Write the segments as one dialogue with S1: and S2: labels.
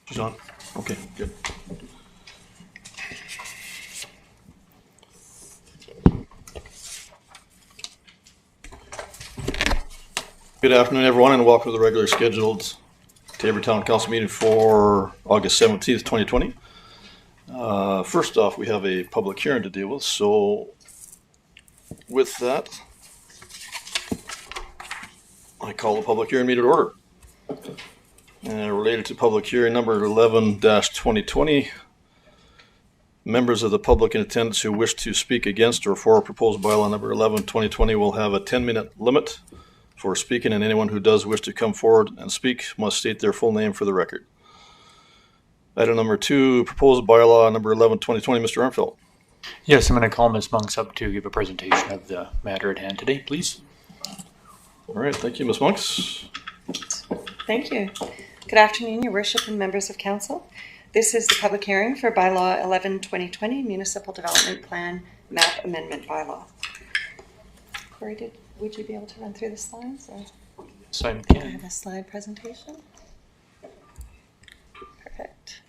S1: She's on? Okay, good. Good afternoon, everyone, and welcome to the regular scheduled Taber Town Council meeting for August 17th, 2020. First off, we have a public hearing to deal with, so with that, I call the public hearing meeting to order. Related to public hearing number 11-2020, members of the public in attendance who wish to speak against or for proposed bylaw number 11-2020 will have a 10-minute limit for speaking, and anyone who does wish to come forward and speak must state their full name for the record. Item number 2, proposed bylaw number 11-2020, Mr. Armfield.
S2: Yes, I'm going to call Ms. Monks up to give a presentation of the matter at hand today, please.
S1: All right, thank you, Ms. Monks.
S3: Thank you. Good afternoon, Your Worship and members of Council. This is the public hearing for Bylaw 11-2020, Municipal Development Plan Map Amendment Bylaw. Corey, would you be able to run through the slides? Or
S2: So I
S3: do I have a slide presentation? Perfect.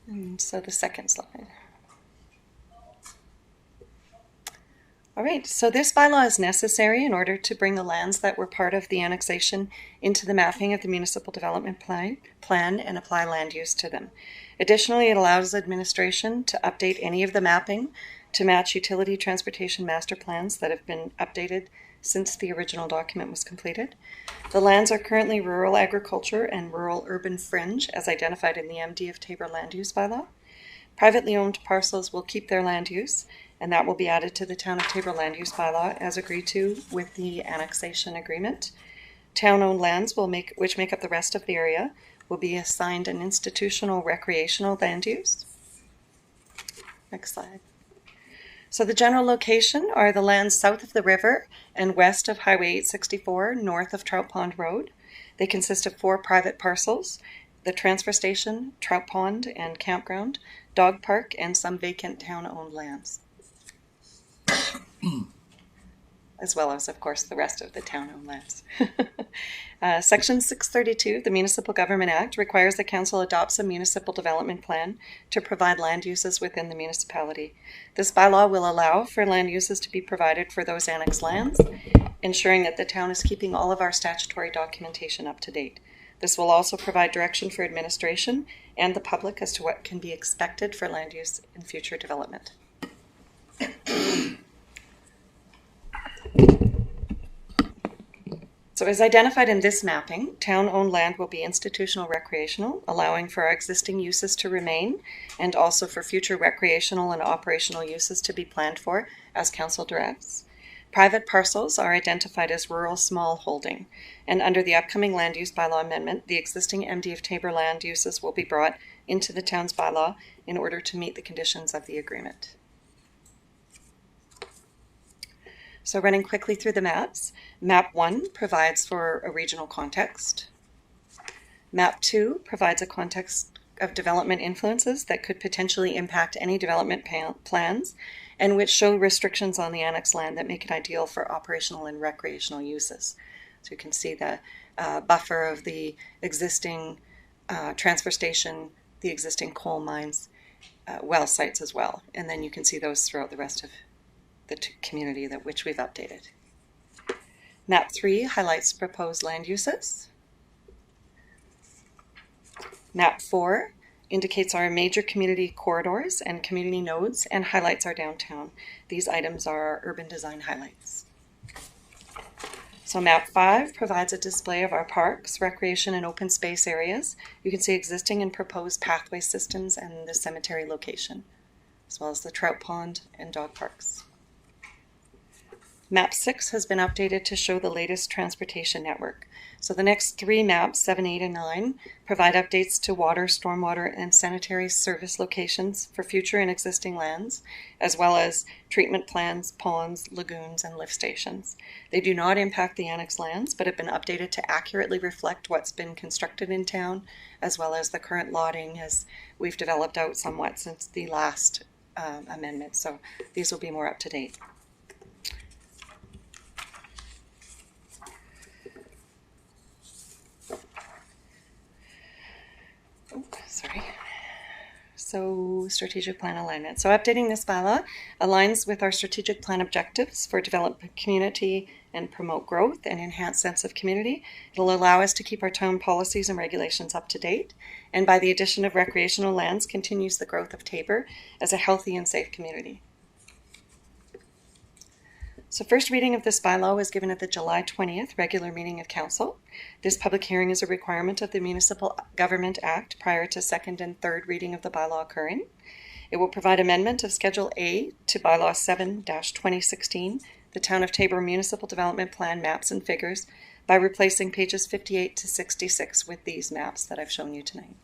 S3: And so the second slide. All right, so this bylaw is necessary in order to bring the lands that were part of the annexation into the mapping of the municipal development plan and apply land use to them. Additionally, it allows administration to update any of the mapping to match utility transportation master plans that have been updated since the original document was completed. The lands are currently rural agriculture and rural urban fringe as identified in the MD of Taber land use bylaw. Privately owned parcels will keep their land use, and that will be added to the Town of Taber land use bylaw as agreed to with the annexation agreement. Town-owned lands which make up the rest of the area will be assigned an institutional recreational land use. Next slide. So the general location are the lands south of the river and west of Highway 864, north of Trout Pond Road. They consist of 4 private parcels: the transfer station, trout pond and campground, dog park, and some vacant town-owned lands. As well as, of course, the rest of the town-owned lands. Section 632, the Municipal Government Act, requires the Council adopts a municipal development plan to provide land uses within the municipality. This bylaw will allow for land uses to be provided for those annexed lands, ensuring that the town is keeping all of our statutory documentation up to date. This will also provide direction for administration and the public as to what can be expected for land use in future development. So as identified in this mapping, town-owned land will be institutional recreational, allowing for our existing uses to remain and also for future recreational and operational uses to be planned for as council directs. Private parcels are identified as rural small holding, and under the upcoming land use bylaw amendment, the existing MD of Taber land uses will be brought into the town's bylaw in order to meet the conditions of the agreement. So running quickly through the maps, Map 1 provides for a regional context. Map 2 provides a context of development influences that could potentially impact any development plans and which show restrictions on the annexed land that make it ideal for operational and recreational uses. So you can see the buffer of the existing transfer station, the existing coal mines, well sites as well. And then you can see those throughout the rest of the community which we've updated. Map 3 highlights proposed land uses. Map 4 indicates our major community corridors and community nodes and highlights our downtown. These items are our urban design highlights. So Map 5 provides a display of our parks, recreation, and open space areas. You can see existing and proposed pathway systems and the cemetery location, as well as the trout pond and dog parks. Map 6 has been updated to show the latest transportation network. So the next 3 maps, 7, 8, and 9, provide updates to water, stormwater, and sanitary service locations for future and existing lands, as well as treatment plants, ponds, lagoons, and lift stations. They do not impact the annexed lands, but have been updated to accurately reflect what's been constructed in town, as well as the current lotting as we've developed out somewhat since the last amendment. So these will be more up to date. Sorry. So strategic plan alignment. So updating this bylaw aligns with our strategic plan objectives for development community and promote growth and enhance sense of community. It'll allow us to keep our town policies and regulations up to date. And by the addition of recreational lands, continues the growth of Taber as a healthy and safe community. So first reading of this bylaw was given at the July 20th regular meeting of council. This public hearing is a requirement of the Municipal Government Act prior to second and third reading of the bylaw occurring. It will provide amendment of Schedule A to Bylaw 7-2016, the Town of Taber Municipal Development Plan maps and figures, by replacing pages 58 to 66 with these maps that I've shown you tonight.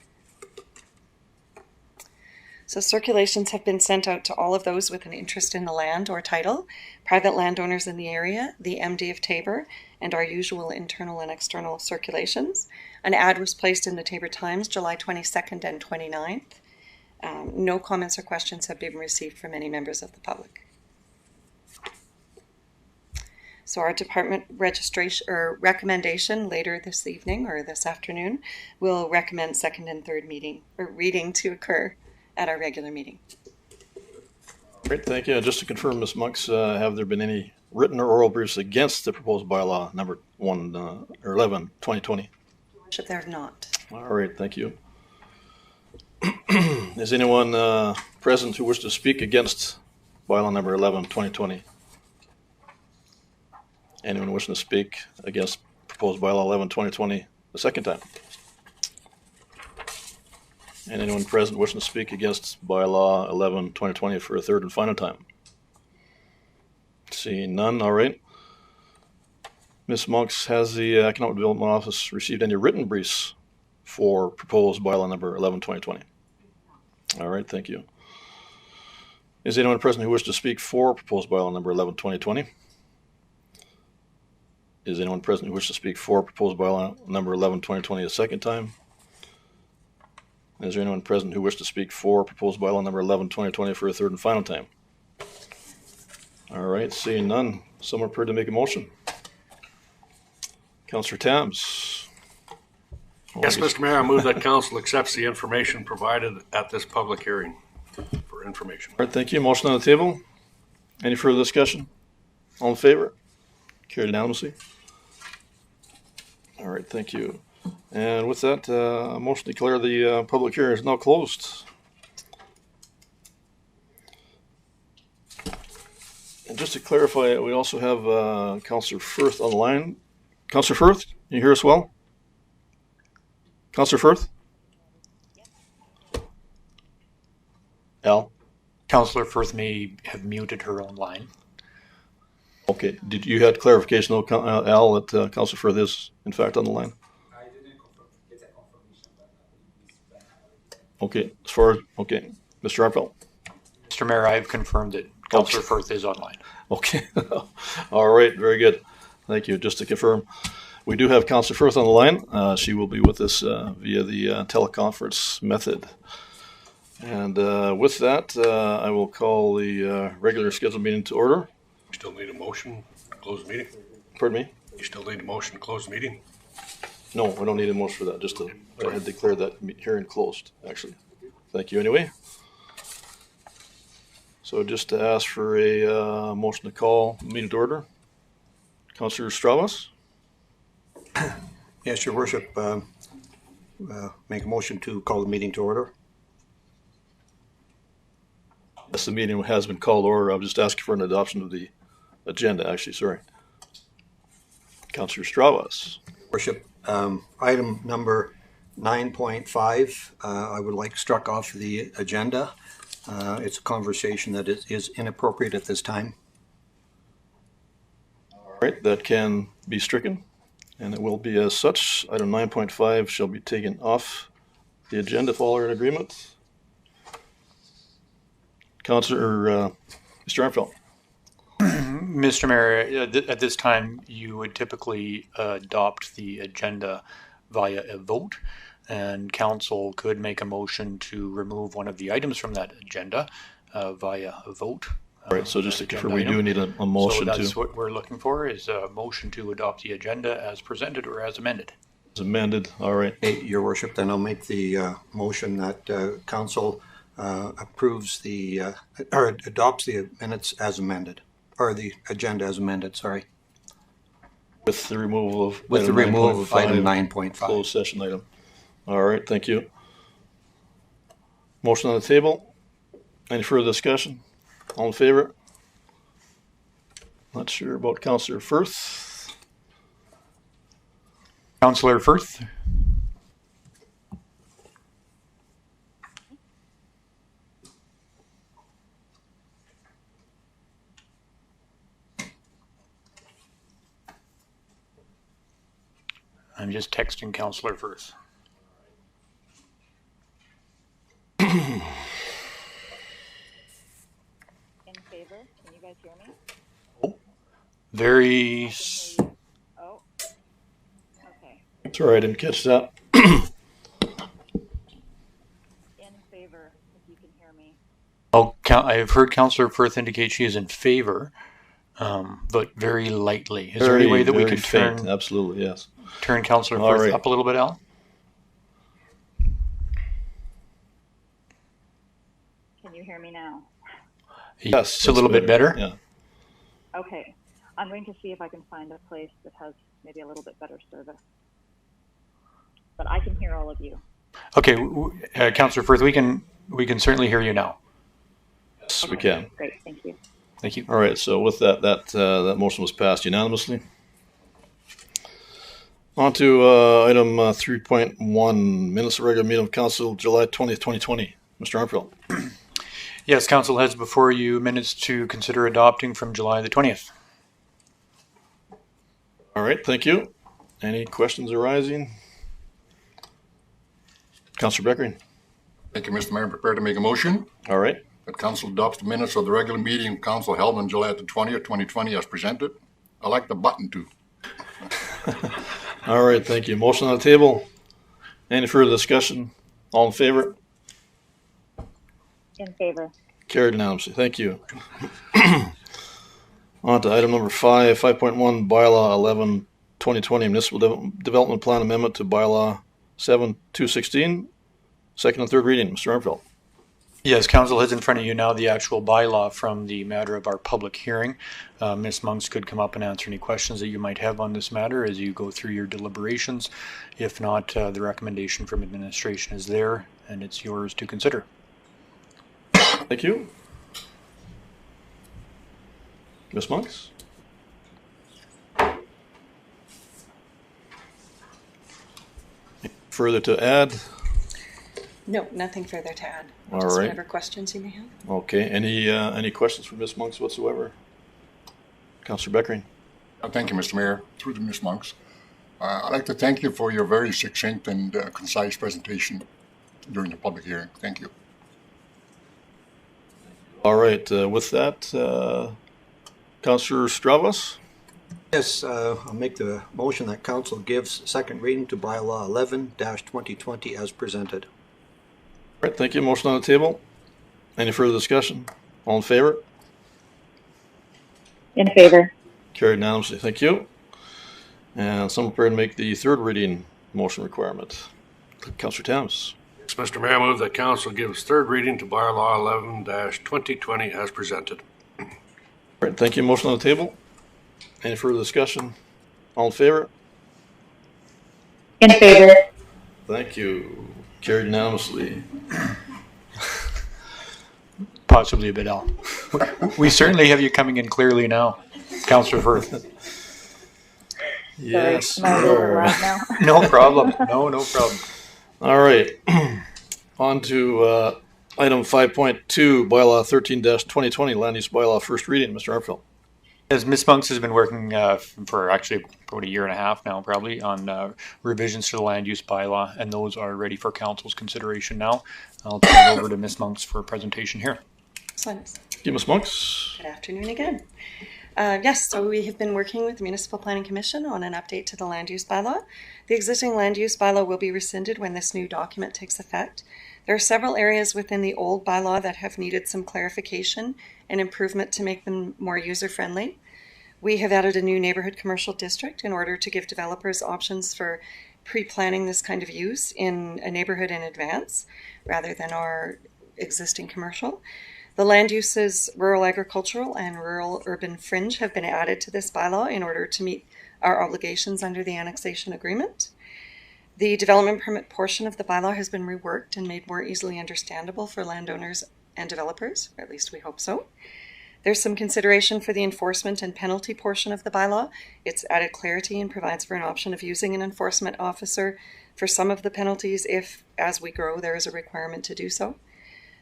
S3: So circulations have been sent out to all of those with an interest in the land or title, private landowners in the area, the MD of Taber, and our usual internal and external circulations. An ad was placed in the Taber Times July 22nd and 29th. No comments or questions have been received from any members of the public. So our department registration or recommendation later this evening or this afternoon will recommend second and third reading to occur at our regular meeting.
S1: Great, thank you. Just to confirm, Ms. Monks, have there been any written or oral briefs against the proposed bylaw number 11, 2020?
S3: Worship, there have not.
S1: All right, thank you. Is anyone present who wishes to speak against bylaw number 11, 2020? Anyone wishing to speak against proposed bylaw 11, 2020 the second time? And anyone present wishing to speak against bylaw 11, 2020 for a third and final time? Seeing none, all right. Ms. Monks, has the Economic Development Office received any written briefs for proposed bylaw number 11, 2020? All right, thank you. Is anyone present who wishes to speak for proposed bylaw number 11, 2020? Is anyone present who wishes to speak for proposed bylaw number 11, 2020 a second time? Is there anyone present who wishes to speak for proposed bylaw number 11, 2020 for a third and final time? All right, seeing none, someone prepared to make a motion? Councillor Tams.
S4: Yes, Mr. Mayor, I move that council accepts the information provided at this public hearing for information.
S1: All right, thank you. Motion on the table. Any further discussion? All in favor? Carried unanimously. All right, thank you. And with that, a motion to declare the public hearing is now closed. And just to clarify, we also have Councillor Firth on the line. Councillor Firth, can you hear us well? Councillor Firth? Al?
S2: Councillor Firth may have muted her own line.
S1: Okay, did you had clarification, though, Al, that Councillor Firth is in fact on the line?
S5: I didn't get a confirmation, but I believe it's
S1: Okay, as far as, okay, Mr. Arpel?
S2: Mr. Mayor, I have confirmed that Councillor Firth is online.
S1: Okay, all right, very good. Thank you. Just to confirm, we do have Councillor Firth on the line. She will be with us via the teleconference method. And with that, I will call the regular scheduled meeting to order.
S4: You still need a motion to close the meeting?
S1: Pardon me?
S4: You still need a motion to close the meeting?
S1: No, I don't need a motion for that, just to go ahead and declare that hearing closed, actually. Thank you anyway. So just to ask for a motion to call meeting to order. Councillor Stravas?
S6: Yes, Your Worship. Make a motion to call the meeting to order.
S1: Yes, the meeting has been called to order. I'm just asking for an adoption of the agenda, actually, sorry. Councillor Stravas.
S6: Worship, item number 9.5, I would like struck off the agenda. It's a conversation that is inappropriate at this time.
S1: All right, that can be stricken, and it will be as such. Item 9.5 shall be taken off the agenda if all are in agreement. Councillor, Mr. Armfeldt.
S2: Mr. Mayor, at this time, you would typically adopt the agenda via a vote, and council could make a motion to remove one of the items from that agenda via a vote.
S1: All right, so just to confirm, we
S2: item.
S1: do need a motion
S2: So that's
S1: to.
S2: what we're looking for, is a motion to adopt the agenda as presented or as amended.
S1: It's amended. All right.
S6: Hey, Your Worship, then I'll make the motion that council approves or adopts the minutes as amended, or the agenda as amended, sorry.
S1: With the removal of.
S6: With the
S1: item
S6: removal of
S1: 9.5,
S6: item 9.5.
S1: Closed session item. All right, thank you. Motion on the table. Any further discussion? All in favor? Not sure about Councillor Firth.
S2: Councillor Firth? I'm just texting Councillor Firth.
S7: In favor? Can you guys hear me?
S2: Very.
S7: Oh. Okay.
S1: It's all right, I didn't catch that.
S7: In favor, if you can hear me.
S2: Oh, I've heard Councillor Firth indicate she is in favor, but very lightly. Is there any way that we
S1: Very
S2: could
S1: faint. Absolutely, yes.
S2: turn Councillor
S1: All
S2: Firth
S1: right.
S2: up a little bit, Al?
S7: Can you hear me now?
S1: Yes.
S2: It's a little bit better.
S1: Yeah.
S7: Okay. I'm going to see if I can find a place that has maybe a little bit better service. But I can hear all of you.
S2: Okay, Councillor Firth, we can certainly hear you now.
S1: Yes, we can.
S7: Great, thank you.
S2: Thank you.
S1: All right, so with that motion was passed unanimously. On to item 3.1, minutes of regular meeting of council, July 20th, 2020. Mr. Armfield.
S2: Yes, Council has before you minutes to consider adopting from July the 20th.
S1: All right, thank you. Any questions arising? Councillor Beckering.
S8: Thank you, Mr. Mayor. I'm prepared to make a motion
S1: All right.
S8: that council adopts the minutes of the regular meeting of council held on July the 20th, 2020 as presented. I like the button too.
S1: All right, thank you. Motion on the table. Any further discussion? All in favor?
S7: In favor.
S1: Carried unanimously. Thank you. On to item number 5.1, bylaw 11, 2020, municipal development plan amendment to bylaw 7-216, second and third reading. Mr. Armfield.
S2: Yes, Council has in front of you now the actual bylaw from the matter of our public hearing. Ms. Monks could come up and answer any questions that you might have on this matter as you go through your deliberations. If not, the recommendation from administration is there and it's yours to consider.
S1: Thank you. Ms. Monks? Further to add?
S3: No, nothing further to add.
S1: All
S3: Just
S1: right.
S3: whatever questions you may have.
S1: Okay. Any questions for Ms. Monks whatsoever? Councillor Beckering.
S8: Thank you, Mr. Mayor. Through to Ms. Monks. I'd like to thank you for your very succinct and concise presentation during the public hearing. Thank you.
S1: All right. With that, Councillor Stravas.
S6: Yes, I'll make the motion that council gives second reading to bylaw 11-2020 as presented.
S1: All right. Thank you. Motion on the table. Any further discussion? All in favor?
S7: In favor.
S1: Carried unanimously. Thank you. And someone prepared to make the third reading motion requirement. Councillor Thames.
S4: Yes, Mr. Mayor, I move that council gives third reading to bylaw 11-2020 as presented.
S1: All right. Thank you. Motion on the table. Any further discussion? All in favor?
S7: In favor.
S1: Thank you. Carried unanimously.
S2: Possibly a bit, Al. We certainly have you coming in clearly now, Councillor Firth.
S1: Yes.
S7: Am I a little loud now?
S2: No problem. No problem.
S1: All right. On to item 5.2, bylaw 13-2020, land use bylaw, first reading. Mr. Armfield.
S2: As Ms. Monks has been working for actually about a year and a half now, probably, on revisions to the land use bylaw, and those are ready for council's consideration now. I'll turn it over to Ms. Monks for a presentation here.
S3: Excellent.
S1: Thank you, Ms. Monks.
S3: Good afternoon again. Yes, so we have been working with the Municipal Planning Commission on an update to the land use bylaw. The existing land use bylaw will be rescinded when this new document takes effect. There are several areas within the old bylaw that have needed some clarification and improvement to make them more user-friendly. We have added a new neighborhood commercial district in order to give developers options for pre-planning this kind of use in a neighborhood in advance rather than our existing commercial. The land uses rural agricultural and rural urban fringe have been added to this bylaw in order to meet our obligations under the annexation agreement. The development permit portion of the bylaw has been reworked and made more easily understandable for landowners and developers, or at least we hope so. There's some consideration for the enforcement and penalty portion of the bylaw. It's added clarity and provides for an option of using an enforcement officer for some of the penalties if, as we grow, there is a requirement to do so.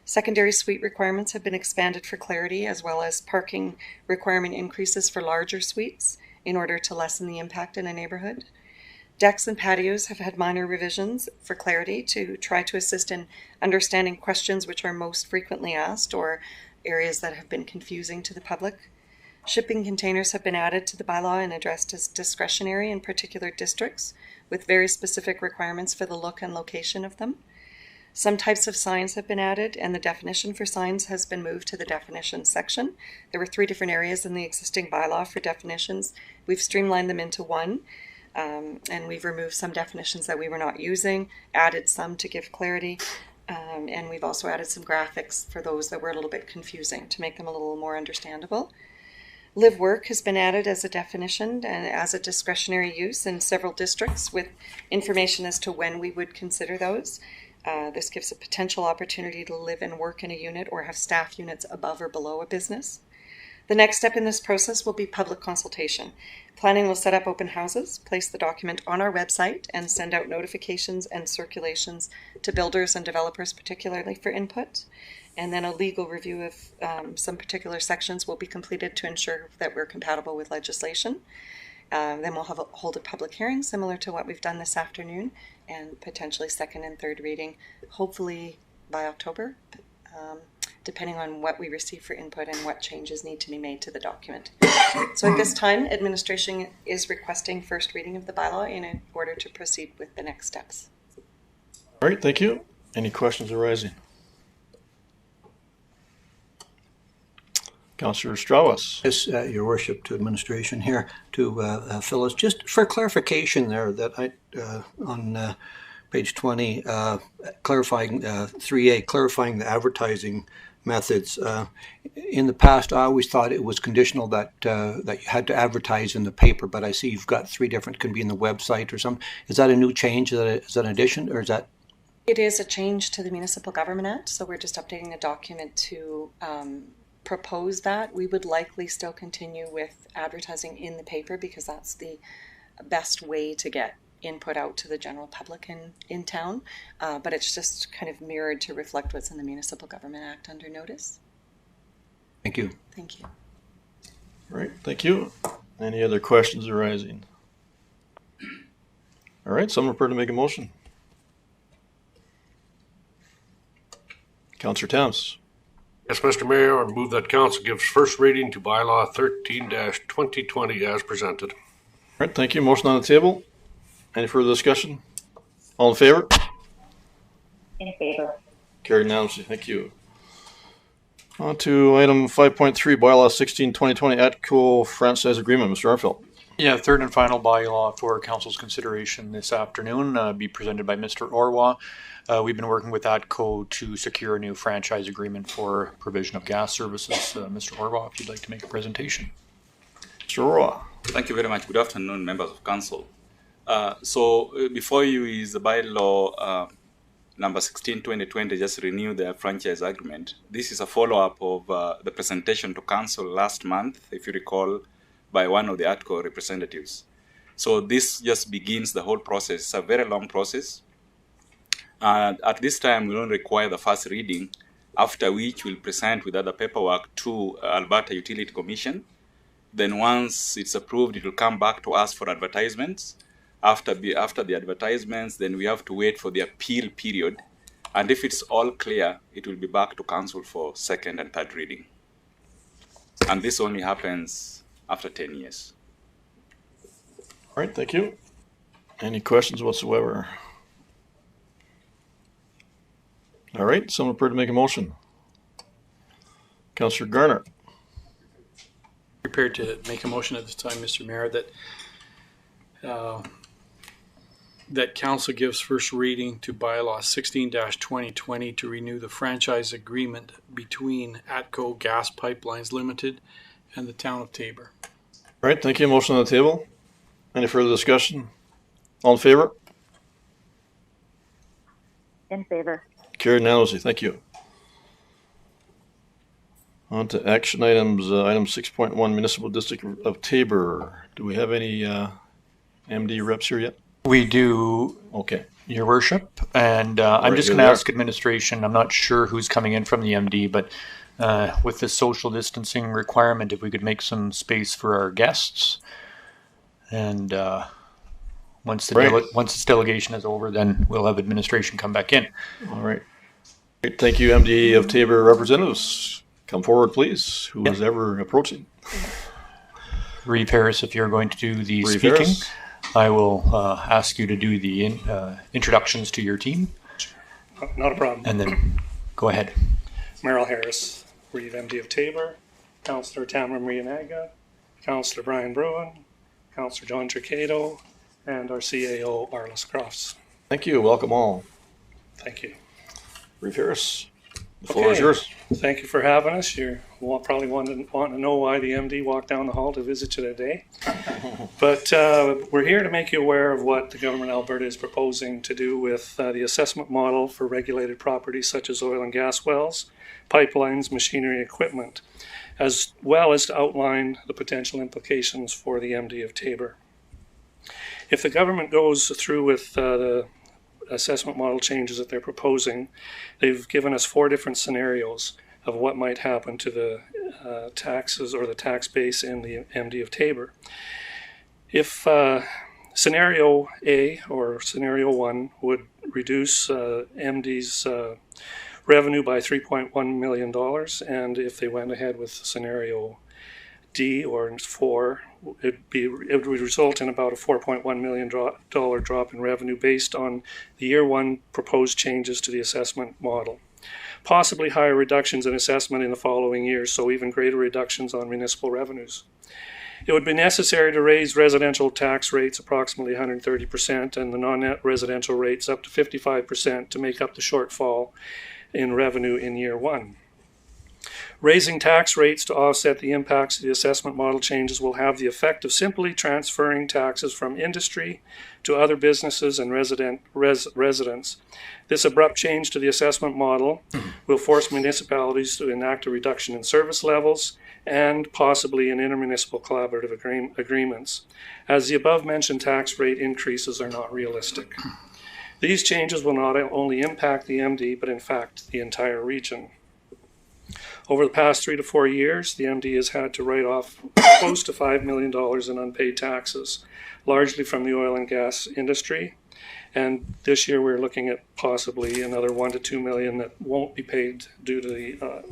S3: Secondary suite requirements have been expanded for clarity, as well as parking requirement increases for larger suites in order to lessen the impact in a neighborhood. Decks and patios have had minor revisions for clarity to try to assist in understanding questions which are most frequently asked or areas that have been confusing to the public. Shipping containers have been added to the bylaw and addressed as discretionary in particular districts with very specific requirements for the look and location of them. Some types of signs have been added, and the definition for signs has been moved to the definitions section. There were 3 different areas in the existing bylaw for definitions. We've streamlined them into one, and we've removed some definitions that we were not using, added some to give clarity, and we've also added some graphics for those that were a little bit confusing to make them a little more understandable. Live work has been added as a definition and as a discretionary use in several districts with information as to when we would consider those. This gives a potential opportunity to live and work in a unit or have staff units above or below a business. The next step in this process will be public consultation. Planning will set up open houses, place the document on our website, and send out notifications and circulations to builders and developers, particularly for input. And then a legal review of some particular sections will be completed to ensure that we're compatible with legislation. Then we'll hold a public hearing similar to what we've done this afternoon, and potentially second and third reading, hopefully by October, depending on what we receive for input and what changes need to be made to the document. So at this time, administration is requesting first reading of the bylaw in order to proceed with the next steps.
S1: All right, thank you. Any questions arising? Councillor Strauss.
S6: Yes, Your Worship, to administration here, to Phyllis, just for clarification there, that on page 20, clarifying 3A, clarifying the advertising methods. In the past, I always thought it was conditional that you had to advertise in the paper, but I see you've got 3 different, can be in the website or something. Is that a new change? Is that an addition, or is that?
S3: It is a change to the Municipal Government Act, so we're just updating a document to propose that. We would likely still continue with advertising in the paper because that's the best way to get input out to the general public in town, but it's just kind of mirrored to reflect what's in the Municipal Government Act under notice.
S6: Thank you.
S3: Thank you.
S1: All right, thank you. Any other questions arising? All right, someone prepared to make a motion? Councillor Thames.
S4: Yes, Mr. Mayor, I move that council gives first reading to bylaw 13-2020 as presented.
S1: All right, thank you. Motion on the table. Any further discussion? All in favor?
S7: In favor.
S1: Carried unanimously. Thank you. On to item 5.3, bylaw 16-2020 ATCO franchise agreement. Mr. Arfeld.
S2: Yeah, third and final bylaw for council's consideration this afternoon, be presented by Mr. Orwa. We've been working with ATCO to secure a new franchise agreement for provision of gas services. Mr. Orwa, if you'd like to make a presentation.
S1: Mr. Orwa.
S9: Thank you very much. Good afternoon, members of council. Before you is the bylaw number 16-2020, just renew the franchise agreement. This is a follow-up of the presentation to council last month, if you recall, by one of the ATCO representatives. So this just begins the whole process. It's a very long process. At this time, we don't require the first reading, after which we'll present with other paperwork to Alberta Utility Commission. Then once it's approved, it will come back to us for advertisements. After the advertisements, then we have to wait for the appeal period. And if it's all clear, it will be back to council for second and third reading. And this only happens after 10 years.
S1: All right, thank you. Any questions whatsoever? All right, someone prepared to make a motion. Councillor Garner.
S10: Prepared to make a motion at this time, Mr. Mayor, that that council gives first reading to bylaw 16-2020 to renew the franchise agreement between ATCO Gas Pipelines Limited and the town of Tabor.
S1: All right, thank you. Motion on the table. Any further discussion? All in favor?
S7: In favor.
S1: Carried unanimously. Thank you. On to action items. Item 6.1, Municipal District of Tabor. Do we have any MD reps here yet?
S2: We do,
S1: Okay.
S2: Your Worship, and I'm
S1: Right,
S2: just
S1: here
S2: going to
S1: they are.
S2: ask administration, I'm not sure who's coming in from the MD, but with the social distancing requirement, if we could make some space for our guests. And once
S1: Right.
S2: once this delegation is over, then we'll have administration come back in.
S1: All right. Great. Thank you, MD of Tabor representatives. Come forward, please. Who is ever approaching?
S2: Reeve Harris, if you're going to do the
S1: Reeve
S2: speaking,
S1: Harris.
S2: I will ask you to do the introductions to your team,
S11: Not a problem.
S2: and then go ahead.
S11: Merrill Harris, Reeve MD of Tabor, Councillor Tamara Maria Naga, Councillor Brian Bruin, Councillor John Tricato, and our CAO Arliss Crofts.
S1: Thank you. Welcome all.
S11: Thank you.
S1: Reeve Harris, the floor is
S11: Okay.
S1: yours.
S11: Thank you for having us. You're probably want to know why the MD walked down the hall to visit you today. But we're here to make you aware of what the government of Alberta is proposing to do with the assessment model for regulated properties such as oil and gas wells, pipelines, machinery, equipment, as well as to outline the potential implications for the MD of Tabor. If the government goes through with the assessment model changes that they're proposing, they've given us 4 different scenarios of what might happen to the taxes or the tax base in the MD of Tabor. If scenario A or scenario 1 would reduce MD's revenue by $3.1 million, and if they went ahead with scenario D or 4, it would result in about a $4.1 million drop in revenue based on the year 1 proposed changes to the assessment model. Possibly higher reductions in assessment in the following years, so even greater reductions on municipal revenues. It would be necessary to raise residential tax rates approximately 130% and the non-net residential rates up to 55% to make up the shortfall in revenue in year 1. Raising tax rates to offset the impacts of the assessment model changes will have the effect of simply transferring taxes from industry to other businesses and residents. This abrupt change to the assessment model will force municipalities to enact a reduction in service levels and possibly in intermunicipal collaborative agreements, as the above-mentioned tax rate increases are not realistic. These changes will not only impact the MD, but in fact the entire region. Over the past 3 to 4 years, the MD has had to write off close to $5 million in unpaid taxes, largely from the oil and gas industry. And this year we're looking at possibly another $1 to $2 million that won't be paid due to the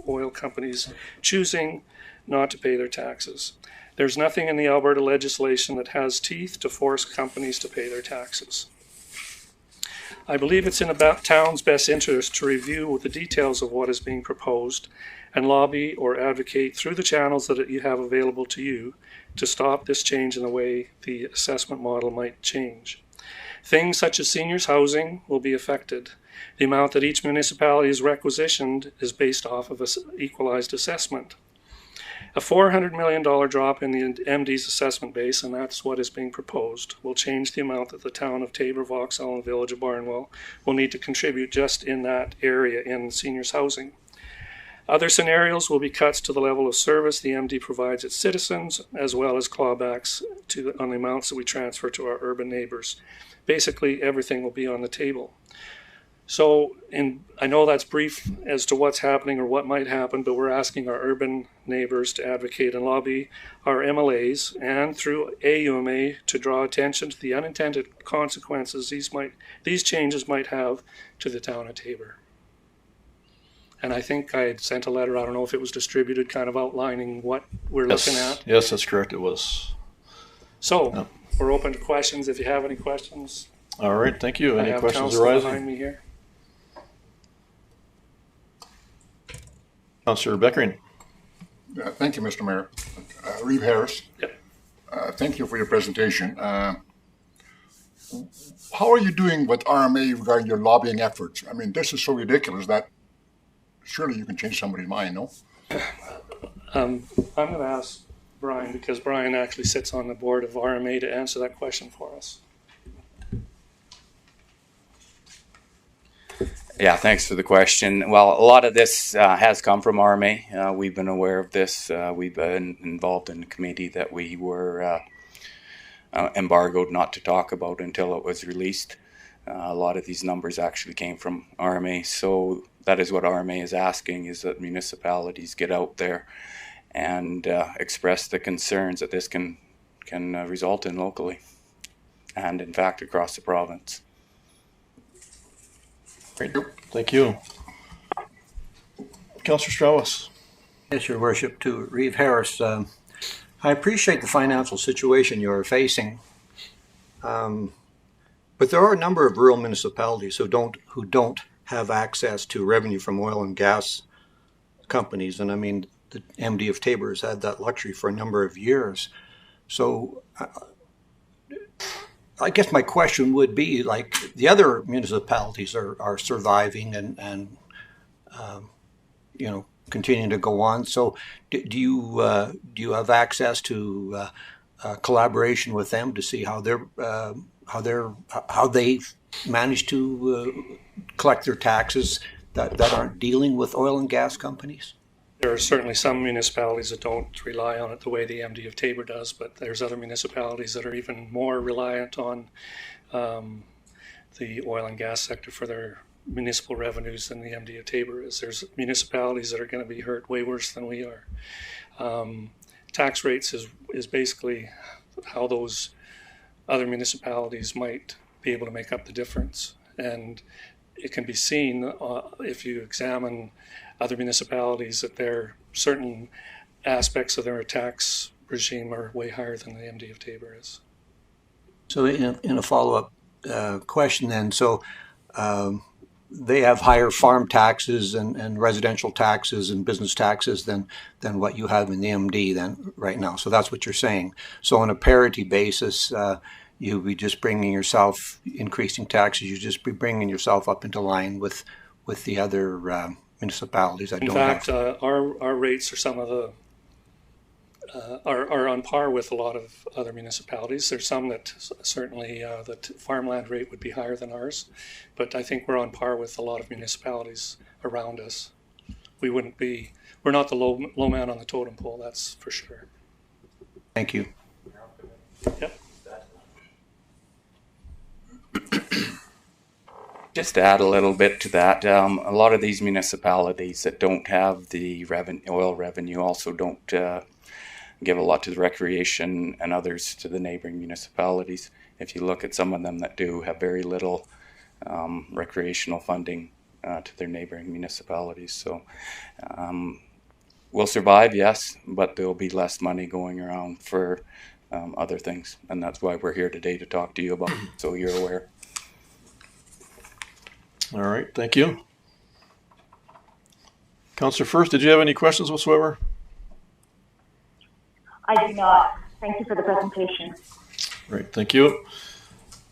S11: oil companies choosing not to pay their taxes. There's nothing in the Alberta legislation that has teeth to force companies to pay their taxes. I believe it's in the town's best interest to review the details of what is being proposed and lobby or advocate through the channels that you have available to you to stop this change in the way the assessment model might change. Things such as seniors housing will be affected. The amount that each municipality is requisitioned is based off of an equalized assessment. A $400 million drop in the MD's assessment base, and that's what is being proposed, will change the amount that the town of Tabor, Vauxhall, and Village of Barnwell will need to contribute just in that area in seniors housing. Other scenarios will be cuts to the level of service the MD provides its citizens, as well as clawbacks on the amounts that we transfer to our urban neighbors. Basically, everything will be on the table. So, I know that's brief as to what's happening or what might happen, but we're asking our urban neighbors to advocate and lobby our MLAs and through AUMA to draw attention to the unintended consequences these changes might have to the town of Tabor. And I think I had sent a letter, I don't know if it was distributed, kind of outlining what we're looking at.
S1: Yes, that's correct. It was.
S11: So, we're open to questions if you have any questions.
S1: All right, thank you. Any questions
S11: Councillor
S1: arising?
S11: behind me here.
S1: Councillor Beckering.
S8: Thank you, Mr. Mayor. Reeve Harris.
S11: Yep.
S8: Thank you for your presentation. how are you doing with RMA regarding your lobbying efforts? I mean, this is so ridiculous that surely you can change somebody's mind, no?
S11: I'm going to ask Brian, because Brian actually sits on the board of RMA, to answer that question for us.
S12: Yeah, thanks for the question. Well, a lot of this has come from RMA. We've been aware of this. We've been involved in a committee that we were embargoed not to talk about until it was released. A lot of these numbers actually came from RMA. So that is what RMA is asking, is that municipalities get out there and express the concerns that this can result in locally and, in fact, across the province.
S1: Great. Thank you. Councillor Strauss.
S6: Yes, Your Worship, to Reeve Harris. I appreciate the financial situation you're facing, but there are a number of rural municipalities who don't have access to revenue from oil and gas companies, and I mean the MD of Taber has had that luxury for a number of years. So I guess my question would be, like, the other municipalities are surviving and you know, continuing to go on. So do you have access to collaboration with them to see how they manage to collect their taxes that aren't dealing with oil and gas companies?
S11: There are certainly some municipalities that don't rely on it the way the MD of Taber does, but there's other municipalities that are even more reliant on the oil and gas sector for their municipal revenues than the MD of Taber is. There's municipalities that are going to be hurt way worse than we are. Tax rates is basically how those other municipalities might be able to make up the difference. And it can be seen if you examine other municipalities that their certain aspects of their tax regime are way higher than the MD of Taber is.
S6: So in a follow-up question then, so they have higher farm taxes and residential taxes and business taxes than what you have in the MD then right now. So that's what you're saying. So on a parity basis, you'll be just increasing taxes, you just be bringing yourself up into line with the other municipalities that don't have.
S11: In fact, our rates are some of the are on par with a lot of other municipalities. There's some that certainly the farmland rate would be higher than ours, but I think we're on par with a lot of municipalities around us. We're not the low man on the totem pole, that's for sure.
S6: Thank you.
S11: Yep.
S12: Just to add a little bit to that, a lot of these municipalities that don't have the oil revenue also don't give a lot to the recreation and others to the neighboring municipalities. If you look at some of them that do, have very little recreational funding to their neighboring municipalities. So we'll survive, yes, but there'll be less money going around for other things. And that's why we're here today to talk to you about it, so you're aware.
S1: All right, thank you. Councillor Firth, did you have any questions whatsoever?
S7: I do not. Thank you for the presentation.
S1: Great, thank you.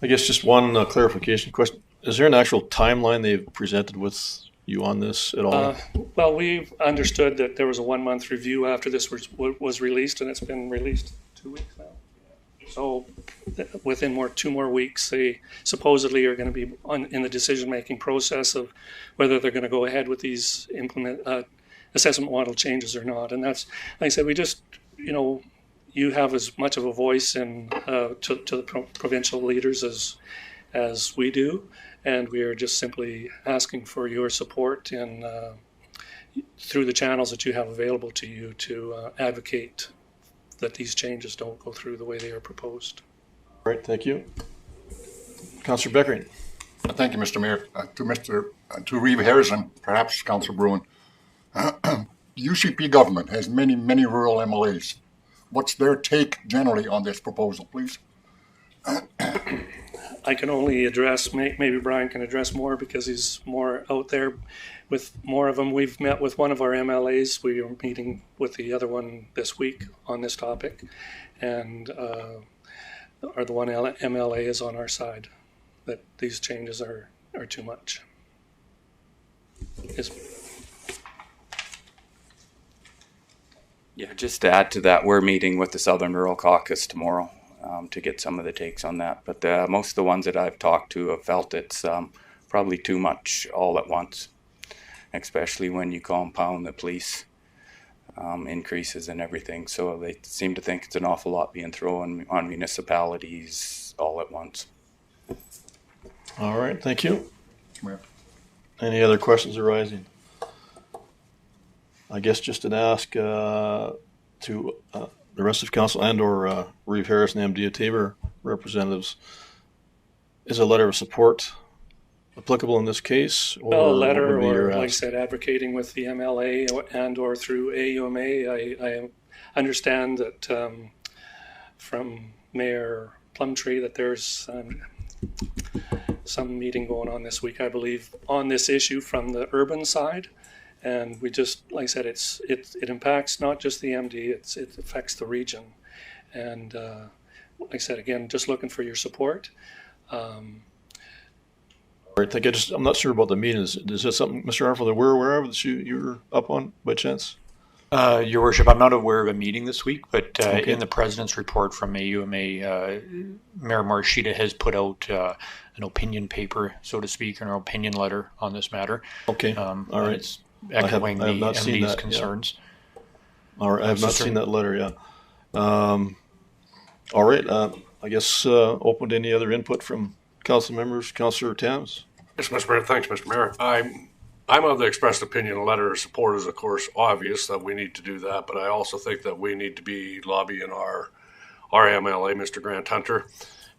S1: I guess just one clarification question. Is there an actual timeline they've presented with you on this at all?
S11: Well, we've understood that there was a 1 month review after this was released, and it's been released 2 weeks now. So within 2 more weeks, they supposedly are going to be in the decision-making process of whether they're going to go ahead with these assessment model changes or not. And that's, like I said, we just, you have as much of a voice in to the provincial leaders as we do, and we are just simply asking for your support in through the channels that you have available to you to advocate that these changes don't go through the way they are proposed.
S1: All right, thank you. Councillor Beckering.
S8: Thank you, Mr. Mayor. To Reeve Harrison, perhaps Councillor Bruin. UCP government has many rural MLAs. What's their take generally on this proposal, please?
S11: I can only address, maybe Brian can address more because he's more out there with more of them. We've met with one of our MLAs. We are meeting with the other one this week on this topic. And or the one MLA is on our side, that these changes are too much.
S12: Yeah, just to add to that, we're meeting with the Southern Rural Caucus tomorrow to get some of the takes on that. But most of the ones that I've talked to have felt it's probably too much all at once, especially when you compound the police increases and everything. So they seem to think it's an awful lot being thrown on municipalities all at once.
S1: All right, thank you.
S8: Mayor.
S1: Any other questions arising? I guess just an ask to the rest of council and or Reeve Harrison, MD of Tabor representatives. Is a letter of support applicable in this case? Or
S11: a letter,
S1: what would be
S11: or
S1: your
S11: like I
S1: ask?
S11: said, advocating with the MLA and or through AUMA. I understand that from Mayor Plumtree that there's some meeting going on this week, I believe, on this issue from the urban side. And we just, like I said, it impacts not just the MD, it affects the region. And like I said, again, just looking for your support.
S1: All right, thank you. I'm not sure about the meetings. Is that something, Mr. Arnold, that we're aware of that you're up on by chance?
S2: Your Worship, I'm not aware of a meeting this week, but
S1: Okay.
S2: in the President's report from AUMA, Mayor Marchita has put out an opinion paper, so to speak, or an opinion letter on this matter.
S1: Okay, all right.
S2: It's echoing
S1: I have
S2: the
S1: not seen
S2: MD's
S1: that, yeah.
S2: concerns.
S1: All right, I have
S2: So,
S1: not
S2: sir.
S1: seen that letter yet. All right, I guess open to any other input from council members. Councillor Tams?
S4: Yes, Mr. Mayor. Thanks, Mr. Mayor. I'm of the expressed opinion a letter of support is, of course, obvious that we need to do that, but I also think that we need to be lobbying our MLA, Mr. Grant Hunter,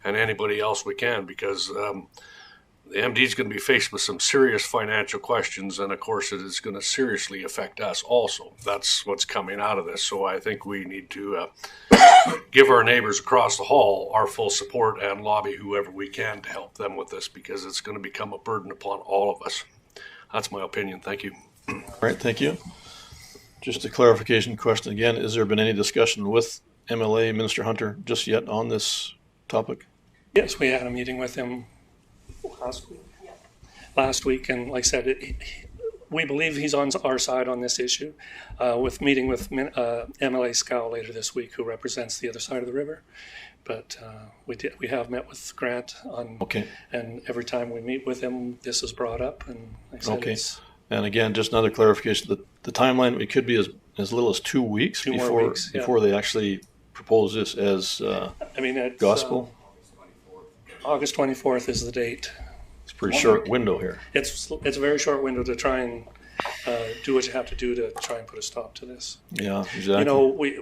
S4: and anybody else we can, because the MD is going to be faced with some serious financial questions, and of course it is going to seriously affect us also. That's what's coming out of this. So I think we need to give our neighbors across the hall our full support and lobby whoever we can to help them with this, because it's going to become a burden upon all of us. That's my opinion. Thank you.
S1: All right, thank you. Just a clarification question again. Has there been any discussion with MLA Minister Hunter just yet on this topic?
S11: Yes, we had a meeting with him last week, and like I said, we believe he's on our side on this issue. With meeting with MLA Scow later this week, who represents the other side of the river. But we have met with Grant on,
S1: Okay.
S11: and every time we meet with him, this is brought up, and like I said,
S1: Okay.
S11: it's
S1: And again, just another clarification, the timeline, it could be as little as 2 weeks
S11: 2 more
S1: before
S11: weeks, yeah.
S1: before they actually propose this as
S11: I mean, it's,
S1: gospel.
S11: August 24th is the date.
S1: It's a pretty short window here.
S11: It's a very short window to try and do what you have to do to try and put a stop to this.
S1: Yeah, exactly.
S11: You know,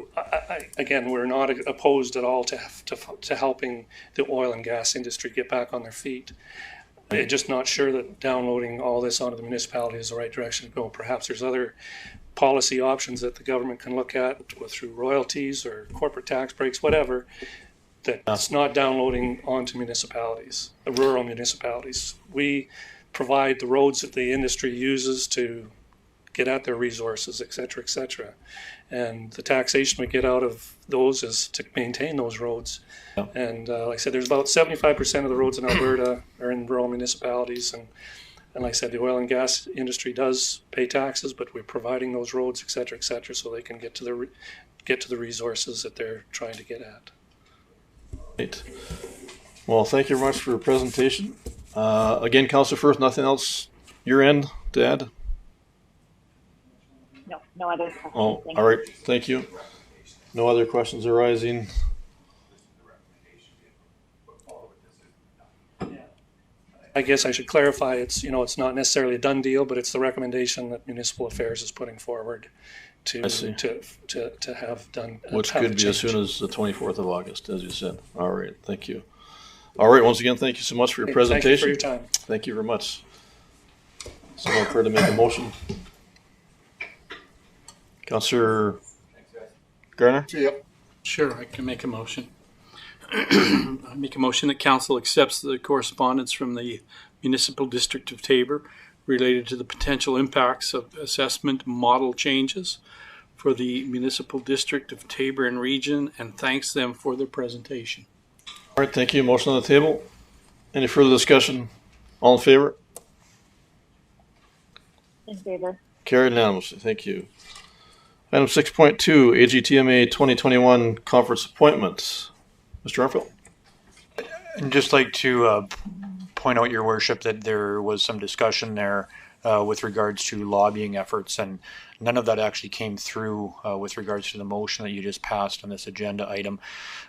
S11: again, we're not opposed at all to helping the oil and gas industry get back on their feet. I'm just not sure that downloading all this onto the municipality is the right direction to go. Perhaps there's other policy options that the government can look at through royalties or corporate tax breaks, whatever, that's not downloading onto municipalities, rural municipalities. We provide the roads that the industry uses to get at their resources, et cetera, et cetera. And the taxation we get out of those is to maintain those roads.
S1: Yeah.
S11: And like I said, there's about 75% of the roads in Alberta are in rural municipalities. And like I said, the oil and gas industry does pay taxes, but we're providing those roads, et cetera, so they can get to the resources that they're trying to get at.
S1: Right. Well, thank you very much for your presentation. Again, Councillor Firth, nothing else your end to add?
S7: No other questions.
S1: Oh,
S7: Thank
S1: all
S7: you.
S1: right. Thank you. No other questions arising.
S11: I guess I should clarify, it's not necessarily a done deal, but it's the recommendation that Municipal Affairs is putting forward
S1: I see.
S11: to have done.
S1: Which
S11: have
S1: could
S11: the
S1: be as
S11: change.
S1: soon as the 24th of August, as you said. All right, thank you. All right, once again, thank you so much for your
S11: Hey,
S1: presentation.
S11: Thank you for your time.
S1: Thank you very much. Someone prepared to make a motion? Councillor Garner?
S8: See ya.
S10: Sure, I can make a motion. I make a motion that council accepts the correspondence from the Municipal District of Tabor related to the potential impacts of assessment model changes for the Municipal District of Tabor and region, and thanks them for their presentation.
S1: All All right, thank you. Motion on the table. Any further discussion? All in favor?
S7: In favor.
S1: Carried unanimously. Thank you. Item 6.2, AGTMA 2021 conference appointments. Mr. Arfield?
S2: I'd just like to point out, Your Worship, that there was some discussion there with regards to lobbying efforts, and none of that actually came through with regards to the motion that you just passed on this agenda item.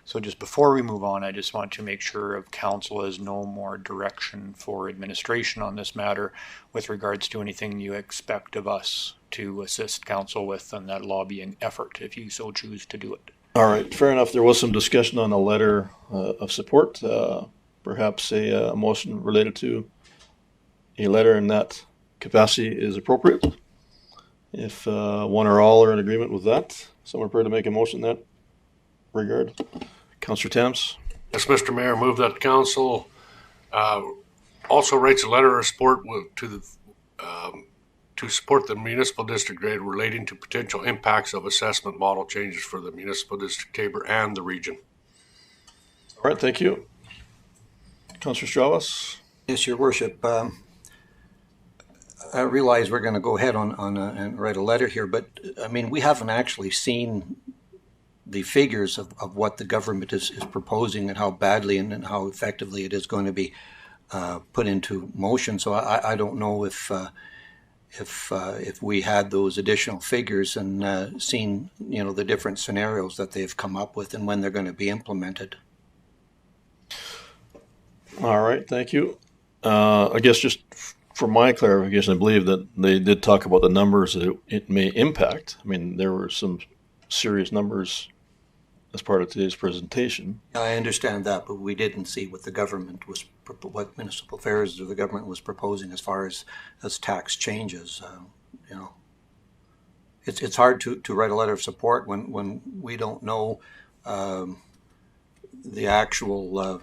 S2: So just before we move on, I just want to make sure of council has no more direction for administration on this matter with regards to anything you expect of us to assist council with on that lobbying effort, if you so choose to do it.
S1: All right, fair enough. There was some discussion on a letter of support, perhaps a motion related to a letter in that capacity is appropriate. If one or all are in agreement with that, someone prepared to make a motion in that regard. Councillor Tams.
S4: Yes, Mr. Mayor, move that council also writes a letter of support to support the municipal district grade relating to potential impacts of assessment model changes for the municipal district Taber and the region.
S1: All right, thank you. Councillor Stravas.
S6: Yes, Your Worship. I realize we're going to go ahead and write a letter here, but I mean, we haven't actually seen the figures of what the government is proposing and how badly and how effectively it is going to be put into motion. So I don't know if we had those additional figures and seen, you know, the different scenarios that they've come up with and when they're going to be implemented.
S1: All right, thank you. I guess just for my clarification, I believe that they did talk about the numbers that it may impact. I mean, there were some serious numbers as part of today's presentation.
S6: I understand that, but we didn't see what the government was, what municipal affairs or the government was proposing as far as tax changes. You know, it's hard to write a letter of support when we don't know the actual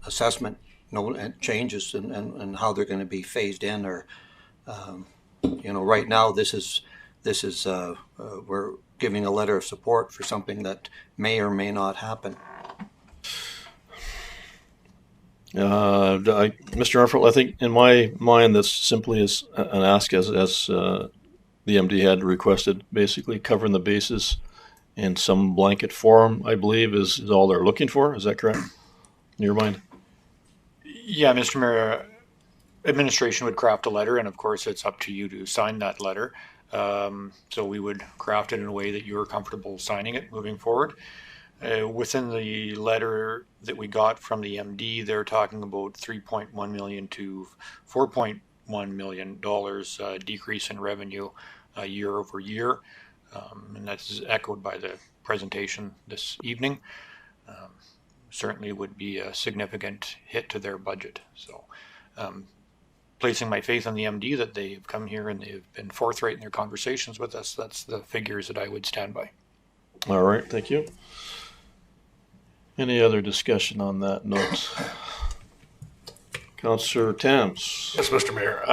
S6: assessment changes and how they're going to be phased in, or you know, right now this is we're giving a letter of support for something that may or may not happen.
S1: Mr. Arfield, I think in my mind that's simply as an ask as the MD had requested, basically covering the bases in some blanket form, I believe is all they're looking for. Is that correct in your mind?
S2: Yeah, Mr. Mayor, administration would craft a letter, and of course it's up to you to sign that letter. So we would craft it in a way that you're comfortable signing it moving forward. Within the letter that we got from the MD, they're talking about $3.1 million to $4.1 million decrease in revenue year over year. And that's echoed by the presentation this evening. Certainly would be a significant hit to their budget. So placing my faith in the MD that they've come here and they've been forthright in their conversations with us, that's the figures that I would stand by.
S1: All right, thank you. Any other discussion on that note? Councillor Tams.
S4: Yes, Mr. Mayor.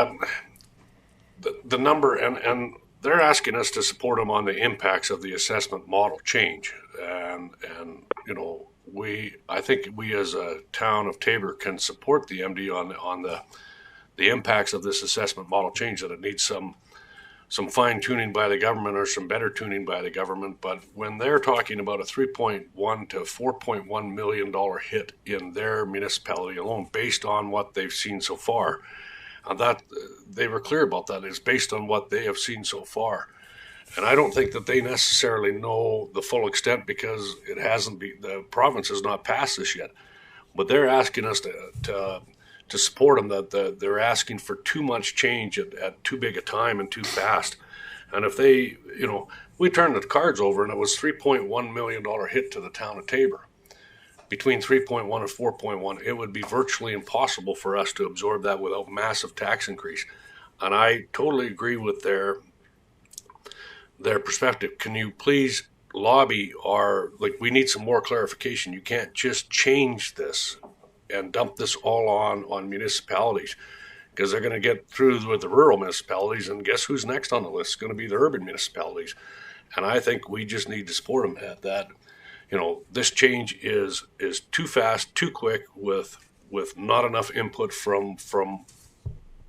S4: The number, and they're asking us to support them on the impacts of the assessment model change. And you know, I think we as a town of Taber can support the MD on the impacts of this assessment model change, that it needs some fine tuning by the government or some better tuning by the government. But when they're talking about a $3.1 to $4.1 million hit in their municipality alone, based on what they've seen so far, and that they were clear about that, is based on what they have seen so far. And I don't think that they necessarily know the full extent, because it hasn't been, the province has not passed this yet. But they're asking us to support them, that they're asking for too much change at too big a time and too fast. And if they, you know, we turned the cards over and it was $3.1 million hit to the town of Taber. Between 3.1 and 4.1, it would be virtually impossible for us to absorb that without massive tax increase. And I totally agree with their perspective. Can you please lobby we need some more clarification. You can't just change this and dump this all on municipalities, because they're going to get through with the rural municipalities, and guess who's next on the list? It's going to be the urban municipalities. And I think we just need to support them at that. this change is too fast, too quick, with not enough input from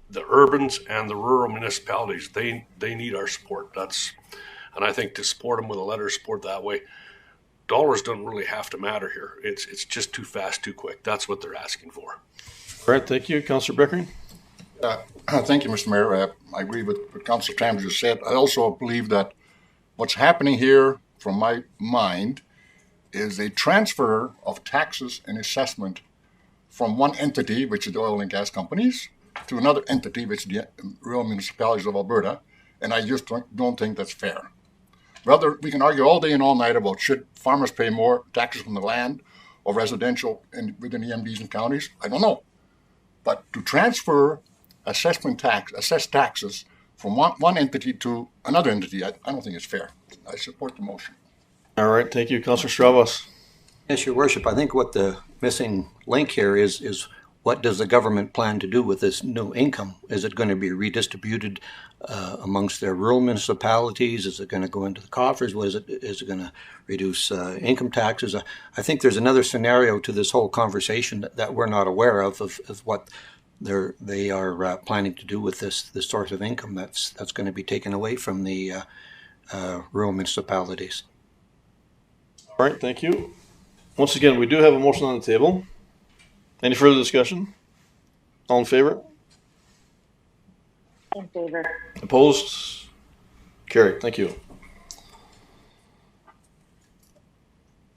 S4: the urbans and the rural municipalities. They need our support. And I think to support them with a letter of support that way, dollars don't really have to matter here. It's just too fast, too quick. That's what they're asking for.
S1: All right, thank you. Councillor Beckering?
S8: Thank you, Mr. Mayor. I agree with what Councillor Tam just said. I also believe that what's happening here, from my mind, is a transfer of taxes and assessment from one entity, which is the oil and gas companies, to another entity, which is the rural municipalities of Alberta, and I just don't think that's fair. Rather, we can argue all day and all night about should farmers pay more taxes from the land or residential within the MDs and counties. I don't know. But to transfer assessed taxes from one entity to another entity, I don't think it's fair. I support the motion.
S1: All right, thank you. Councillor Stravas?
S6: Yes, Your Worship, I think what the missing link here is what does the government plan to do with this new income? Is it going to be redistributed amongst their rural municipalities? Is it going to go into the coffers? Is it going to reduce income taxes? I think there's another scenario to this whole conversation that we're not aware of what they are planning to do with this sort of income that's going to be taken away from the rural municipalities.
S1: All right, thank you. Once again, we do have a motion on the table. Any further discussion? All in favor?
S7: In favor.
S1: Opposed? Carried. Thank you.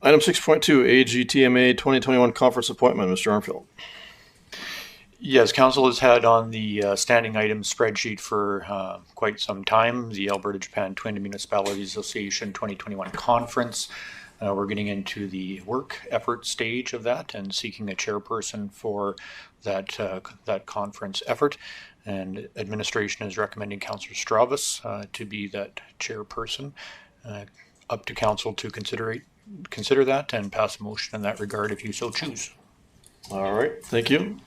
S1: Item 6.2, AGTMA 2021 conference appointment, Mr. Armfield.
S2: Yes, Council has had on the standing items spreadsheet for quite some time the Alberta Japan Twin Municipalities Association 2021 conference. We're getting into the work effort stage of that and seeking a chairperson for that conference effort. And administration is recommending Councillor Stravas to be that chairperson. Up to Council to consider that and pass a motion in that regard if you so choose.
S1: All right, thank you.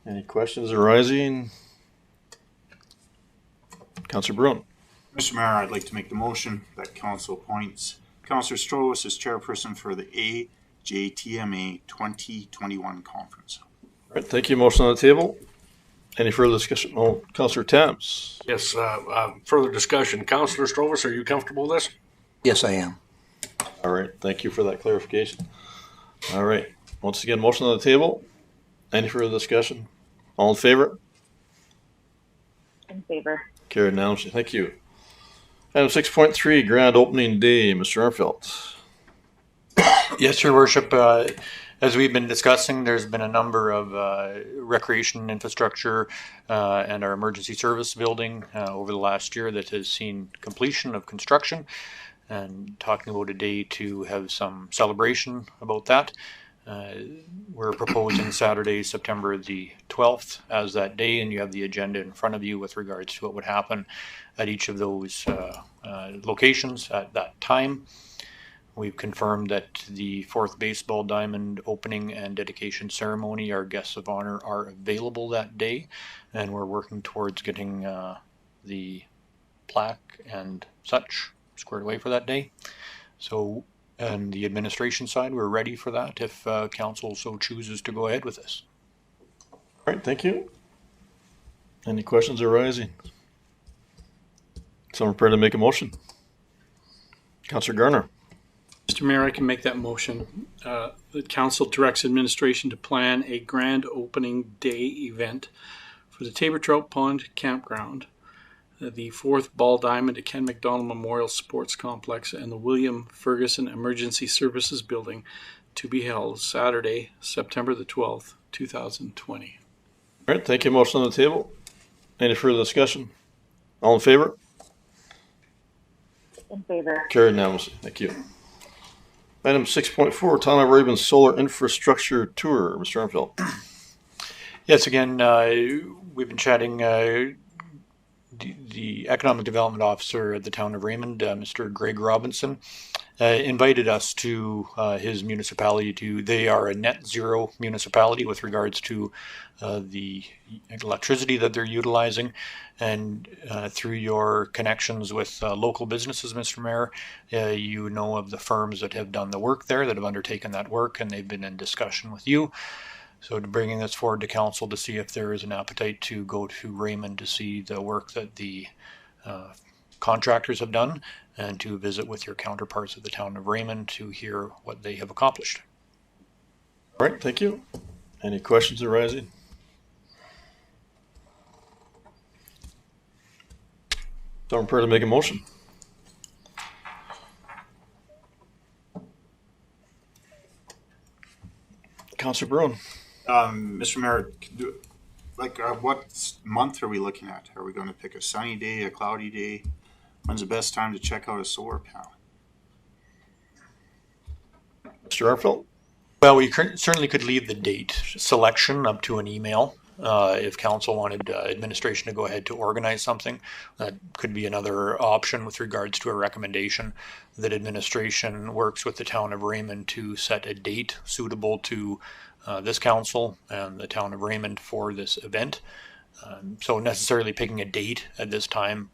S1: Any questions arising? Councillor Bruin.
S13: Mr. Mayor, I'd like to make the motion that Council appoints Councillor Stravas as chairperson for the AGTMA 2021 conference.
S1: All right, thank you. Motion on the table. Any further discussion? Oh, Councillor Tams.
S4: Yes, further discussion. Councillor Stravas, are you comfortable with this?
S6: Yes, I am.
S1: All right, thank you for that clarification. All right, once again, motion on the table. Any further discussion? All in favor?
S7: In favor.
S1: Carried unanimously. Thank you. Item 6.3, grand opening day, Mr. Armfield.
S2: Yes, Your Worship. As we've been discussing, there's been a number of recreation infrastructure and our emergency service building over the last year that has seen completion of construction, and talking about a day to have some celebration about that. We're proposing Saturday, September the 12th as that day, and you have the agenda in front of you with regards to what would happen at each of those locations at that time. We've confirmed that the 4th baseball diamond opening and dedication ceremony, our guests of honor are available that day, and we're working towards getting the plaque and such squared away for that day. So, on the administration side, we're ready for that if council so chooses to go ahead with this.
S1: All right, thank you. Any questions arising? Someone prepared to make a motion? Councillor Garner.
S10: Mr. Mayor, I can make that motion. The council directs administration to plan a grand opening day event for the Tabor Trout Pond Campground, the 4th Ball Diamond at Ken McDonald Memorial Sports Complex, and the William Ferguson Emergency Services Building to be held Saturday, September the 12th, 2020.
S1: All right, thank you. Motion on the table. Any further discussion? All in favor?
S7: In favor.
S1: Carried unanimously. Thank you. Item 6.4, Town of Raven Solar Infrastructure Tour. Mr. Armfield.
S2: Yes, again, we've been chatting the Economic Development Officer at the Town of Raymond, Mr. Greg Robinson, invited us to his municipality they are a net zero municipality with regards to the electricity that they're utilizing. And through your connections with local businesses, Mr. Mayor, you know of the firms that have done the work there, that have undertaken that work, and they've been in discussion with you. So bringing this forward to council to see if there is an appetite to go to Raymond to see the work that the contractors have done, and to visit with your counterparts at the town of Raymond to hear what they have accomplished.
S1: All right, thank you. Any questions arising? Someone prepared to make a motion? Councillor Bruin.
S13: Mr. Mayor, what month are we looking at? Are we going to pick a sunny day, a cloudy day? When's the best time to check out a solar panel?
S1: Mr. Armfield?
S2: Well, we certainly could leave the date selection up to an email. If council wanted administration to go ahead to organize something, that could be another option with regards to a recommendation that administration works with the town of Raymond to set a date suitable to this council and the town of Raymond for this event. So necessarily picking a date at this time,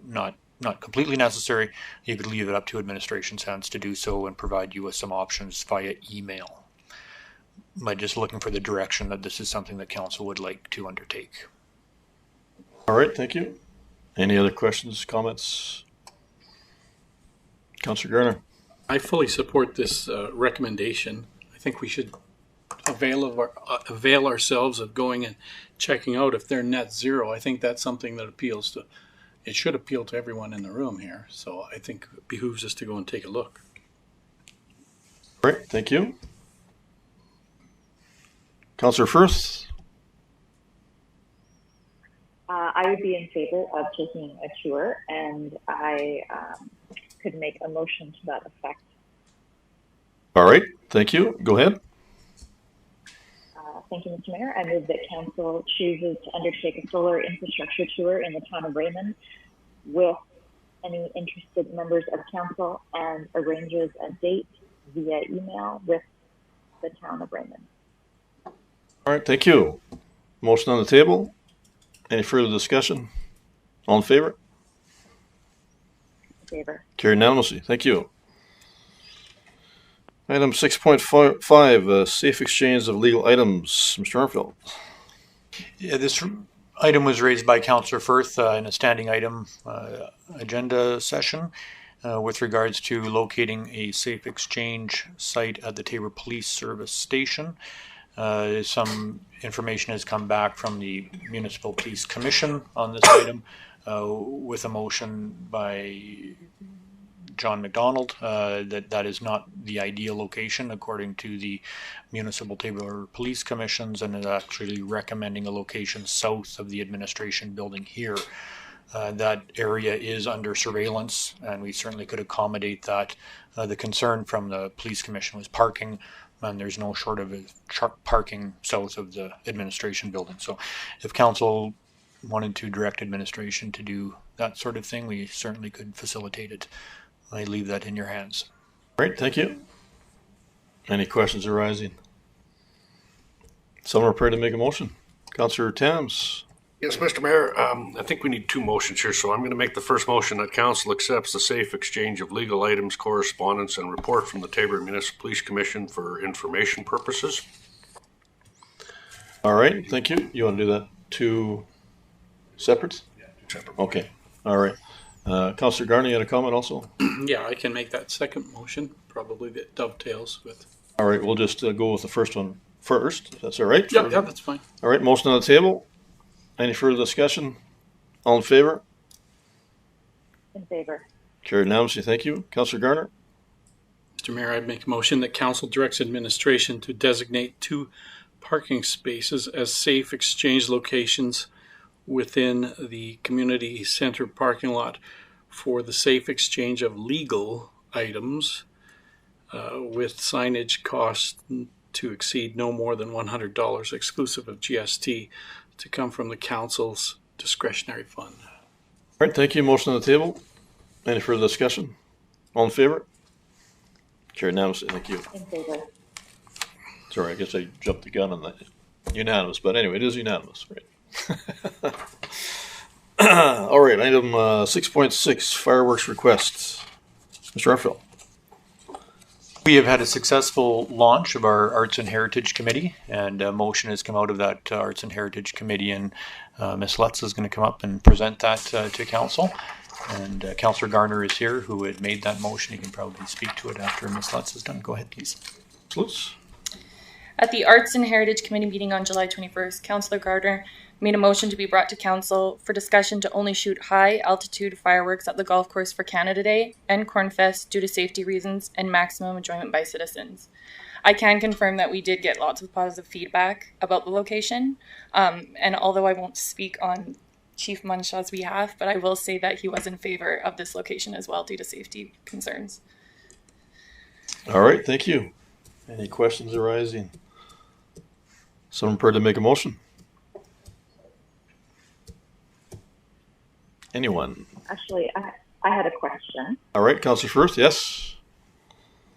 S2: not completely necessary. You could leave it up to administration's hands to do so and provide you with some options via email. By just looking for the direction that this is something that council would like to undertake.
S1: All right, thank you. Any other questions, comments? Councillor Garner.
S10: I fully support this recommendation. I think we should avail ourselves of going and checking out if they're net zero. I think that's something that it should appeal to everyone in the room here. So I think it behooves us to go and take a look.
S1: All right, thank you. Councillor Firth.
S7: I would be in favor of taking a tour, and I could make a motion to that effect.
S1: All right, thank you. Go ahead.
S7: Thank you, Mr. Mayor. I move that council chooses to undertake a solar infrastructure tour in the town of Raymond with any interested members of council and arranges a date via email with the town of Raymond.
S1: All right, thank you. Motion on the table. Any further discussion? All in favor?
S7: In favor.
S1: Carried unanimously. Thank you. Item 6.5, safe exchange of legal items. Mr. Armfield.
S2: Yeah, this item was raised by Councillor Firth in a standing item agenda session with regards to locating a safe exchange site at the Taber Police Service Station. Some information has come back from the Municipal Police Commission on this item with a motion by John McDonald that is not the ideal location according to the Municipal Taber Police Commissions, and is actually recommending a location south of the administration building here. That area is under surveillance, and we certainly could accommodate that. The concern from the Police Commission was parking, and there's no short of parking south of the administration building. So if council wanted to direct administration to do that sort of thing, we certainly could facilitate it. I leave that in your hands.
S1: Great, thank you. Any questions arising? Someone prepared to make a motion? Councillor Tams.
S4: Yes, Mr. Mayor, I think we need two motions here, so I'm going to make the first motion that council accepts the safe exchange of legal items, correspondence, and report from the Taber Municipal Police Commission for information purposes.
S1: All right, thank you. You want to do that two separate?
S4: Yeah, two separate.
S1: Okay, all right. Councillor Garner, you had a comment also?
S10: Yeah, I can make that second motion, probably that dovetails with.
S1: All right, we'll just go with the first one first, if that's all right.
S10: Yeah, that's fine.
S1: All right, motion on the table. Any further discussion? All in favor?
S7: In favor.
S1: Carried unanimously. Thank you. Councillor Garner.
S10: Mr. Mayor, I'd make a motion that council directs administration to designate 2 parking spaces as safe exchange locations within the community center parking lot for the safe exchange of legal items with signage cost to exceed no more than $100 exclusive of GST to come from the council's discretionary fund.
S1: All right, thank you. Motion on the table. Any further discussion? All in favor? Carried unanimously. Thank you.
S7: In favor.
S1: Sorry, I guess I jumped the gun on that. Unanimous, but anyway, it is unanimous, right? All right, item 6.6, fireworks requests. Mr. Arfield.
S2: We have had a successful launch of our Arts and Heritage Committee, and a motion has come out of that Arts and Heritage Committee, and Ms. Lutz is going to come up and present that to Council. And Councillor Garner is here, who had made that motion. He can probably speak to it after Ms. Lutz is done. Go ahead, please.
S1: Lutz.
S14: At the Arts and Heritage Committee meeting on July 21st, Councillor Gardner made a motion to be brought to Council for discussion to only shoot high-altitude fireworks at the Golf Course for Canada Day and Cornfest due to safety reasons and maximum enjoyment by citizens. I can confirm that we did get lots of positive feedback about the location, and although I won't speak on Chief Munshaw's behalf, but I will say that he was in favor of this location as well due to safety concerns.
S1: All right, thank you. Any questions arising? Someone prepared to make a motion? Anyone?
S7: Actually, I had a question.
S1: All right, Councillor first, yes.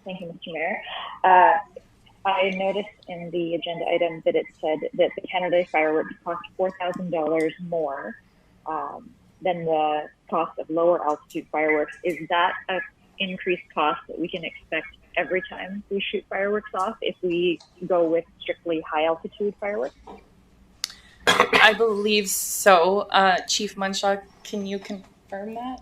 S7: Thank you, Mr. Mayor. I noticed in the agenda item that it said that the Canada Day fireworks cost $4,000 more than the cost of lower altitude fireworks. Is that an increased cost that we can expect every time we shoot fireworks off if we go with strictly high altitude fireworks?
S14: I believe so. Chief Munshaw, can you confirm that?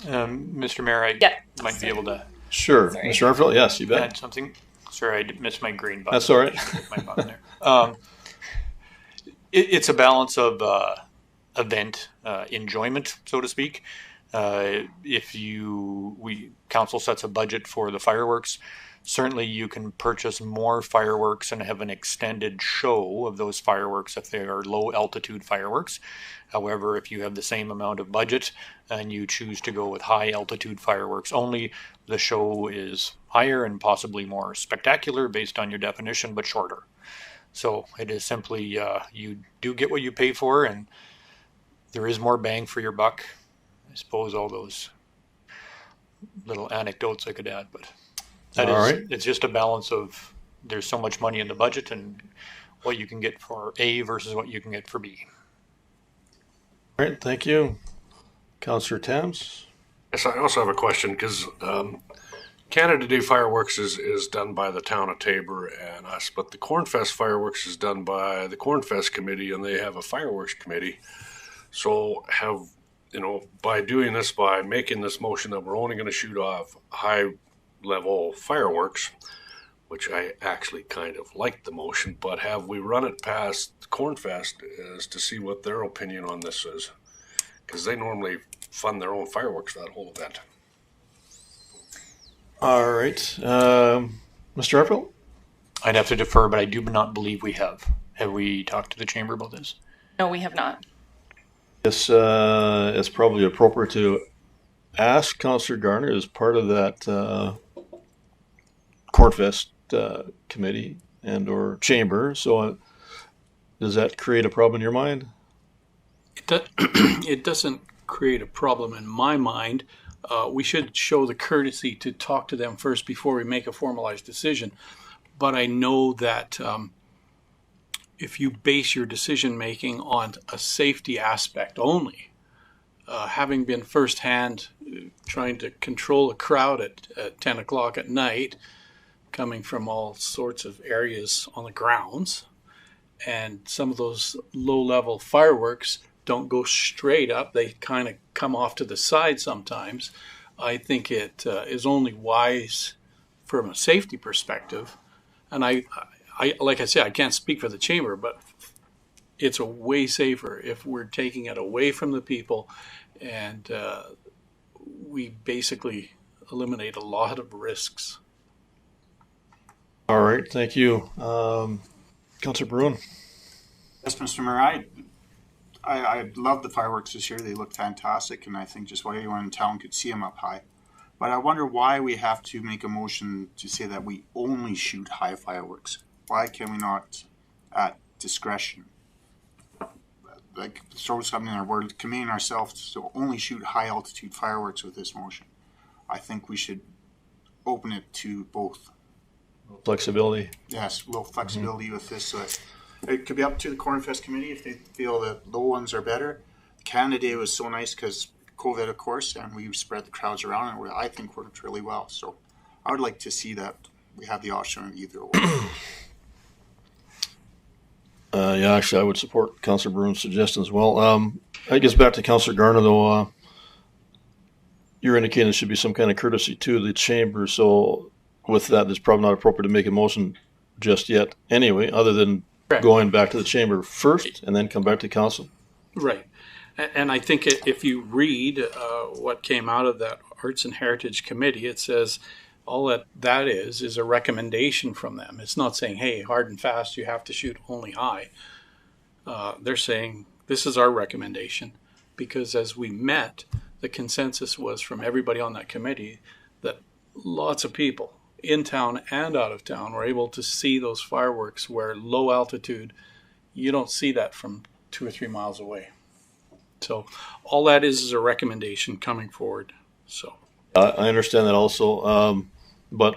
S2: Mr. Mayor, I might be able to.
S1: Sure.
S14: Sorry.
S1: Mr. Arfield, yes, you bet.
S2: Add something. Sorry, I missed my green button.
S1: That's all right.
S2: My button there. It's a balance of event enjoyment, so to speak. If council sets a budget for the fireworks, certainly you can purchase more fireworks and have an extended show of those fireworks if they are low altitude fireworks. However, if you have the same amount of budget and you choose to go with high altitude fireworks only, the show is higher and possibly more spectacular based on your definition, but shorter. So it is simply, you do get what you pay for, and there is more bang for your buck. I suppose all those little anecdotes I could add, but it's just a balance of there's so much money in the budget and what you can get for A versus what you can get for B.
S1: All right, thank you. Councillor Tams?
S4: Yes, I also have a question because Canada Day fireworks is done by the town of Tabor and us, but the Cornfest fireworks is done by the Cornfest committee, and they have a fireworks committee. So by doing this, by making this motion that we're only going to shoot off high level fireworks, which I actually kind of like the motion, but have we run it past Cornfest as to see what their opinion on this is? Because they normally fund their own fireworks for that whole event.
S1: All right. Mr. Arfield?
S2: I'd have to defer, but I do not believe we have. Have we talked to the chamber about this?
S14: No, we have not.
S1: Yes, it's probably appropriate to ask Councillor Garner as part of that Cornfest committee and or chamber. So does that create a problem in your mind?
S10: It doesn't create a problem in my mind. We should show the courtesy to talk to them first before we make a formalized decision. But I know that if you base your decision making on a safety aspect only, having been firsthand trying to control a crowd at 10 o'clock at night, coming from all sorts of areas on the grounds, and some of those low-level fireworks don't go straight up. They kind of come off to the side sometimes. I think it is only wise from a safety perspective. And I like I said, I can't speak for the chamber, but it's a way safer if we're taking it away from the people, and we basically eliminate a lot of risks.
S1: All right, thank you. Councillor Bruin?
S13: Yes, Mr. Mayor, I love the fireworks this year. They look fantastic, and I think just about anyone in town could see them up high. But I wonder why we have to make a motion to say that we only shoot high fireworks. Why can we not, at discretion, like throw something in there? We're committing ourselves to only shoot high altitude fireworks with this motion. I think we should open it to both.
S1: Flexibility.
S13: Yes, a little flexibility with this. So it could be up to the Cornfest committee if they feel that low ones are better. Canada Day was so nice because COVID, of course, and we spread the crowds around, and I think worked really well. So I would like to see that we have the option of either or.
S1: Yeah, actually, I would support Councillor Bruin's suggestion as well. I guess back to Councillor Garner, though. You're indicating there should be some kind of courtesy to the chamber. So with that, it's probably not appropriate to make a motion just yet anyway, other than going back to the chamber first and then come back to council.
S10: Right. And I think if you read what came out of that Arts and Heritage Committee, it says all that is a recommendation from them. It's not saying, hey, hard and fast, you have to shoot only high. They're saying this is our recommendation because as we met, the consensus was from everybody on that committee that lots of people in town and out of town were able to see those fireworks where low altitude, you don't see that from 2 or 3 miles away. So all that is a recommendation coming forward. So
S1: I understand that also. But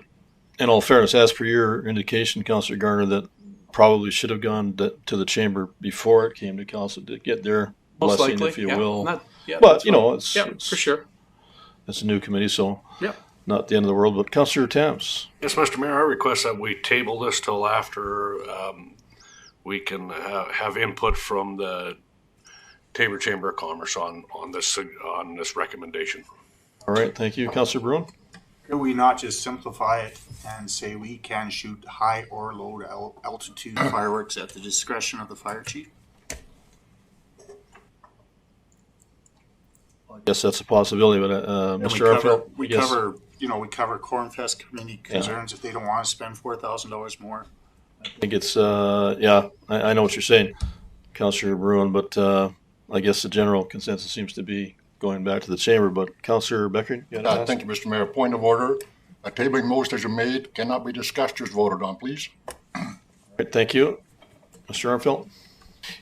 S1: in all fairness, as per your indication, Councillor Garner, that probably should have gone to the chamber before it came to council to get their
S10: most
S1: blessing,
S10: likely,
S1: if you will.
S10: But
S1: you know, it's
S10: for sure.
S1: It's a new committee, so
S10: yeah,
S1: not the end of the world. But Councillor Tams.
S4: Yes, Mr. Mayor, I request that we table this till after we can have input from the Tabor Chamber of Commerce on this recommendation.
S1: All right, thank you, Councillor Bruin.
S13: Could we not just simplify it and say we can shoot high or low altitude fireworks at the discretion of the fire chief?
S1: I guess that's a possibility, but Mr. Arfield,
S13: we cover Cornfest community concerns if they don't want to spend $4,000 more.
S1: I think it's I know what you're saying, Councillor Bruin, but I guess the general consensus seems to be going back to the chamber. But Councillor Becker,
S8: thank you, Mr. Mayor. Point of order. A tabling motion is made, cannot be discussed, just voted on, please.
S1: All right, thank you. Mr. Armfield?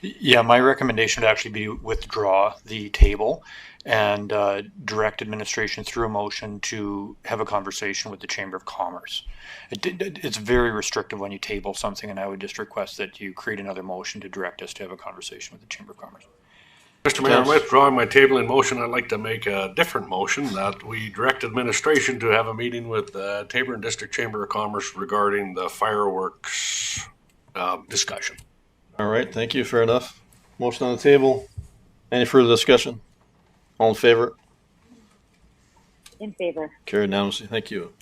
S2: Yeah, my recommendation would actually be withdraw the table and direct administration through a motion to have a conversation with the Chamber of Commerce. It's very restrictive when you table something, and I would just request that you create another motion to direct us to have a conversation with the Chamber of Commerce.
S4: Mr. Mayor, I'm withdrawing my tabling motion. I'd like to make a different motion that we direct administration to have a meeting with the Tabor and District Chamber of Commerce regarding the fireworks discussion.
S1: All right, thank you. Fair enough. Motion on the table. Any further discussion? All in favor?
S7: In favor.
S1: Carried unanimously. Thank you.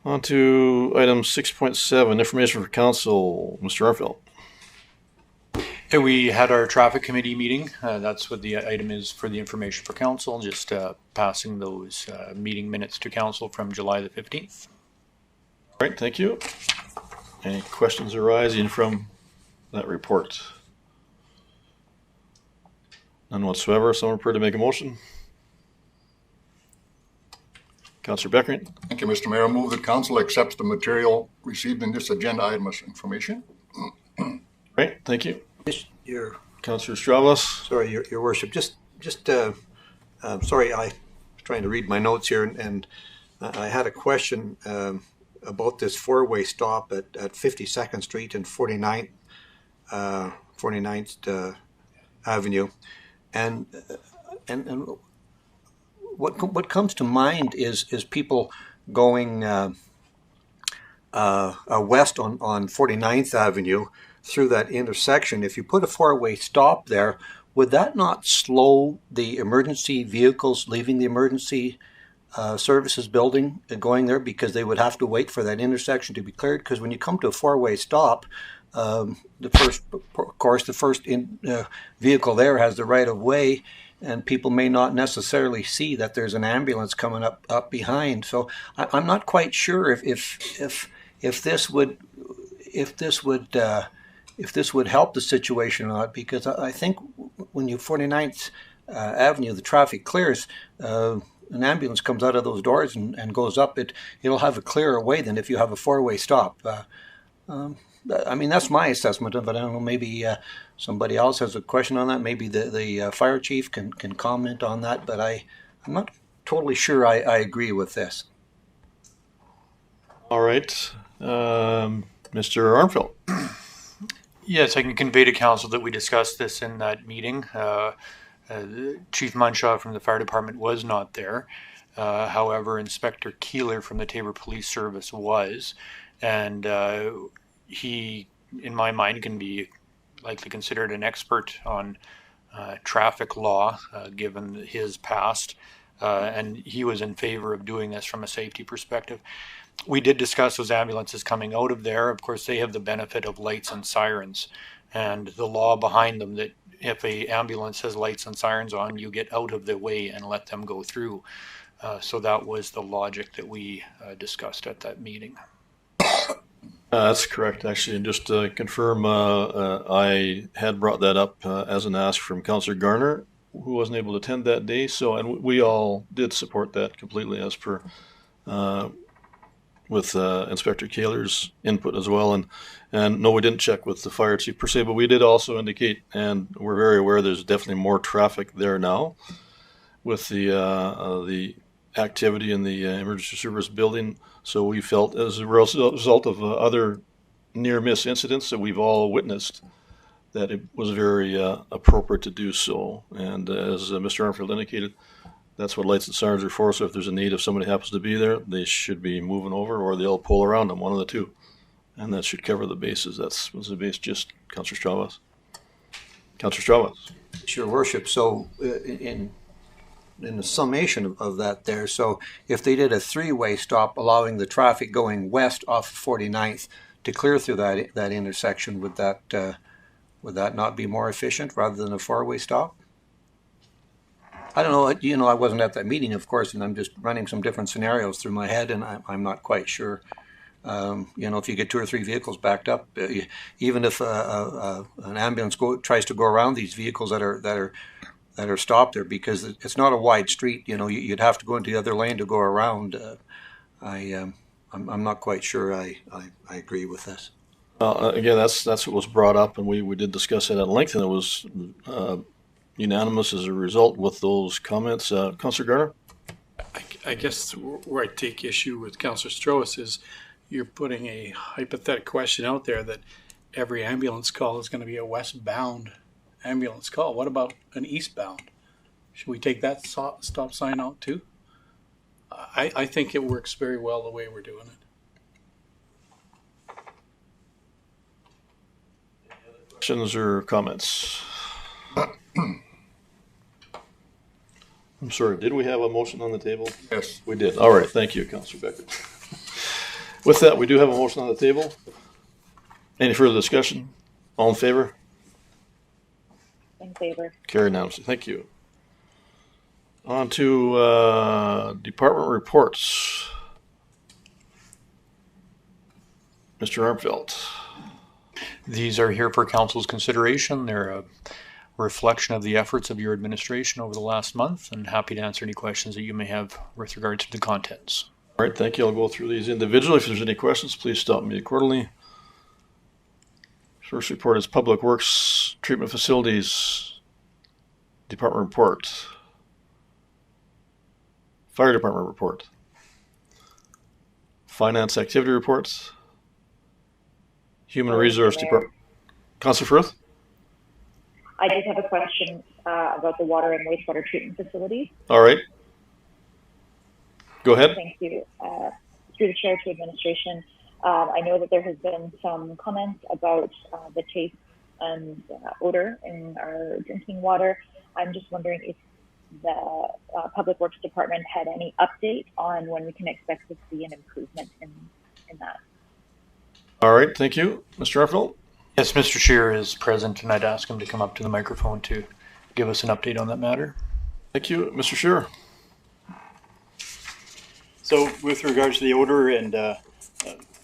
S1: On to item 6.7, information for council. Mr. Arfield.
S2: And we had our traffic committee meeting. That's what the item is for the information for council. Just passing those meeting minutes to council from July the 15th.
S1: All right, thank you. Any questions arising from that report? None whatsoever. Someone prepared to make a motion? Councillor Beckering.
S8: Thank you, Mr. Mayor. I move that council accepts the material received in this agenda item as information.
S1: Right, thank you.
S6: Your
S1: Councillor Stravos.
S6: Sorry, Your Worship. Just sorry, I was trying to read my notes here, and I had a question about this four-way stop at 52nd Street and 49th Avenue, and what comes to mind is people going west on 49th Avenue through that intersection. If you put a four-way stop there, would that not slow the emergency vehicles leaving the emergency services building and going there, because they would have to wait for that intersection to be cleared? Because when you come to a four-way stop, the first vehicle there has the right of way, and people may not necessarily see that there's an ambulance coming up behind. So I'm not quite sure if this would help the situation or not, because I think when you 49th Avenue, the traffic clears, an ambulance comes out of those doors and goes up. It'll have a clearer way than if you have a four-way stop. I mean, that's my assessment of it. I don't know, maybe somebody else has a question on that. Maybe the fire chief can comment on that, but I'm not totally sure I agree with this.
S1: All right. Mr. Armfield.
S2: Yes, I can convey to council that we discussed this in that meeting. Chief Munshaw from the fire department was not there. However, Inspector Keeler from the Taber Police Service was, and he, in my mind, can be likely considered an expert on traffic law, given his past, and he was in favor of doing this from a safety perspective. We did discuss those ambulances coming out of there. Of course, they have the benefit of lights and sirens, and the law behind them that if a ambulance has lights and sirens on, you get out of the way and let them go through. So that was the logic that we discussed at that meeting.
S1: That's correct, actually. And just to confirm, I had brought that up as an ask from Councillor Garner, who wasn't able to attend that day. So, and we all did support that completely as per with Inspector Kaler's input as well. And no, we didn't check with the fire chief per se, but we did also indicate, and we're very aware there's definitely more traffic there now with the activity in the emergency service building. So we felt, as a result of other near-miss incidents that we've all witnessed, that it was very appropriate to do so. And as Mr. Armfield indicated, that's what lights and sirens are for. So if there's a need, if somebody happens to be there, they should be moving over, or they'll pull around them, one of the two. And that should cover the bases. That was the base. Just Councillor Strauss. Councillor Strauss.
S6: Your Worship, so in the summation of that there, so if they did a three-way stop allowing the traffic going west off of 49th to clear through that intersection, would that not be more efficient rather than a four-way stop? I don't know, I wasn't at that meeting, of course, and I'm just running some different scenarios through my head, and I'm not quite sure. If you get two or three vehicles backed up, even if an ambulance tries to go around these vehicles that are stopped there, because it's not a wide street, you'd have to go into the other lane to go around. I'm not quite sure I agree with this.
S1: Again, that's what was brought up, and we did discuss it at length, and it was unanimous as a result with those comments. Councillor Garner?
S10: I guess where I take issue with Councillor Strauss is you're putting a hypothetical question out there that every ambulance call is going to be a westbound ambulance call. What about an eastbound? Should we take that stop sign out too? I think it works very well the way we're doing it.
S1: Questions or comments? I'm sorry, did we have a motion on the table?
S8: Yes.
S1: We did. All right, thank you, Councillor Becker. With that, we do have a motion on the table. Any further discussion? All in favor?
S7: In favor.
S1: Carried unanimously. Thank you. On to department reports. Mr. Armfield.
S2: These are here for council's consideration. They're a reflection of the efforts of your administration over the last month, and happy to answer any questions that you may have with regard to the contents.
S1: All right, thank you. I'll go through these individually. If there's any questions, please stop me accordingly. First report is Public Works Treatment Facilities Department report. Fire Department report. Finance Activity reports. Human Resource Department. Councillor Firth?
S7: I just have a question about the water and wastewater treatment facilities.
S1: All right. Go ahead.
S7: Thank you. Through the chair to administration, I know that there has been some comments about the taste and odor in our drinking water. I'm just wondering if the Public Works Department had any update on when we can expect to see an improvement in that.
S1: All right, thank you. Mr. Armfield?
S2: Yes, Mr. Scheer is present, and I'd ask him to come up to the microphone to give us an update on that matter.
S1: Thank you. Mr. Scheer?
S15: So with regards to the odor and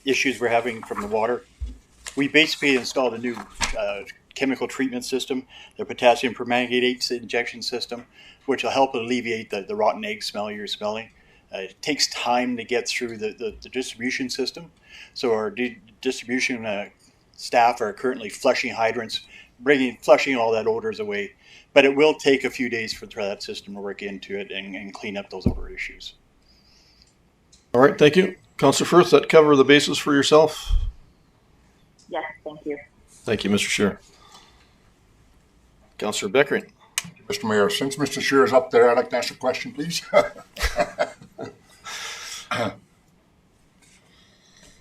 S15: issues we're having from the water, we basically installed a new chemical treatment system, the potassium permanganate injection system, which will help alleviate the rotten egg smell you're smelling. It takes time to get through the distribution system. So our distribution staff are currently flushing hydrants, flushing all that odors away. But it will take a few days for that system to work into it and clean up those odor issues.
S1: All right, thank you. Councillor Firth, that cover the basis for yourself?
S7: Yes, thank you.
S1: Thank you, Mr. Scheer. Councillor Beckering.
S8: Mr. Mayor, since Mr. Scheer is up there, I'd like to ask a question, please. I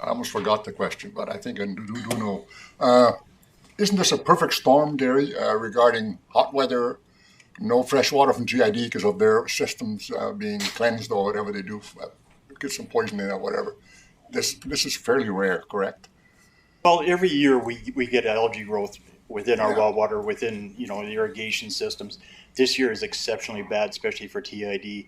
S8: almost forgot the question, but I think I do know. Isn't this a perfect storm, Gary, regarding hot weather, no fresh water from GID because of their systems being cleansed or whatever they do, get some poison in it or whatever? This is fairly rare, correct?
S15: Well, every year we get algae growth within our well water, within the irrigation systems. This year is exceptionally bad, especially for TID.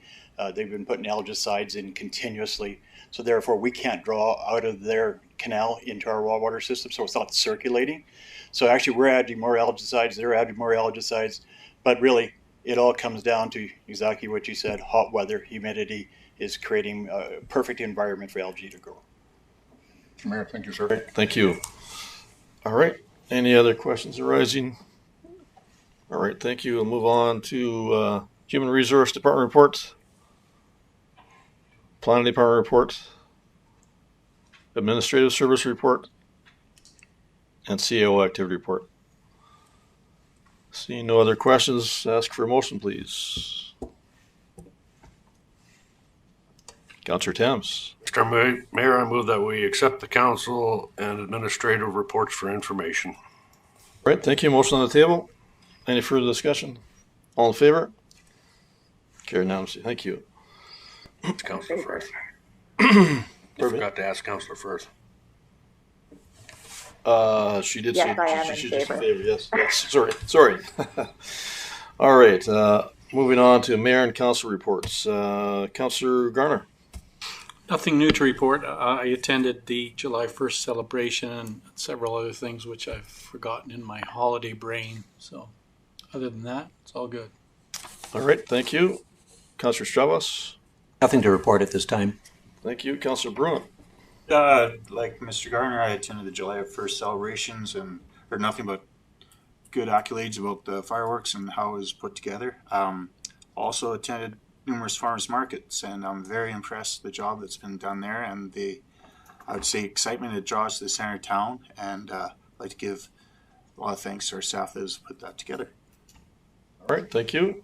S15: They've been putting algicides in continuously, so therefore we can't draw out of their canal into our well water system, so it's not circulating. So actually we're adding more algicides, they're adding more algicides, but really it all comes down to exactly what you said. Hot weather, humidity is creating a perfect environment for algae to grow.
S8: Mr. Mayor, thank you, sir.
S1: Thank you. All right. Any other questions arising? All right. Thank you. We'll move on to Human Resource Department report, Planning Department report, Administrative Service report, and CAO activity report. Seeing no other questions, ask for a motion, please. Councillor Thames.
S4: Mr. Mayor, I move that we accept the council and administrative reports for information.
S1: All right, thank you. Motion on the table. Any further discussion? All in favor? Carried unanimously. Thank you.
S4: It's Councillor Firth. You forgot to ask Councillor Firth.
S1: She did
S7: Yes,
S1: say
S7: I am in
S1: she's in
S7: favor.
S1: favor. Yes. Sorry. All right. Moving on to mayor and council reports. Councillor Garner.
S10: Nothing new to report. I attended the July 1st celebration and several other things which I've forgotten in my holiday brain. So other than that, it's all good.
S1: All right. Thank you. Councillor Stravas.
S6: Nothing to report at this time.
S1: Thank you. Councillor Bruin.
S13: Like Mr. Garner, I attended the July 1st celebrations and heard nothing but good accolades about the fireworks and how it was put together. Also attended numerous farmers markets, and I'm very impressed with the job that's been done there and I would say, excitement it draws to the center of town. And I'd like to give a lot of thanks to our staff that has put that together.
S1: All right. Thank you.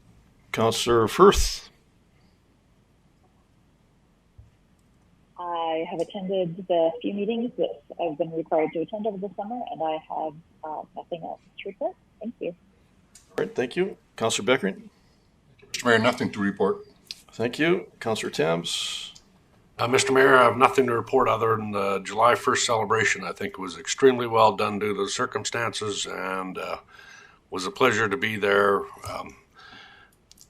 S1: Councillor Firth.
S7: I have attended the few meetings that I've been required to attend over the summer, and I have nothing else to report. Thank you.
S1: All right. Thank you. Councillor Beckering.
S8: Mr. Mayor, nothing to report.
S1: Thank you. Councillor Thames.
S4: Mr. Mayor, I have nothing to report other than the July 1st celebration. I think it was extremely well done due to the circumstances, and was a pleasure to be there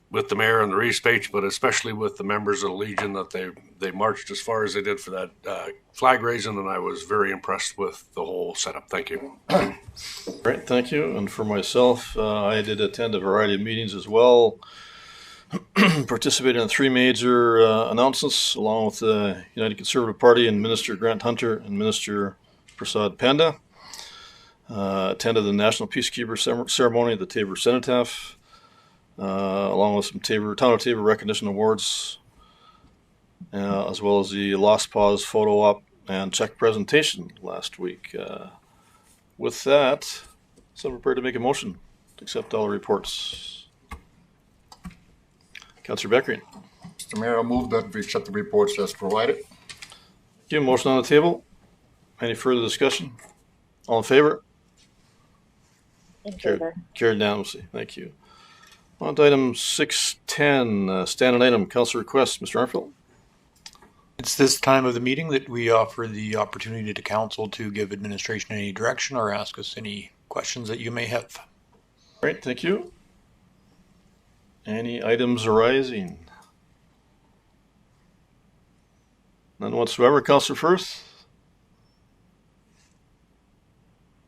S4: with the mayor and the Reese speech, but especially with the members of the Legion, that they marched as far as they did for that flag raising, and I was very impressed with the whole setup. Thank you.
S1: Great, thank you. And for myself, I did attend a variety of meetings as well. Participated in 3 major announcements, along with the United Conservative Party and Minister Grant Hunter and Minister Prasad Panda. Attended the National Peacekeeper ceremony at the Taber Cenotaph, along with some Town of Taber recognition awards, as well as the Lost Pause photo op and check presentation last week. With that, someone prepared to make a motion to accept all the reports. Councillor Beckering.
S8: Mr. Mayor, I move that we accept the reports as provided.
S1: Thank you. Motion on the table. Any further discussion? All in favor?
S7: In favor.
S1: Carried unanimously. Thank you. On to item 610, standing item, council requests. Mr. Armfield.
S2: It's this time of the meeting that we offer the opportunity to council to give administration any direction or ask us any questions that you may have.
S1: Great, thank you. Any items arising? None whatsoever. Councillor Firth?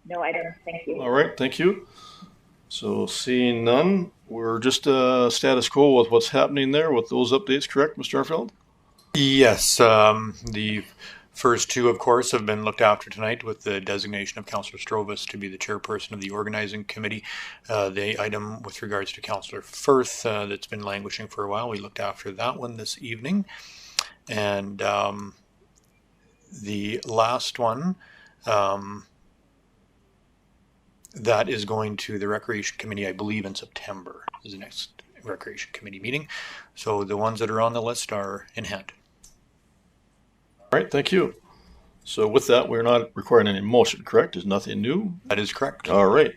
S7: No items, thank you.
S1: All right, thank you. So seeing none, we're just status quo with what's happening there with those updates, correct, Mr. Armfield?
S2: Yes, the first 2, of course, have been looked after tonight with the designation of Councillor Strovas to be the chairperson of the organizing committee. The item with regards to Councillor Firth that's been languishing for a while, we looked after that one this evening. And The last one, that is going to the Recreation Committee, I believe in September is the next Recreation Committee meeting. So the ones that are on the list are in hand.
S1: All right, thank you. So with that, we're not requiring any motion, correct? There's nothing new?
S2: That is correct.
S1: All right.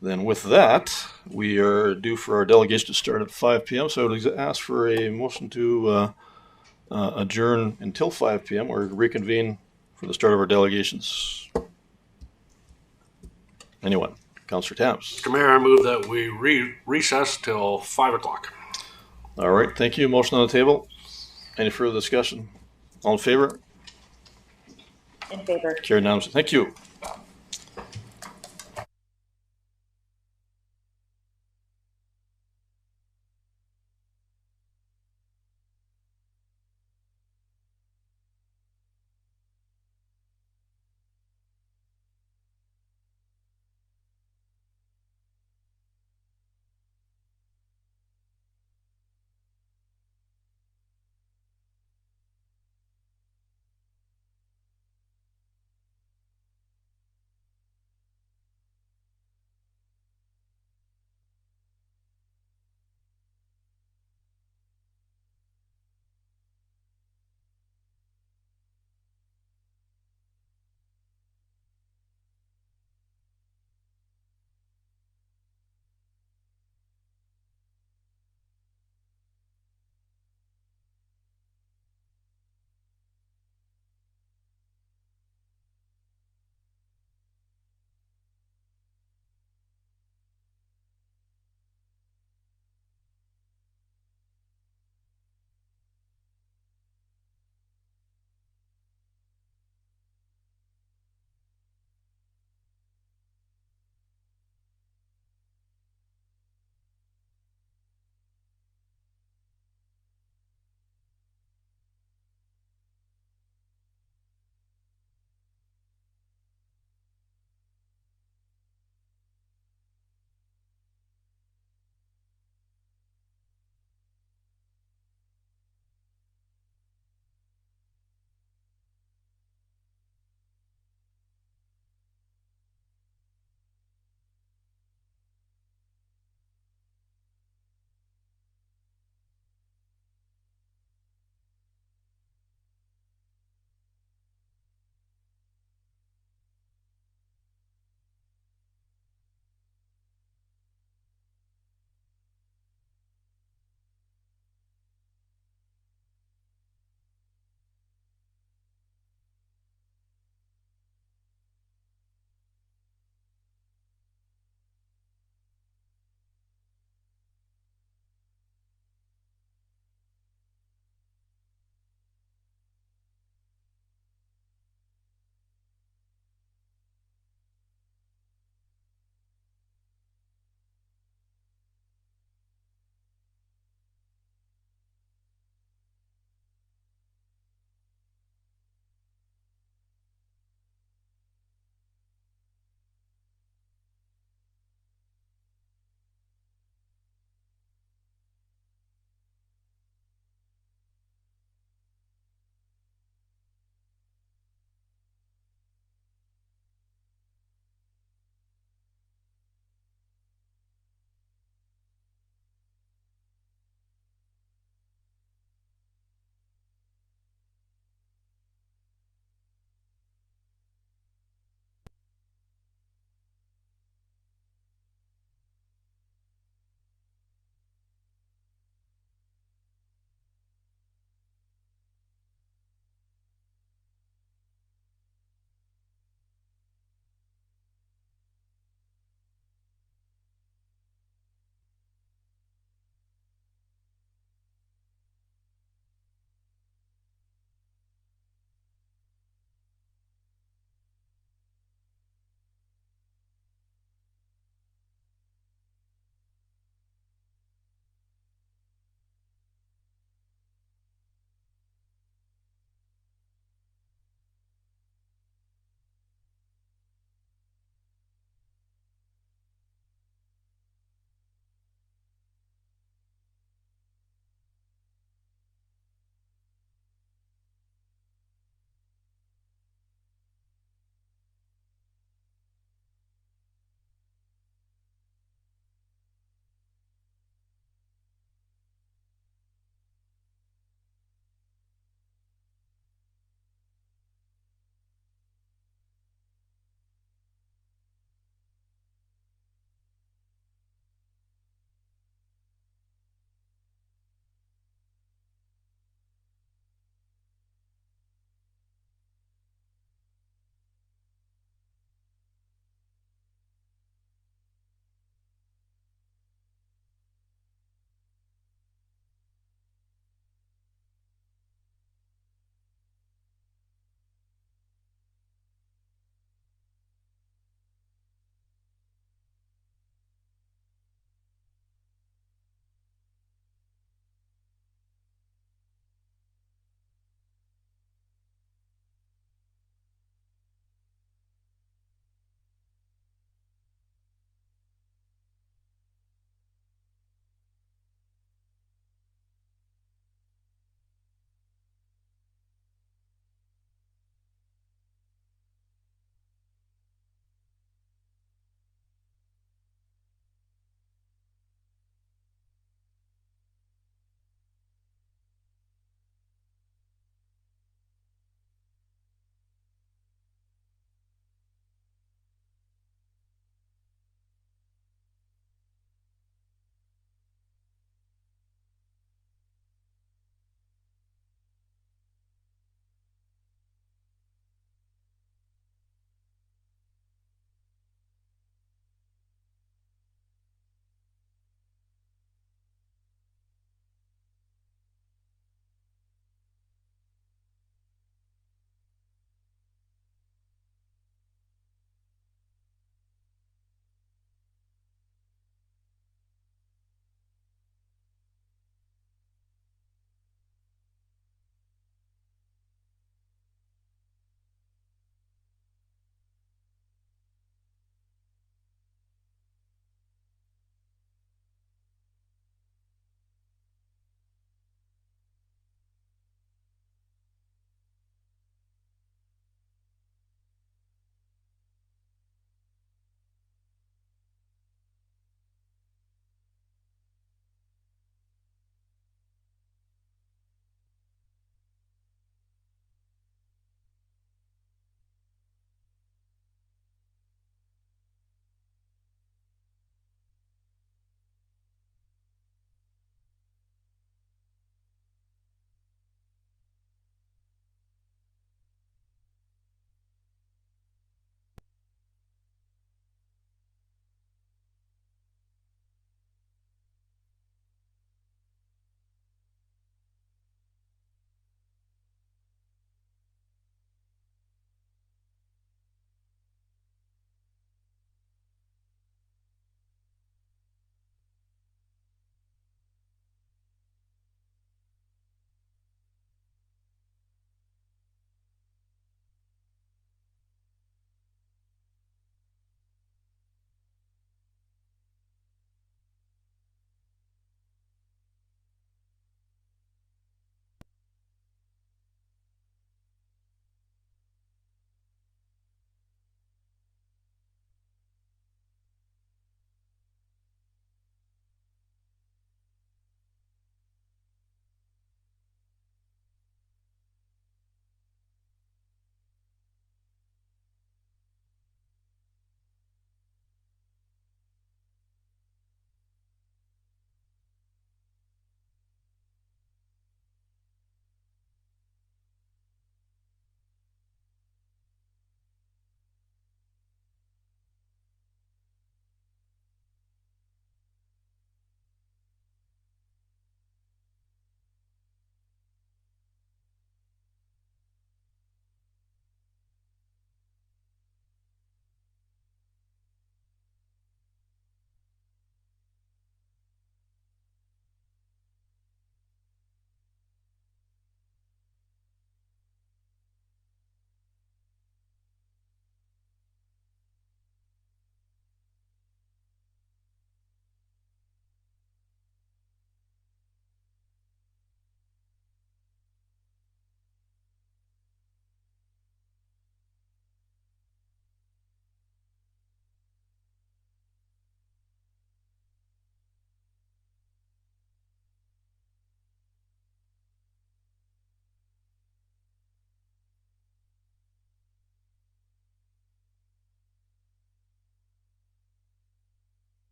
S1: Then with that, we are due for our delegation to start at 5 p.m. So I would ask for a motion to adjourn until 5 p.m. or reconvene for the start of our delegations. Anyone? Councillor Tams.
S4: Mr. Mayor, I move that we recess till 5 o'clock.
S1: All right, thank you. Motion on the table. Any further discussion? All in favor?
S7: In favor.
S1: Carried unanimously. Thank you.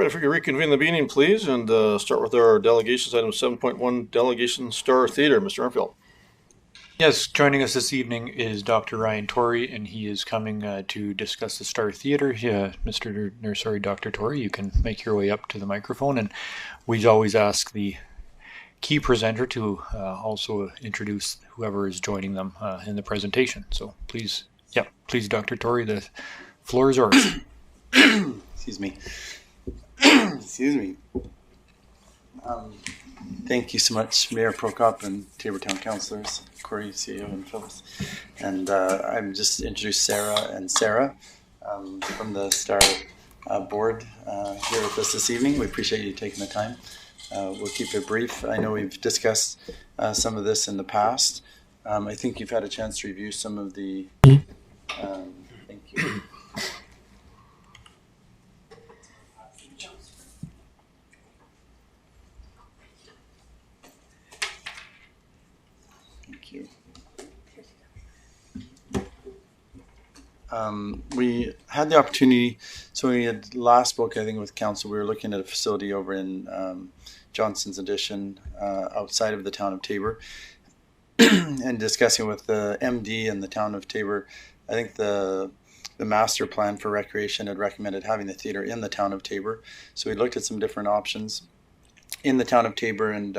S1: right, if we could reconvene the meeting, please, and start with our delegations. Item 7.1, Delegation Star Theatre. Mr. Armfield.
S2: Yes, joining us this evening is Dr. Ryan Torrey, and he is coming to discuss the Star Theatre. Dr. Torrey, you can make your way up to the microphone, and we always ask the key presenter to also introduce whoever is joining them in the presentation. So please, Dr. Torrey, the floor is yours.
S16: Excuse me. Excuse me. Thank you so much, Mayor Prokop and Tabortown councillors, Corey, CEO, and Phyllis. And I'm just introduced Sarah from the Star board here with us this evening. We appreciate you taking the time. We'll keep it brief. I know we've discussed some of this in the past. I think you've had a chance to review some of the. Thank you. We had the opportunity, so we had last spoke, I think, with council. We were looking at a facility over in Johnson's Addition outside of the town of Tabor and discussing with the MD and the town of Tabor. I think the master plan for recreation had recommended having the theater in the town of Tabor. So we looked at some different options in the town of Tabor, and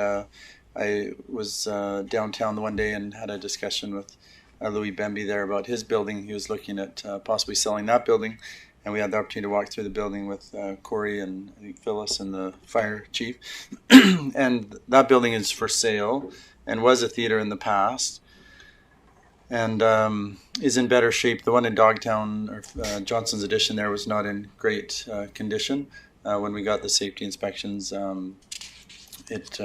S16: I was downtown the one day and had a discussion with Louis Bemby there about his building. He was looking at possibly selling that building, and we had the opportunity to walk through the building with Corey and I think Phyllis and the fire chief. And that building is for sale and was a theater in the past, and is in better shape. The one in Dogtown, or Johnson's Addition, there was not in great condition. When we got the safety inspections, it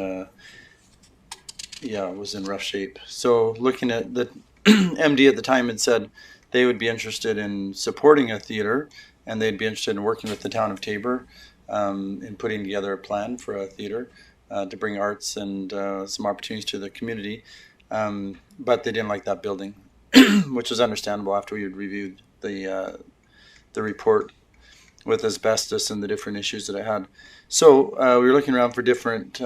S16: was in rough shape. So looking at the MD at the time had said they would be interested in supporting a theater, and they'd be interested in working with the town of Tabor in putting together a plan for a theater to bring arts and some opportunities to the community. But they didn't like that building, which was understandable after we had reviewed the report with asbestos and the different issues that it had. So we were looking around for different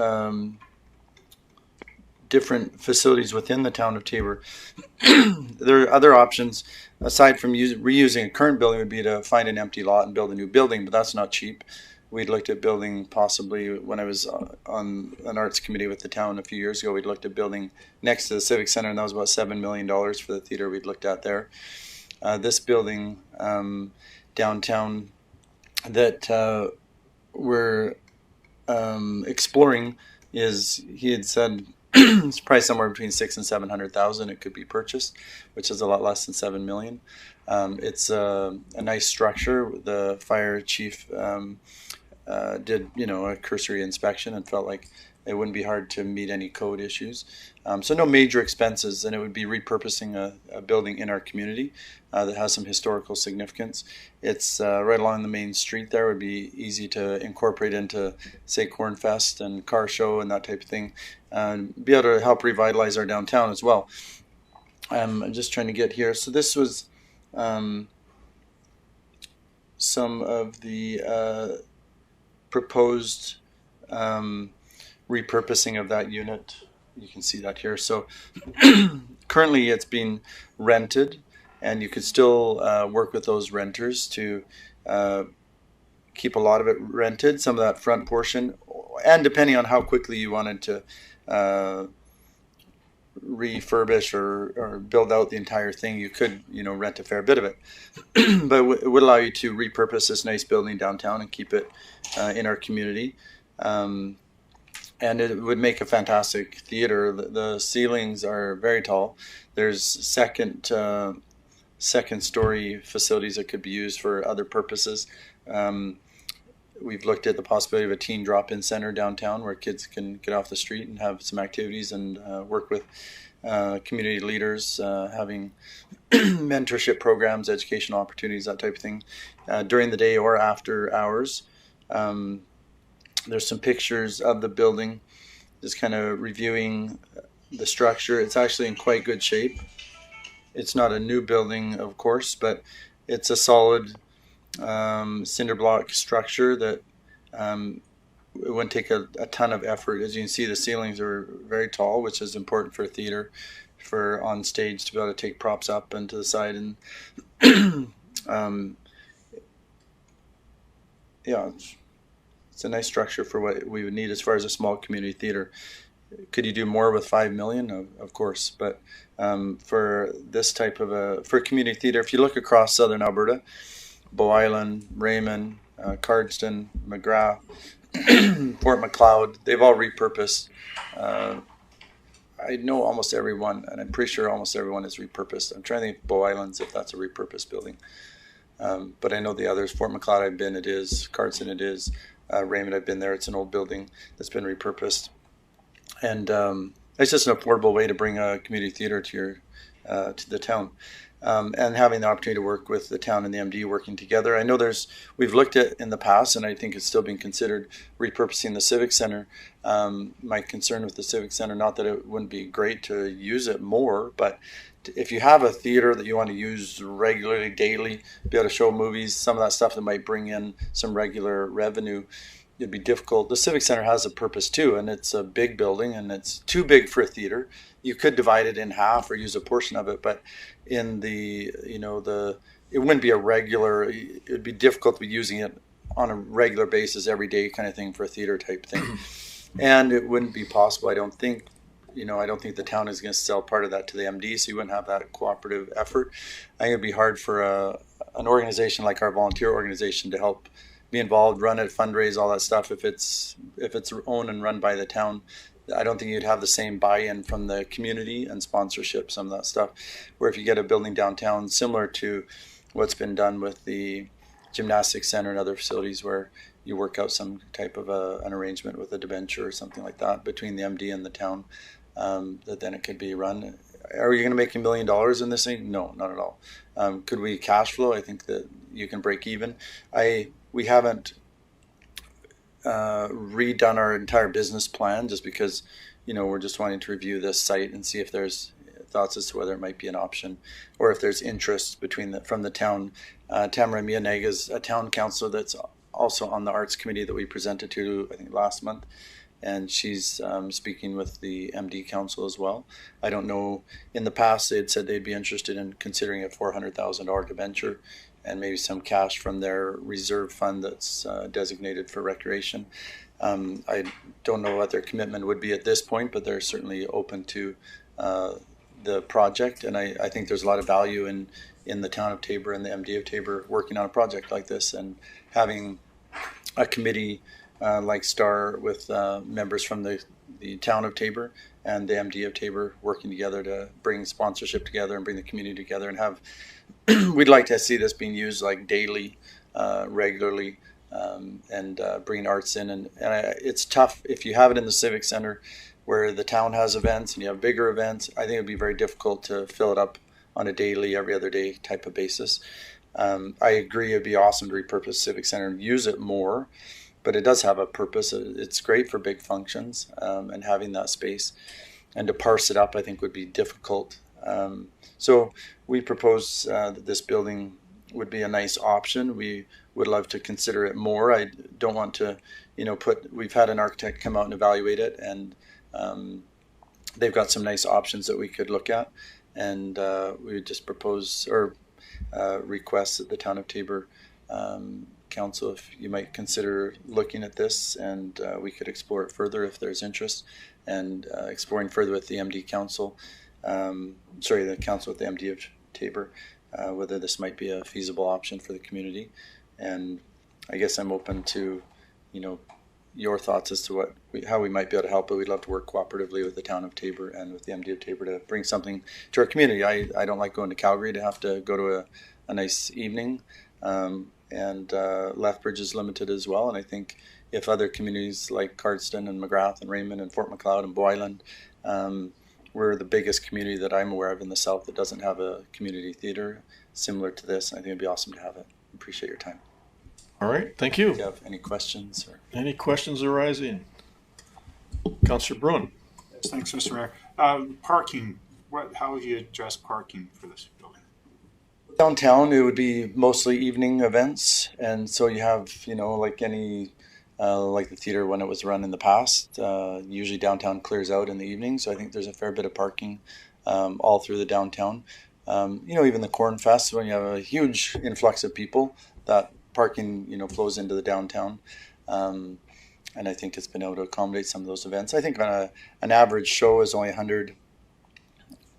S16: facilities within the town of Tabor. There are other options aside from reusing a current building. Would be to find an empty lot and build a new building, but that's not cheap. We'd looked at building possibly, when I was on an arts committee with the town a few years ago, we'd looked at building next to the Civic Center, and that was about $7 million for the theater we'd looked at there. This building downtown that we're exploring is, he had said, it's probably somewhere between $600,000 and $700,000. It could be purchased, which is a lot less than $7 million. It's a nice structure. The fire chief did, a cursory inspection and felt like it wouldn't be hard to meet any code issues. So no major expenses, and it would be repurposing a building in our community that has some historical significance. It's right along the main street there. It would be easy to incorporate into, say, Cornfest and car show and that type of thing, and be able to help revitalize our downtown as well. I'm just trying to get here. So this was some of the proposed repurposing of that unit. You can see that here. So currently it's being rented, and you could still work with those renters to keep a lot of it rented, some of that front portion, and depending on how quickly you wanted to refurbish or build out the entire thing, you could rent a fair bit of it. But it would allow you to repurpose this nice building downtown and keep it in our community. And it would make a fantastic theater. The ceilings are very tall. There's second story facilities that could be used for other purposes. We've looked at the possibility of a teen drop-in center downtown where kids can get off the street and have some activities and work with community leaders, having mentorship programs, educational opportunities, that type of thing, during the day or after hours. There's some pictures of the building, just kind of reviewing the structure. It's actually in quite good shape. It's not a new building, of course, but it's a solid cinder block structure that It wouldn't take a ton of effort. As you can see, the ceilings are very tall, which is important for a theater, for on stage to be able to take props up and to the side. And yeah, it's a nice structure for what we would need as far as a small community theater. Could you do more with $5 million? Of course, but for this type of for a community theater, if you look across southern Alberta, Bow Island, Raymond, Cardston, McGrath, Fort McLeod, they've all repurposed. I know almost everyone, and I'm pretty sure almost everyone is repurposed. I'm trying to think of Bow Islands, if that's a repurposed building. But I know the others. Fort McLeod, I've been, it is. Cardston, it is. Raymond, I've been there. It's an old building that's been repurposed. And it's just an affordable way to bring a community theater to your to the town. And having the opportunity to work with the town and the MD working together. I know we've looked at in the past, and I think it's still being considered, repurposing the Civic Center. My concern with the Civic Center, not that it wouldn't be great to use it more, but if you have a theater that you want to use regularly, daily, be able to show movies, some of that stuff that might bring in some regular revenue, it'd be difficult. The Civic Center has a purpose too, and it's a big building, and it's too big for a theater. You could divide it in half or use a portion of it, but in the, it wouldn't be a regular, it'd be difficult to be using it on a regular basis every day kind of thing for a theater type thing. And it wouldn't be possible, I don't think, I don't think the town is going to sell part of that to the MD, so you wouldn't have that cooperative effort. I think it'd be hard for an organization like our volunteer organization to help be involved, run it, fundraise, all that stuff. If it's owned and run by the town, I don't think you'd have the same buy-in from the community and sponsorship, some of that stuff. Where if you get a building downtown, similar to what's been done with the gymnastics center and other facilities, where you work out some type of an arrangement with a debenture or something like that between the MD and the town, that then it could be run. Are you going to make $1 million in this thing? No, not at all. Could we cash flow? I think that you can break even. We haven't redone our entire business plan just because, we're just wanting to review this site and see if there's thoughts as to whether it might be an option or if there's interest from the town. Tamara Mianeg is a town councilor that's also on the arts committee that we presented to, I think, last month. And she's speaking with the MD Council as well. I don't know, in the past they had said they'd be interested in considering a $400,000 debenture and maybe some cash from their reserve fund that's designated for recreation. I don't know what their commitment would be at this point, but they're certainly open to the project. And I think there's a lot of value in the town of Taber and the MD of Taber working on a project like this and having a committee like STAR with members from the town of Taber and the MD of Taber working together to bring sponsorship together and bring the community together and have, we'd like to see this being used like daily, regularly, and bring arts in. And it's tough if you have it in the Civic Center where the town has events and you have bigger events. I think it'd be very difficult to fill it up on a daily, every other day type of basis. I agree it'd be awesome to repurpose Civic Center and use it more, but it does have a purpose. It's great for big functions and having that space. And to parse it up, I think, would be difficult. So we propose that this building would be a nice option. We would love to consider it more. I don't want to, we've had an architect come out and evaluate it, and they've got some nice options that we could look at. And we would just propose or request that the town of Taber Council, if you might consider looking at this, and we could explore it further if there's interest, and exploring further with the MD Council, the council with the MD of Taber, whether this might be a feasible option for the community. And I guess I'm open to, your thoughts as to how we might be able to help, but we'd love to work cooperatively with the town of Taber and with the MD of Taber to bring something to our community. I don't like going to Calgary to have to go to a nice evening. And Lethbridge is limited as well. And I think if other communities like Cardston and McGrath and Raymond and Fort McLeod and Bow Island, we're the biggest community that I'm aware of in the South that doesn't have a community theater similar to this. I think it'd be awesome to have it. Appreciate your time.
S1: All right, thank you.
S16: Do you have any questions?
S1: Any questions arising? Councillor Bruin.
S13: Yes, thanks, Mr. Mayor. Parking. How have you addressed parking for this building?
S16: Downtown, it would be mostly evening events, and so you have, like any like the theater when it was run in the past. Usually downtown clears out in the evening, so I think there's a fair bit of parking all through the downtown. Even the Corn Fest, when you have a huge influx of people, that parking, flows into the downtown. And I think it's been able to accommodate some of those events. I think on an average show is only 100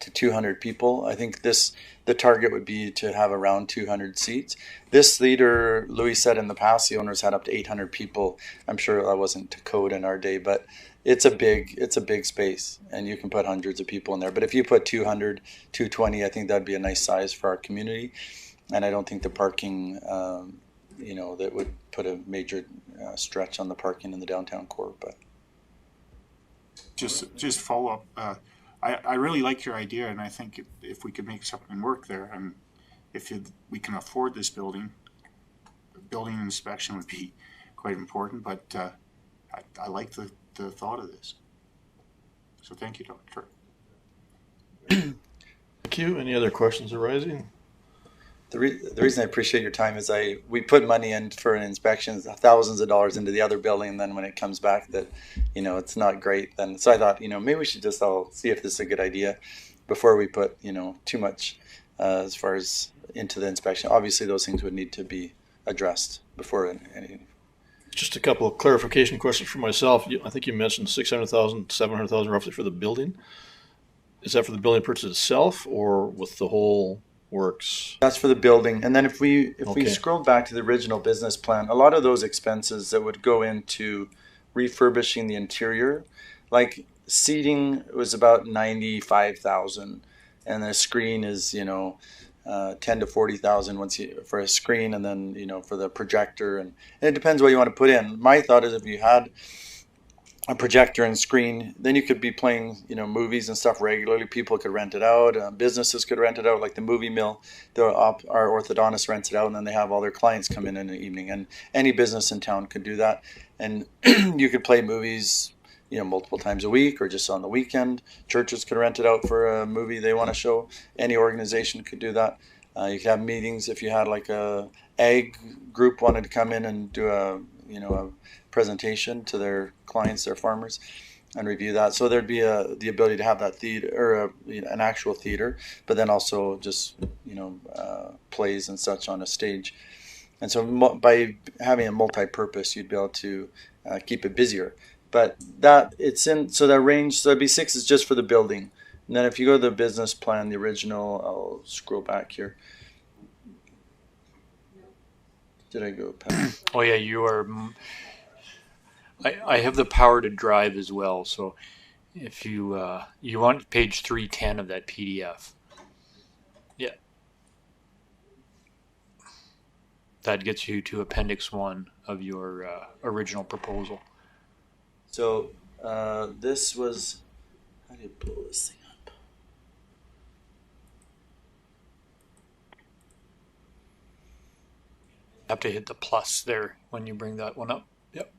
S16: to 200 people. I think the target would be to have around 200 seats. This theater, Louis said in the past, the owners had up to 800 people. I'm sure that wasn't to code in our day, but it's a big space, and you can put hundreds of people in there. But if you put 200, 220, I think that'd be a nice size for our community. And I don't think the parking, that would put a major stretch on the parking in the downtown core. But
S13: just follow up. I really like your idea, and I think if we could make something work there, and if we can afford this building inspection would be quite important. But I like the thought of this. So thank you, Dr.
S1: Thank you. Any other questions arising?
S16: The reason I appreciate your time is we put money in for an inspection, thousands of dollars into the other building, and then when it comes back that, it's not great, then so I thought, maybe we should just all see if this is a good idea before we put, too much as far as into the inspection. Obviously, those things would need to be addressed before any.
S1: Just a couple of clarification questions for myself. I think you mentioned 600,000, 700,000 roughly for the building. Is that for the building purchase itself or with the whole works?
S16: That's for the building. And then if we
S1: Okay.
S16: scroll back to the original business plan, a lot of those expenses that would go into refurbishing the interior, like seating was about 95,000, and the screen is 10 to 40,000 for a screen, and then for the projector, and it depends what you want to put in. My thought is if you had a projector and screen, then you could be playing, movies and stuff regularly. People could rent it out. Businesses could rent it out, like the Movie Mill. Our orthodontist rents it out, and then they have all their clients come in the evening. And any business in town could do that. And you could play movies, multiple times a week or just on the weekend. Churches could rent it out for a movie they want to show. Any organization could do that. You could have meetings if you had like a ag group wanted to come in and do a presentation to their clients, their farmers, and review that. So there'd be the ability to have that theater or an actual theater, but then also just plays and such on a stage. And so by having a multi-purpose, you'd be able to keep it busier. But that range, so it'd be 6 is just for the building. And then if you go to the business plan, the original, I'll scroll back here. Did I go past?
S2: Oh yeah, you are. I have the power to drive as well. So if you want page 310 of that PDF, yeah, that gets you to Appendix 1 of your original proposal.
S16: So this was. How do you blow this thing up?
S2: Have to hit the plus there when you bring that one up. Yep.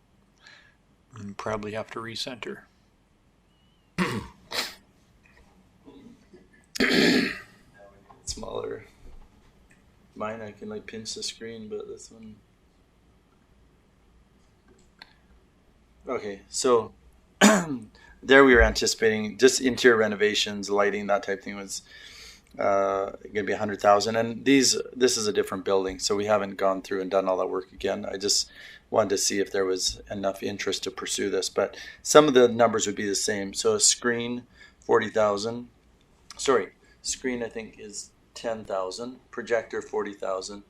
S2: And probably have to recenter.
S16: Smaller. Mine, I can pinch the screen, but this one. Okay, so there we were anticipating just interior renovations, lighting, that type of thing was going to be 100,000. And this is a different building, so we haven't gone through and done all that work again. I just wanted to see if there was enough interest to pursue this, but some of the numbers would be the same. So a screen, 40,000. Sorry, screen I think is 10,000. Projector, 40,000.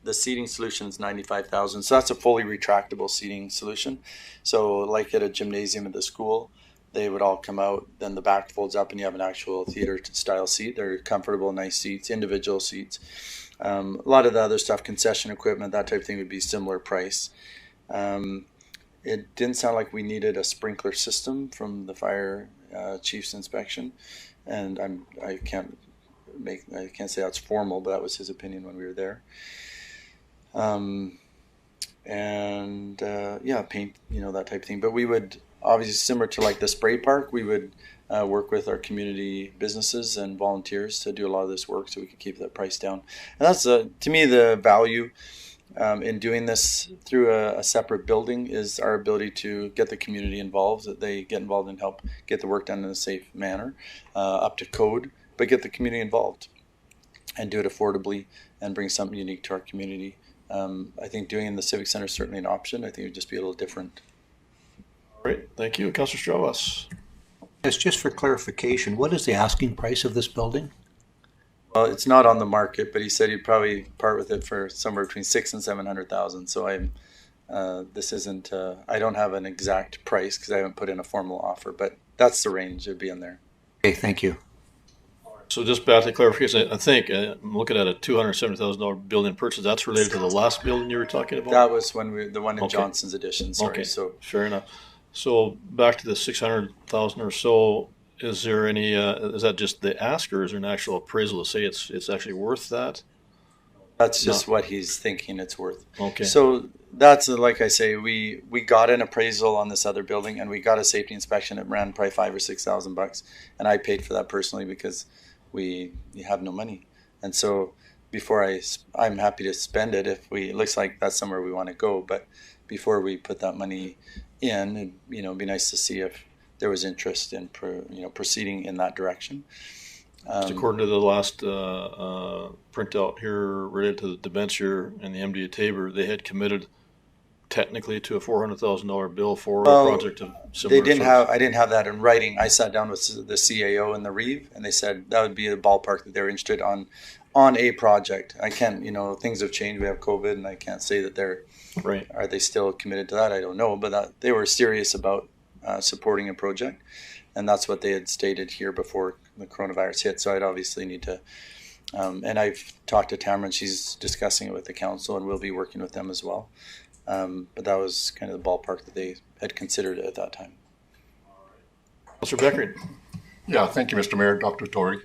S16: The seating solution is 95,000. So that's a fully retractable seating solution. So like at a gymnasium at the school, they would all come out, then the back folds up and you have an actual theater style seat. They're comfortable, nice seats, individual seats. A lot of the other stuff, concession equipment, that type of thing would be similar price. It didn't sound like we needed a sprinkler system from the fire chief's inspection. And I can't say that's formal, but that was his opinion when we were there. Paint, that type of thing. But we would, obviously similar to like the spray park, we would work with our community businesses and volunteers to do a lot of this work so we could keep that price down. And that's, to me, the value in doing this through a separate building is our ability to get the community involved, that they get involved and help get the work done in a safe manner, up to code, but get the community involved and do it affordably and bring something unique to our community. I think doing it in the Civic Center is certainly an option. I think it would just be a little different.
S1: Great, thank you. Councillor Strauss.
S6: Yes, just for clarification, what is the asking price of this building?
S16: Well, it's not on the market, but he said he'd probably part with it for somewhere between 600,000 and 700,000. So this isn't. I don't have an exact price because I haven't put in a formal offer, but that's the range. It'd be in there.
S6: Okay, thank you.
S1: So just back to clarification, I think I'm looking at a $270,000 building purchase. That's related to the last building you were talking about?
S16: That was the one in
S1: Okay.
S16: Johnson's Addition. Sorry.
S1: Okay,
S16: So
S1: fair enough. So back to the 600,000 or so. Is there any? Is that just the ask, or is there an actual appraisal to say it's actually worth that?
S16: that's just what he's thinking it's worth.
S1: Okay.
S16: So that's like I say, we got an appraisal on this other building, and we got a safety inspection. It ran probably $5,000 or $6,000, and I paid for that personally because we have no money. And so I'm happy to spend it if it looks like that's somewhere we want to go. But before we put that money in, it'd be nice to see if there was interest in proceeding in that direction.
S1: Just according to the last printout here related to the debenture and the MD of Tabor, they had committed technically to a $400,000 bill for a project of similar
S16: I didn't have that in writing. I sat down with the CAO and the Reeve, and they said that would be the ballpark that they're interested on a project. I can't, things have changed. We have COVID, and I can't say that they're
S1: right.
S16: Are they still committed to that? I don't know, but that they were serious about supporting a project, and that's what they had stated here before the coronavirus hit. So I'd obviously need to, and I've talked to Tamara, and she's discussing it with the council, and we'll be working with them as well. But that was kind of the ballpark that they had considered at that time.
S1: Councillor Beckering.
S8: Yeah, thank you, Mr. Mayor, Dr. Tory.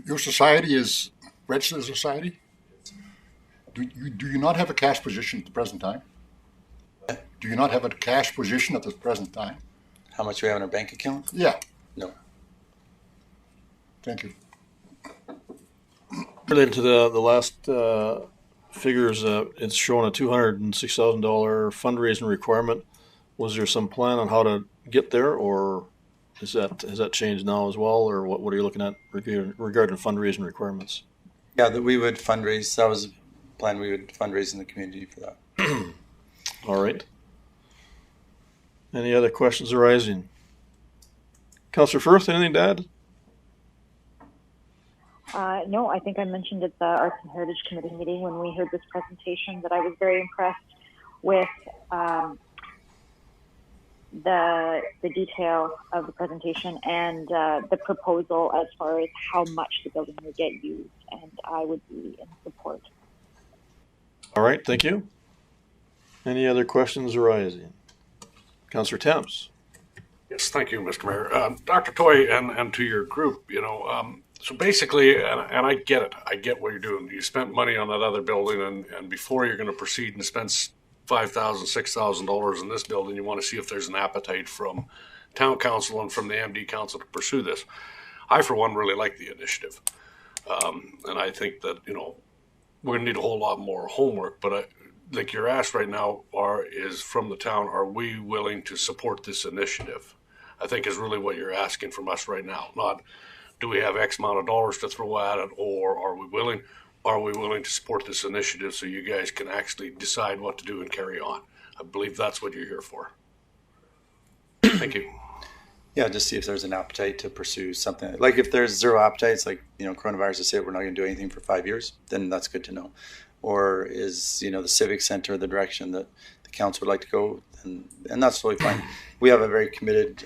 S8: Your society is registered society? Do you not have a cash position at the present time? Do you not have a cash position at the present time?
S16: How much we have in our bank account?
S8: Yeah.
S16: No.
S8: Thank you.
S1: Related to the last figures, it's showing a $206,000 fundraising requirement. Was there some plan on how to get there, or has that changed now as well, or what are you looking at regarding fundraising requirements?
S16: Yeah, that we would fundraise. That was the plan. We would fundraise in the community for that.
S1: All right. Any other questions arising? Councillor Firth, anything to add?
S7: No, I think I mentioned at the Arts and Heritage Committee meeting when we heard this presentation that I was very impressed with the detail of the presentation and the proposal as far as how much the building would get used, and I would be in support.
S1: All right, thank you. Any other questions arising? Councillor Temps.
S4: Yes, thank you, Mr. Mayor. Dr. Toy and to your group, so basically, and I get it. I get what you're doing. You spent money on that other building, and before you're going to proceed and spend $5,000, $6,000 in this building, you want to see if there's an appetite from town council and from the MD council to pursue this. I, for one, really like the initiative. And I think that, we're going to need a whole lot more homework, but like you're asked right now is from the town, are we willing to support this initiative? I think is really what you're asking from us right now. Not do we have X amount of dollars to throw at it, or are we willing to support this initiative so you guys can actually decide what to do and carry on? I believe that's what you're here for. Thank you.
S16: Yeah, just see if there's an appetite to pursue something. Like if there's zero appetite, it's like, coronavirus has hit, we're not going to do anything for 5 years, then that's good to know. Or is, the Civic Center the direction that the council would like to go? And that's totally fine. We have a very committed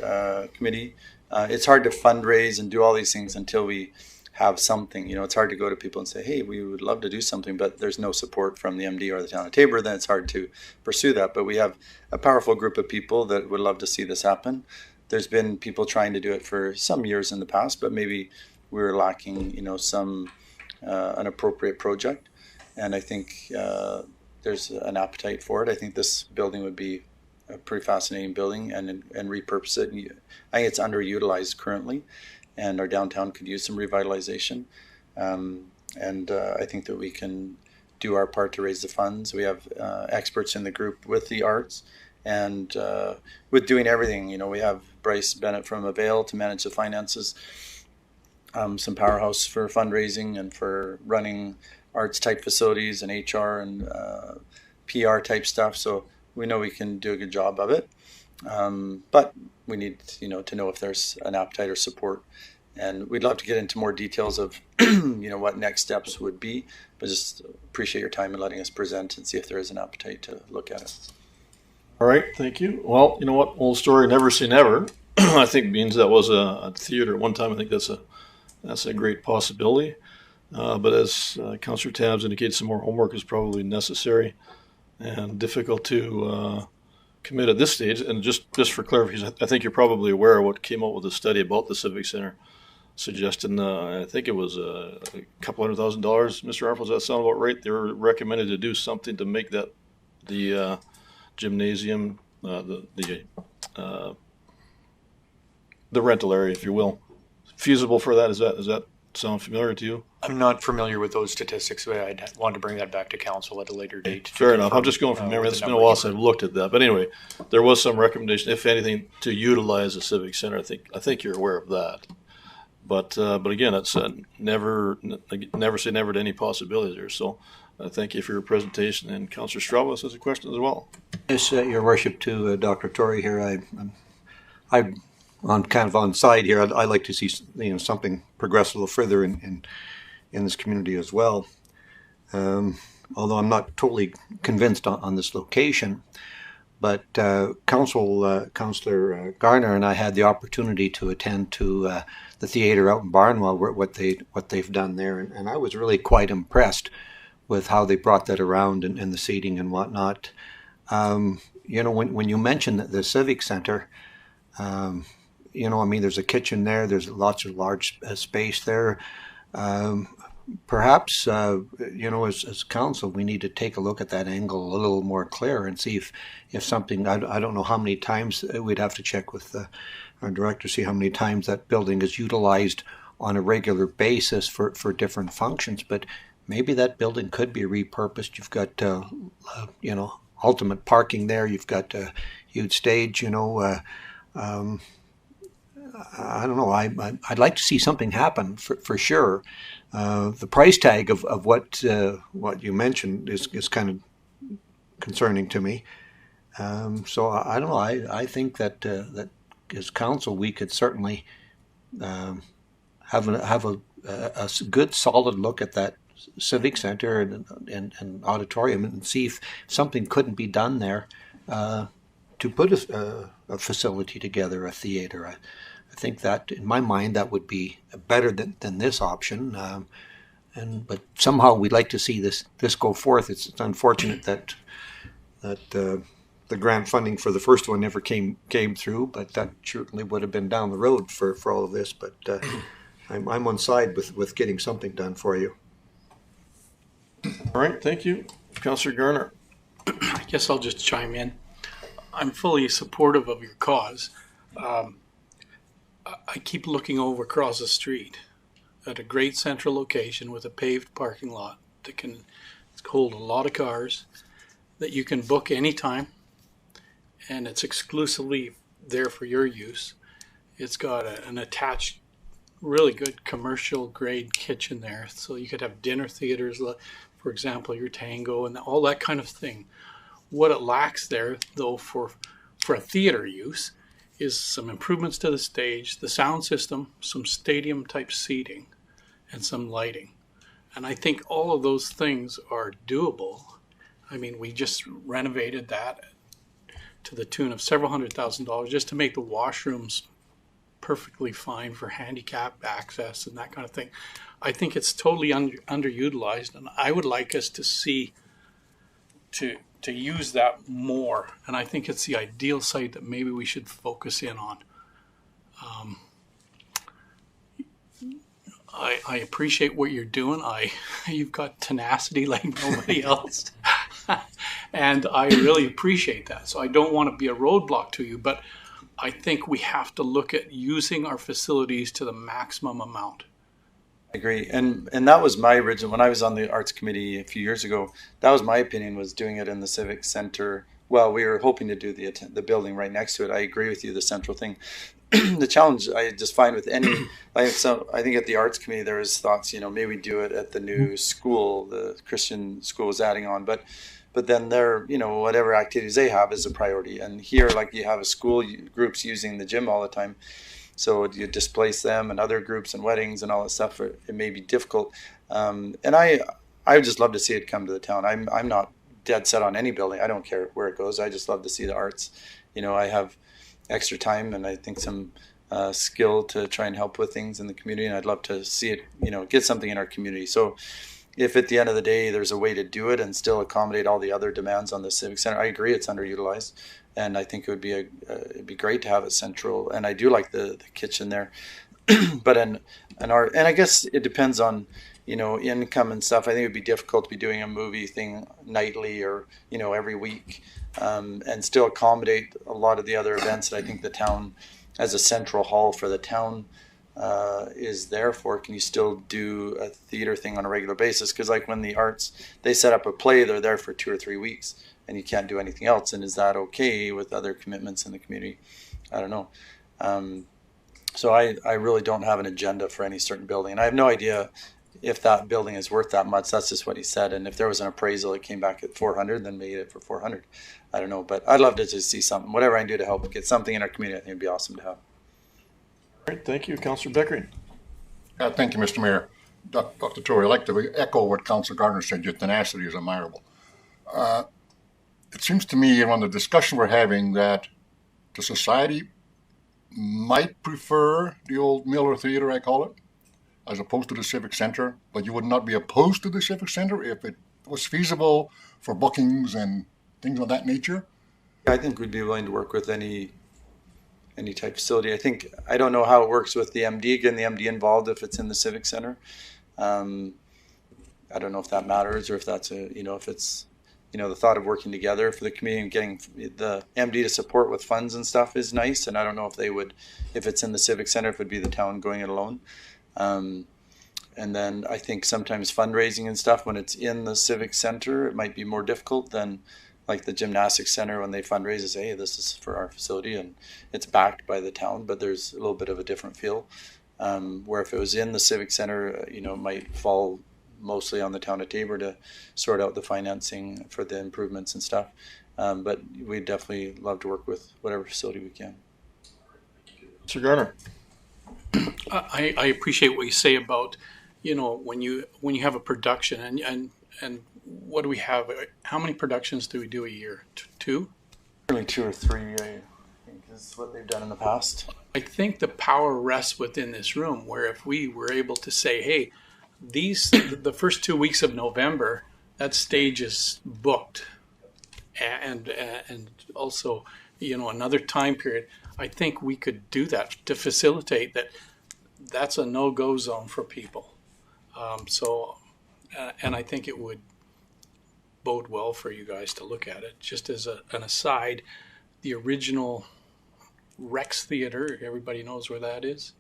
S16: committee. It's hard to fundraise and do all these things until we have something. It's hard to go to people and say, hey, we would love to do something, but there's no support from the MD or the town of Tabor, then it's hard to pursue that. But we have a powerful group of people that would love to see this happen. There's been people trying to do it for some years in the past, but maybe we were lacking, an appropriate project. And I think there's an appetite for it. I think this building would be a pretty fascinating building and repurpose it. I think it's underutilized currently, and our downtown could use some revitalization. I think that we can do our part to raise the funds. We have experts in the group with the arts and with doing everything. You know, we have Bryce Bennett from Avail to manage the finances, some powerhouse for fundraising and for running arts type facilities and HR and PR type stuff. So we know we can do a good job of it. But we need, you know, to know if there's an appetite or support. And we'd love to get into more details of, you know, what next steps would be. But just appreciate your time and letting us present and see if there is an appetite to look at it.
S1: All right, thank you. Well, you know what? Old story, never say never. I think means that was a theater at one time. I think that's a great possibility. But as Councillor Tabbs indicated, some more homework is probably necessary and difficult to commit at this stage. And just for clarification, I think you're probably aware of what came out with the study about the Civic Center, suggesting, I think it was a couple $100,000. Mr. Arnold, does that sound about right? They were recommended to do something to make that the gymnasium, the rental area, if you will, feasible for that. Does that sound familiar to you?
S2: I'm not familiar with those statistics, but I'd want to bring that back to council at a later date.
S1: Fair enough. I'm just going from memory. It's been a while since I've looked at that. But anyway, there was some recommendation, if anything, to utilize the Civic Center. I think you're aware of that. But again, it's never say never to any possibilities there. So thank you for your presentation. And Councillor Stravos has a question as well.
S6: Yes, Your Worship, to Dr. Tory here. I'm on side here. I'd like to see, you know, something progress a little further in this community as well. Although I'm not totally convinced on this location, but Councillor Garner and I had the opportunity to attend to the theater out in Barnwell, what they've done there, and I was really quite impressed with how they brought that around and the seating and whatnot. You know, when you mentioned the Civic Center. You know, I mean, there's a kitchen there. There's lots of large space there. Perhaps, you know, as council, we need to take a look at that angle a little more clear and see if something, I don't know how many times, we'd have to check with our director, see how many times that building is utilized on a regular basis for different functions. But maybe that building could be repurposed. You've got, you know, ultimate parking there. You've got a huge stage, you know, I don't know. I'd like to see something happen for sure. The price tag of what you mentioned is kind of concerning to me. So I don't know. I think that as council we could certainly have a good solid look at that Civic Center and auditorium and see if something couldn't be done there to put a facility together, a theater. I think that, in my mind, that would be better than this option. But somehow we'd like to see this go forth. It's unfortunate that the grant funding for the first one never came through, but that certainly would have been down the road for all of this. But I'm on side with getting something done for you.
S1: All right, thank you. Councillor Garner.
S10: I guess I'll just chime in. I'm fully supportive of your cause. I keep looking over across the street at a great central location with a paved parking lot that can hold a lot of cars, that you can book anytime, and it's exclusively there for your use. It's got an attached, really good commercial grade kitchen there, so you could have dinner theaters, for example, your Tango and all that kind of thing. What it lacks there, though, for a theater use is some improvements to the stage, the sound system, some stadium type seating, and some lighting. And I think all of those things are doable. I mean, we just renovated that to the tune of several $100,000 just to make the washrooms perfectly fine for handicap access and that kind of thing. I think it's totally underutilized, and I would like us to see to use that more. And I think it's the ideal site that maybe we should focus in on. I appreciate what you're doing. You've got tenacity like nobody else. And I really appreciate that. So I don't want to be a roadblock to you, but I think we have to look at using our facilities to the maximum amount.
S16: Agree, and that was my original, when I was on the arts committee a few years ago, that was my opinion, was doing it in the civic center. Well, we were hoping to do the building right next to it. I agree with you, the central thing. The challenge I just find with any, I think at the arts committee there was thoughts, maybe we do it at the new school, the Christian school is adding on, but then their, whatever activities they have is a priority. And here, like, you have a school groups using the gym all the time, so you displace them and other groups and weddings and all that stuff. It may be difficult. And I would just love to see it come to the town. I'm not dead set on any building. I don't care where it goes. I just love to see the arts. I have extra time and I think some skill to try and help with things in the community. And I'd love to see it, get something in our community. So if at the end of the day there's a way to do it and still accommodate all the other demands on the civic center, I agree it's underutilized. And I think it would be it'd be great to have it central. And I do like the kitchen there, but and I guess it depends on income and stuff. I think it'd be difficult to be doing a movie thing nightly or every week, and still accommodate a lot of the other events that I think the town, as a central hall for the town, is there for. Can you still do a theater thing on a regular basis? Because like when the arts, they set up a play, they're there for 2 or 3 weeks. And you can't do anything else. And is that okay with other commitments in the community? I don't know. So I really don't have an agenda for any certain building. And I have no idea if that building is worth that much. That's just what he said. And if there was an appraisal that came back at 400, then made it for 400. I don't know. But I'd love to just see something. Whatever I can do to help get something in our community, I think it'd be awesome to have.
S1: All right, thank you. Councillor Beckering.
S8: Thank you, Mr. Mayor. Dr. Tory, I'd like to echo what Councillor Gardner said. Your tenacity is admirable. It seems to me, on the discussion we're having, that the society might prefer the old Miller Theater, I call it, as opposed to the Civic Center, but you would not be opposed to the Civic Center if it was feasible for bookings and things of that nature?
S16: I think we'd be willing to work with any type facility. I don't know how it works with the MD, getting the MD involved if it's in the Civic Center. I don't know if that matters or if that's if it's, the thought of working together for the community and getting the MD to support with funds and stuff is nice. And I don't know if they would, if it's in the Civic Center, if it would be the town going it alone. And then I think sometimes fundraising and stuff, when it's in the Civic Center, it might be more difficult than like the gymnastics center when they fundraise and say, hey, this is for our facility and it's backed by the town, but there's a little bit of a different feel. Where if it was in the Civic Center, it might fall mostly on the town of Taber to sort out the financing for the improvements and stuff. But we'd definitely love to work with whatever facility we can.
S1: Mr. Garner.
S10: I appreciate what you say about, when you have a production and what do we have? How many productions do we do a year? Two?
S16: Really 2 or 3, I think is what they've done in the past.
S10: I think the power rests within this room, where if we were able to say, hey, the first 2 weeks of November, that stage is booked, and also another time period, I think we could do that to facilitate that. That's a no-go zone for people. And I think it would bode well for you guys to look at it. Just as an aside, the original Rex Theater, everybody knows where that is?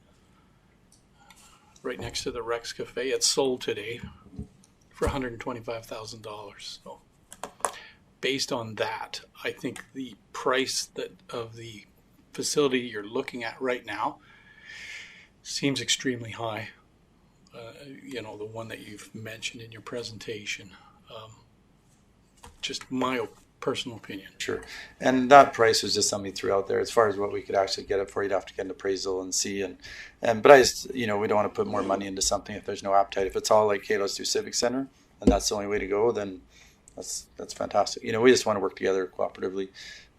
S10: Right next to the Rex Cafe. It's sold today for $125,000. So based on that, I think the price of the facility you're looking at right now seems extremely high. The one that you've mentioned in your presentation. Just my personal opinion.
S16: Sure. And that price was just something we threw out there. As far as what we could actually get it for, you'd have to get an appraisal and see. But I just, we don't want to put more money into something if there's no appetite. If it's all like, hey, let's do Civic Center, and that's the only way to go, then that's fantastic. We just want to work together cooperatively.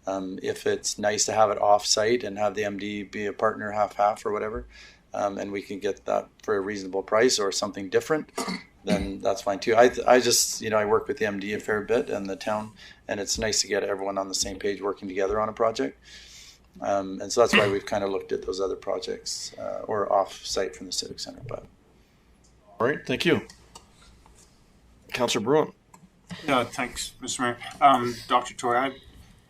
S16: If it's nice to have it off-site and have the MD be a partner half-half or whatever, and we can get that for a reasonable price or something different, then that's fine too. I just, I work with the MD a fair bit and the town, and it's nice to get everyone on the same page working together on a project. And so that's why we've kind of looked at those other projects or off-site from the Civic Center. But
S1: all right, thank you. Councillor Bruin.
S13: Thanks, Mr. Mayor. Dr. Tory,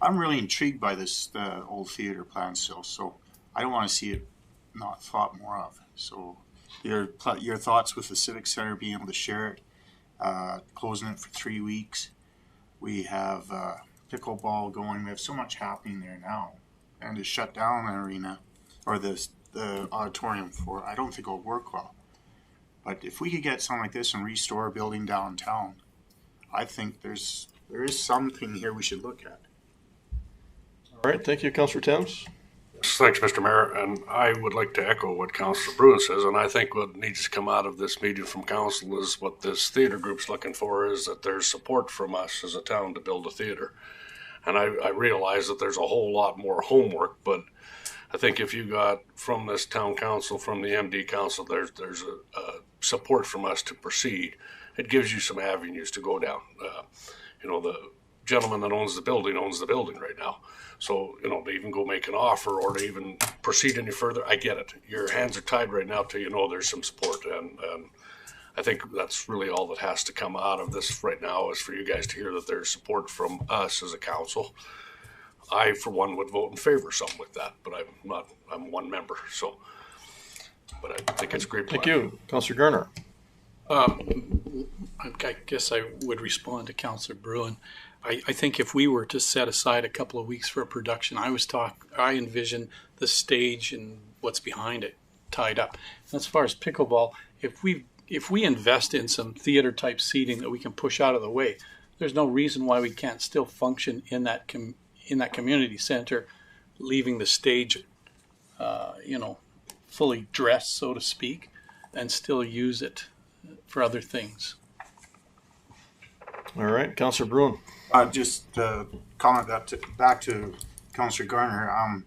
S13: I'm really intrigued by this old theater plan still, so I don't want to see it not thought more of. So your thoughts with the Civic Center being able to share it, closing it for 3 weeks. We have pickleball going. We have so much happening there now. And to shut down an arena or the auditorium for, I don't think it'll work well. But if we could get something like this and restore a building downtown, I think there is something here we should look at.
S1: All right, thank you, Councillor Thames.
S4: Thanks, Mr. Mayor, and I would like to echo what Councillor Bruin says, and I think what needs to come out of this meeting from council is what this theater group's looking for is that there's support from us as a town to build a theater. And I realize that there's a whole lot more homework, but I think if you got from this town council, from the MD council, there's a support from us to proceed. It gives you some avenues to go down. The gentleman that owns the building right now. So, to even go make an offer or to even proceed any further, I get it. Your hands are tied right now till there's some support. And I think that's really all that has to come out of this right now is for you guys to hear that there's support from us as a council. I, for one, would vote in favor of something like that, but I'm one member. So, but I think it's a great plan.
S1: Thank you. Councillor Garner.
S10: I guess I would respond to Councillor Bruin. I think if we were to set aside a couple of weeks for a production, I envision the stage and what's behind it tied up. And as far as pickleball, if we invest in some theater type seating that we can push out of the way, there's no reason why we can't still function in that community center, leaving the stage, fully dressed, so to speak, and still use it for other things.
S1: All right, Councillor Bruin.
S13: Just comment back to Councillor Garner.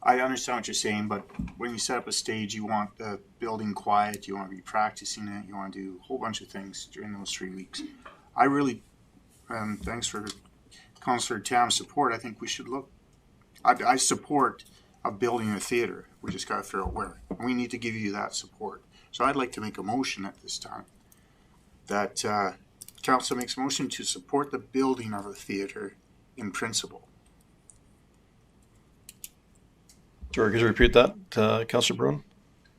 S13: I understand what you're saying, but when you set up a stage, you want the building quiet, you want to be practicing it, you want to do a whole bunch of things during those 3 weeks. Thanks for Councillor Tam's support. I think we should look. I support of building a theater. We just got to figure out where. We need to give you that support. So I'd like to make a motion at this time that Council makes a motion to support the building of a theater in principle.
S1: Sorry, could you repeat that, Councillor Bruin?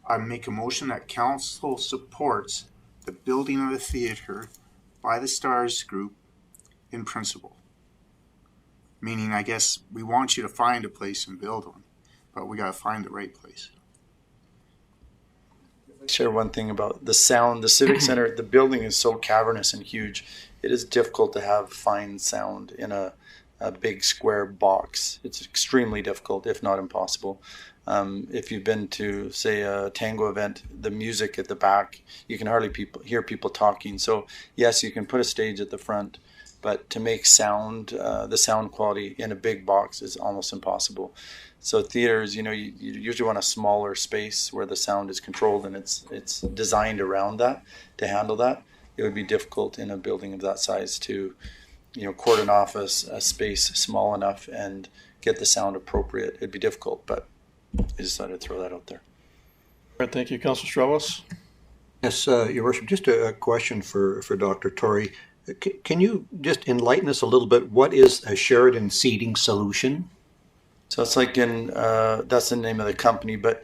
S13: I make a motion that Council supports the building of a theater by the Stars Group in principle. Meaning, I guess we want you to find a place and build one, but we got to find the right place.
S16: Share one thing about the sound. The Civic Center, the building is so cavernous and huge. It is difficult to have fine sound in a big square box. It's extremely difficult, if not impossible. If you've been to, say, a tango event, the music at the back, you can hardly hear people talking. So yes, you can put a stage at the front, but to make sound, the sound quality in a big box is almost impossible. So theaters, you usually want a smaller space where the sound is controlled and it's designed around that to handle that. It would be difficult in a building of that size to, cordon off a space small enough and get the sound appropriate. It'd be difficult, but I decided to throw that out there.
S1: All right, thank you, Councillor Stravos.
S6: Yes, Your Worship, just a question for Dr. Tory. Can you just enlighten us a little bit? What is a Sheridan seating solution?
S16: So it's like that's the name of the company, but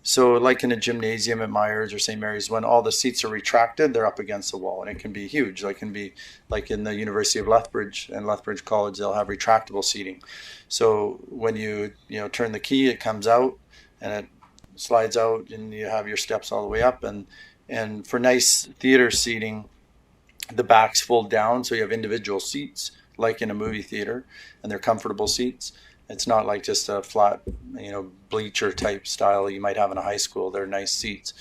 S16: so like in a gymnasium at Myers or St. Mary's, when all the seats are retracted, they're up against the wall, and it can be huge. It can be like in the University of Lethbridge and Lethbridge College, they'll have retractable seating. So when you turn the key, it comes out and it slides out, and you have your steps all the way up. And for nice theater seating, the backs fold down, so you have individual seats like in a movie theater, and they're comfortable seats. It's not like just a flat, bleacher type style you might have in a high school. They're nice seats.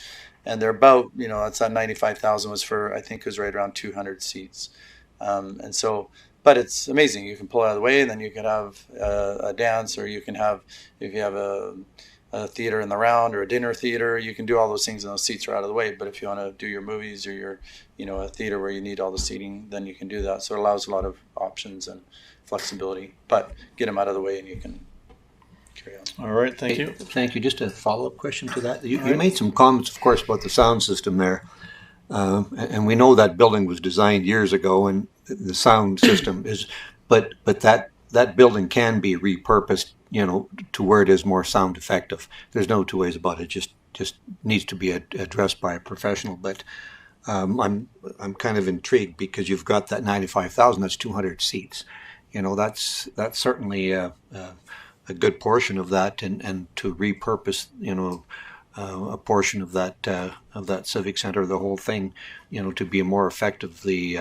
S16: And they're about, that's that 95,000 was for, I think it was right around 200 seats. But it's amazing. You can pull it out of the way, and then you can have a dance, or you can have, if you have a theater in the round or a dinner theater, you can do all those things and those seats are out of the way. But if you want to do your movies or your, a theater where you need all the seating, then you can do that. So it allows a lot of options and flexibility, but get them out of the way and you can carry on.
S1: All right, thank you.
S6: Thank you. Just a follow-up question to that. You made some comments, of course, about the sound system there. And we know that building was designed years ago, and the sound system is, but that building can be repurposed, to where it is more sound effective. There's no two ways about it. Just just needs to be addressed by a professional. But I'm kind of intrigued because you've got that 95,000. That's 200 seats. You know, that's certainly a good portion of that, and to repurpose, you know, a portion of that civic center, the whole thing, you know, to be more effective, the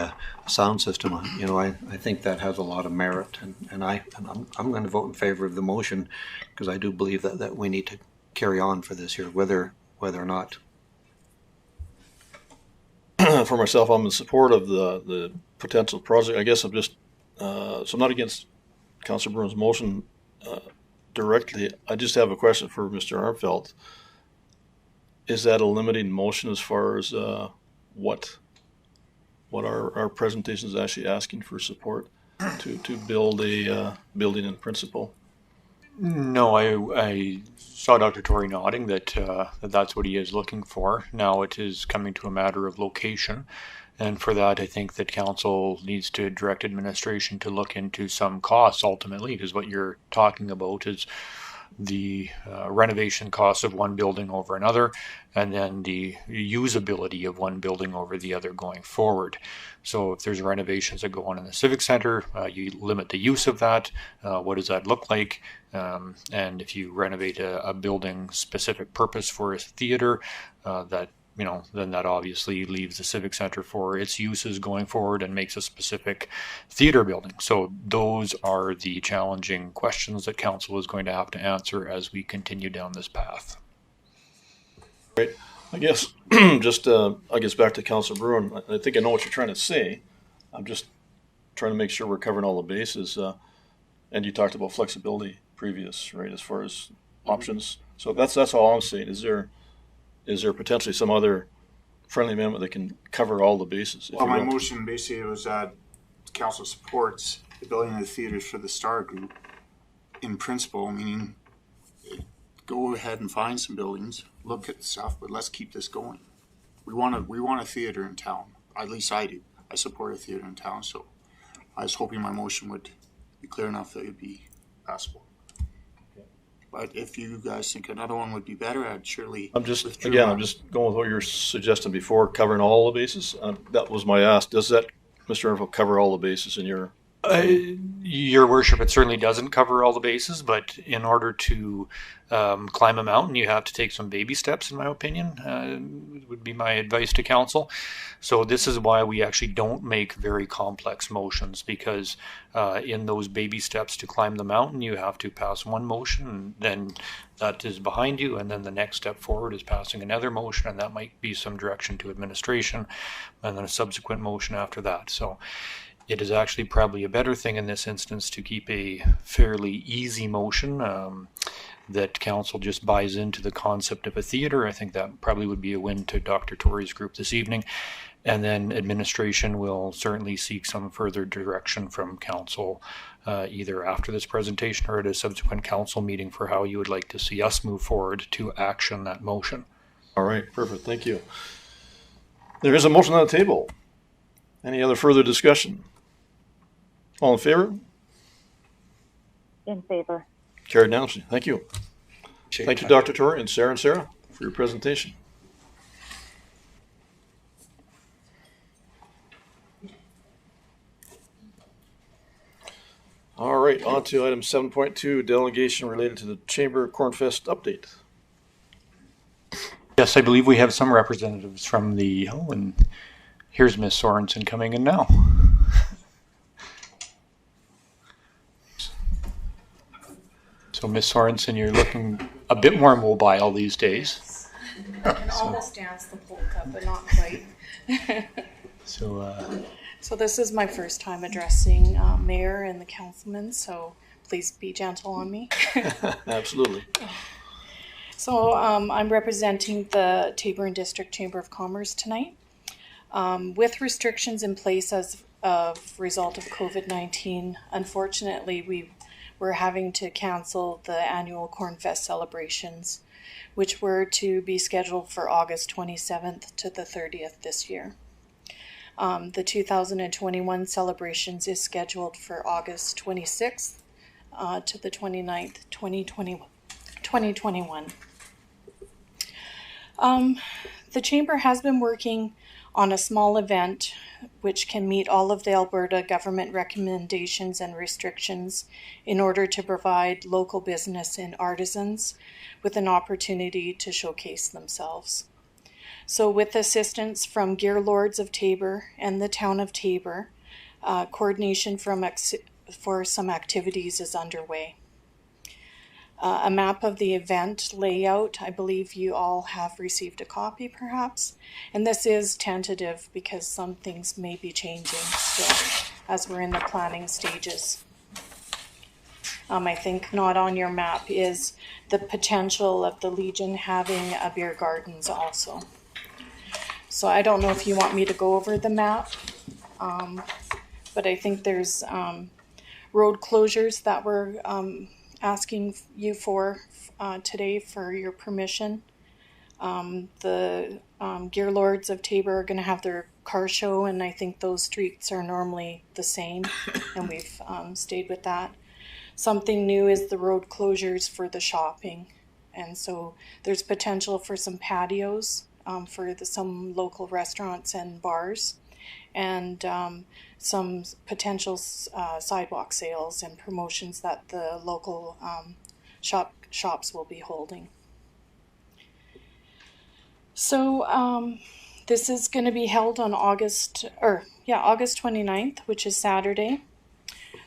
S6: sound system. You know, I think that has a lot of merit, and I'm going to vote in favor of the motion because I do believe that we need to carry on for this year, whether or not.
S1: For myself, I'm in support of the potential project. I guess I'm just so I'm not against Councillor Bruin's motion directly. I just have a question for Mr. Armfeldt. Is that a limiting motion as far as what our presentation is actually asking for support to build a building in principle?
S2: No, I saw Dr. Tory nodding that that's what he is looking for. Now it is coming to a matter of location, and for that I think that council needs to direct administration to look into some costs ultimately, because what you're talking about is the renovation costs of one building over another, and then the usability of one building over the other going forward. So if there's renovations that go on in the Civic Center, you limit the use of that. What does that look like? And if you renovate a building specific purpose for a theater, that, you know, then that obviously leaves the Civic Center for its uses going forward and makes a specific theater building. So those are the challenging questions that council is going to have to answer as we continue down this path.
S1: Great. I guess just I guess back to Councillor Bruin. I think I know what you're trying to say. I'm just trying to make sure we're covering all the bases. And you talked about flexibility previous, right, as far as options. So that's all I'm saying. Is there potentially some other friendly amendment that can cover all the bases?
S13: Well, my motion basically was that council supports the building of the theaters for the Star Group in principle, meaning go ahead and find some buildings, look at stuff, but let's keep this going. We want a theater in town. At least I do. I support a theater in town, so I was hoping my motion would be clear enough that it would be passable. But if you guys think another one would be better, I'd surely.
S1: I'm just going with what you're suggesting before, covering all the bases. That was my ask. Does that, Mr. Armfeldt, cover all the bases in your?
S2: Your worship, it certainly doesn't cover all the bases, but in order to climb a mountain, you have to take some baby steps, in my opinion, would be my advice to council. So this is why we actually don't make very complex motions, because in those baby steps to climb the mountain, you have to pass one motion, and then that is behind you, and then the next step forward is passing another motion, and that might be some direction to administration, and then a subsequent motion after that. So it is actually probably a better thing in this instance to keep a fairly easy motion that council just buys into the concept of a theater. I think that probably would be a win to Dr. Tory's group this evening. And then administration will certainly seek some further direction from council either after this presentation or at a subsequent council meeting for how you would like to see us move forward to action that motion.
S1: All right, perfect. Thank you. There is a motion on the table. Any other further discussion? All in favor?
S7: In favor.
S1: Carried unanimously. Thank you. Thank you, Dr. Tory and Sarah for your presentation. All right, on to item 7.2, delegation related to the Chamber Cornfest update.
S2: Yes, I believe we have some representatives from the, and here's Ms. Sorensen coming in now. So Ms. Sorensen, you're looking a bit more mobile these days.
S17: I can almost dance the polka, but not quite.
S2: So
S17: this is my first time addressing Mayor and the councilmen, so please be gentle on me.
S1: Absolutely.
S17: So I'm representing the Taber and District Chamber of Commerce tonight. With restrictions in place as a result of COVID-19, unfortunately we're having to cancel the annual Cornfest celebrations, which were to be scheduled for August 27th to the 30th this year. The 2021 celebrations is scheduled for August 26th to the 29th, 2021. The Chamber has been working on a small event which can meet all of the Alberta government recommendations and restrictions in order to provide local business and artisans with an opportunity to showcase themselves. So with assistance from Gear Lords of Taber and the Town of Taber, coordination for some activities is underway. A map of the event layout, I believe you all have received a copy perhaps, and this is tentative because some things may be changing still as we're in the planning stages. I think not on your map is the potential of the Legion having a beer gardens also. So I don't know if you want me to go over the map, but I think there's road closures that we're asking you for today for your permission. The Gear Lords of Taber are going to have their car show, and I think those streets are normally the same, and we've stayed with that. Something new is the road closures for the shopping, and so there's potential for some patios for some local restaurants and bars, and some potential sidewalk sales and promotions that the local shops will be holding. So this is going to be held on August 29th, which is Saturday.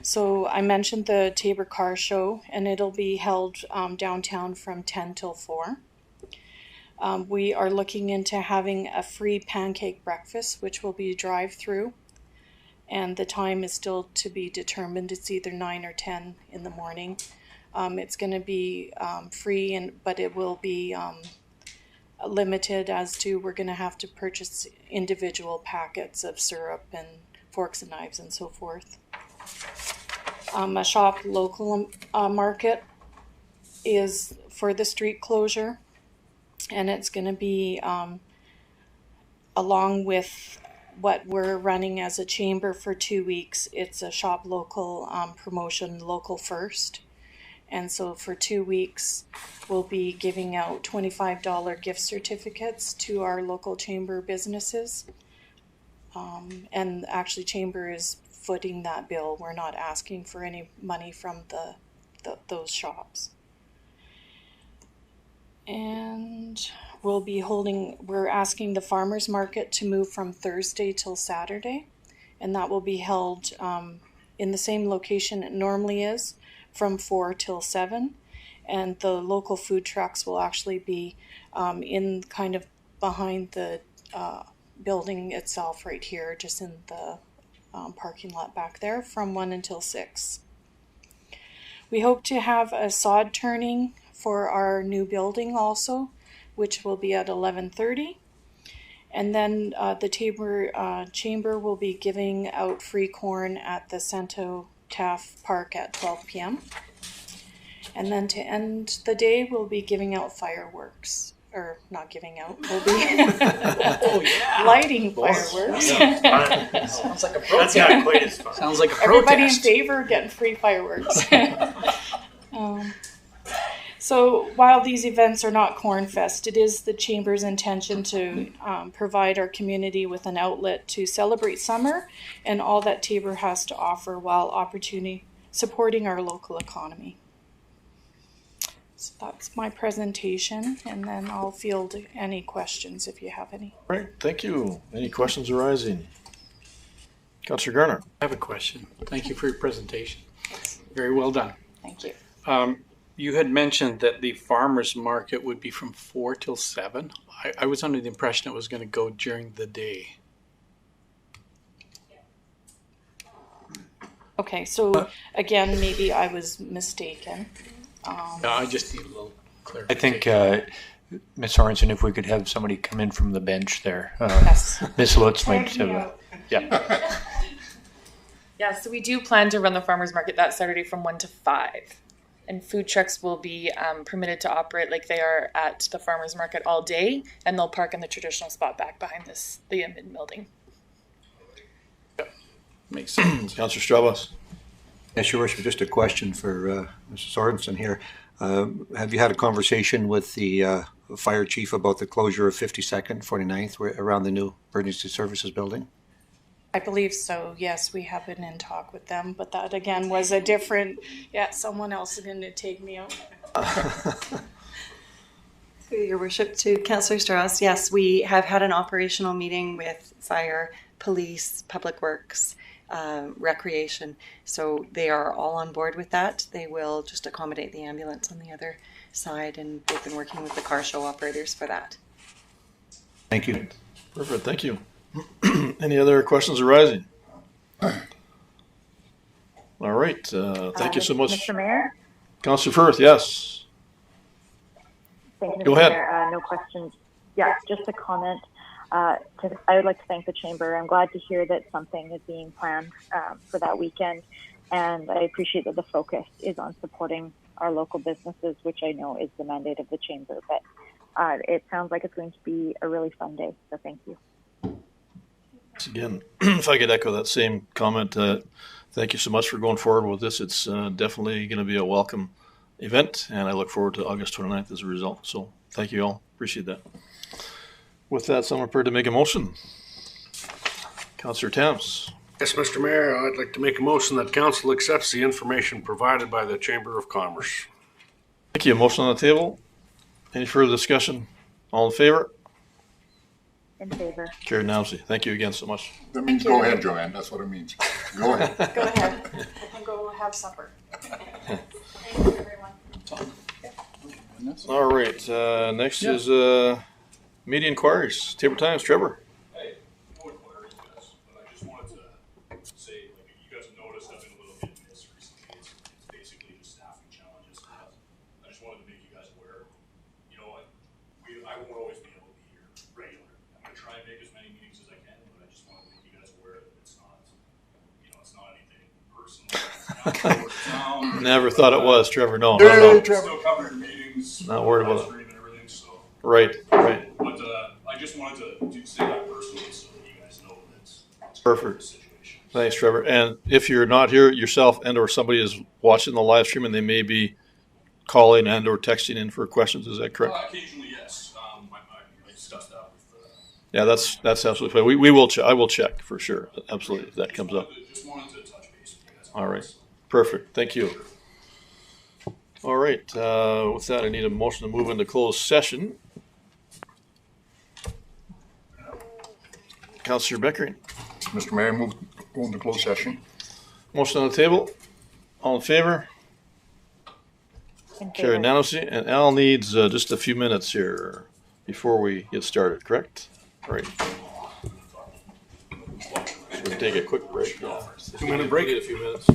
S17: So I mentioned the Taber Car Show, and it'll be held downtown from 10 till 4. We are looking into having a free pancake breakfast, which will be drive-through, and the time is still to be determined. It's either 9 or 10 in the morning. It's going to be free, but it will be limited as to we're going to have to purchase individual packets of syrup and forks and knives and so forth. A shop local market is for the street closure, and it's going to be along with what we're running as a chamber for 2 weeks. It's a shop local promotion, local first. And so for 2 weeks, we'll be giving out $25 gift certificates to our local chamber businesses. And actually chamber is footing that bill. We're not asking for any money from those shops. And we're asking the farmers market to move from Thursday till Saturday, and that will be held in the same location it normally is, from 4 till 7, and the local food trucks will actually be in kind of behind the building itself right here, just in the parking lot back there, from 1 until 6. We hope to have a sod turning for our new building also, which will be at 11:30. And then the Taber Chamber will be giving out free corn at the Santo Taff Park at 12 p.m. And then to end the day, we'll be giving out fireworks. Or not giving out, we'll be lighting fireworks.
S2: Sounds like a protest. That's not quite as fun. Sounds like a protest.
S17: Everybody in favor of getting free fireworks. So while these events are not Cornfest, it is the Chamber's intention to provide our community with an outlet to celebrate summer and all that Taber has to offer while supporting our local economy. So that's my presentation, and then I'll field any questions if you have any.
S1: All right, thank you. Any questions arising? Councillor Garner.
S10: I have a question. Thank you for your presentation. Very well done.
S17: Thank you.
S10: You had mentioned that the farmers market would be from 4 till 7. I was under the impression it was going to go during the day.
S17: Okay, so again, maybe I was mistaken.
S10: No, I just need a little
S2: I
S10: clarification.
S2: think, Ms. Sorensen, if we could have somebody come in from the bench there.
S17: Yes.
S2: Ms. Lutz might have
S14: Yeah, so we do plan to run the farmers market that Saturday from 1 to 5. And food trucks will be permitted to operate like they are at the farmers market all day, and they'll park in the traditional spot back behind the admin building.
S10: Makes sense.
S1: Councillor Strauss.
S6: Yes, Your Worship, just a question for Mrs. Sorensen here. Have you had a conversation with the fire chief about the closure of 52nd, 49th, around the new emergency services building?
S17: I believe so, yes, we have been in talk with them, but that again was a different, someone else is going to take me out.
S3: Through your worship, to Councillor Strauss, yes, we have had an operational meeting with fire, police, public works, recreation. So they are all on board with that. They will just accommodate the ambulance on the other side, and they've been working with the car show operators for that.
S6: Thank you.
S1: Perfect, thank you. Any other questions arising? All right, thank you so much.
S7: Mr. Mayor?
S1: Councillor Firth, yes.
S7: Thank you, Mr.
S1: Go ahead.
S7: Mayor. No questions. Yeah, just a comment. I would like to thank the Chamber. I'm glad to hear that something is being planned for that weekend, and I appreciate that the focus is on supporting our local businesses, which I know is the mandate of the Chamber. But it sounds like it's going to be a really fun day, so thank you.
S1: Again, if I could echo that same comment, thank you so much for going forward with this. It's definitely going to be a welcome event, and I look forward to August 29th as a result. So thank you all. Appreciate that. With that, someone prepared to make a motion. Councillor Tams.
S4: Yes, Mr. Mayor, I'd like to make a motion that council accepts the information provided by the Chamber of Commerce.
S1: Thank you. Motion on the table. Any further discussion? All in favor?
S7: In favor.
S1: Carried unanimously. Thank you again so much.
S8: That means go ahead, Joanne. That's what it means. Go ahead.
S17: Go ahead. I can go have supper. Thank you, everyone.
S1: All right. Next is media inquiries. Tabor Times. Trevor.
S18: Hey, no inquiries, guys, but I just wanted to say, like, you guys have noticed I've been a little hit and miss recently. It's basically just staffing challenges. I just wanted to make you guys aware. You know, I won't always be able to be here regular. I'm gonna try and make as many meetings as I can, but I just wanted to make you guys aware that it's not, it's not anything personal. It's not
S1: Never thought it was, Trevor. No,
S18: I'm still covering meetings.
S1: Not worried about it.
S18: And everything, so.
S1: Right.
S18: But I just wanted to say that personally so that you guys know that it's
S1: Perfect. Thanks, Trevor. And if you're not here yourself and or somebody is watching the live stream and they may be calling and or texting in for questions, is that correct?
S18: Occasionally, yes. I discussed that with
S1: Yeah, that's absolutely fine. We will I will check for sure. Absolutely, if that comes up.
S18: Just wanted to touch base with you guys.
S1: All right. Perfect. Thank you. All right. With that, I need a motion to move into closed session. Councillor Beckering.
S8: Mr. Mayor, move into closed session.
S1: Motion on the table. All in favor? Carried unanimously. And Al needs just a few minutes here before we get started, correct? All right. So we'll take a quick break.
S4: 2-minute break.
S1: A few minutes.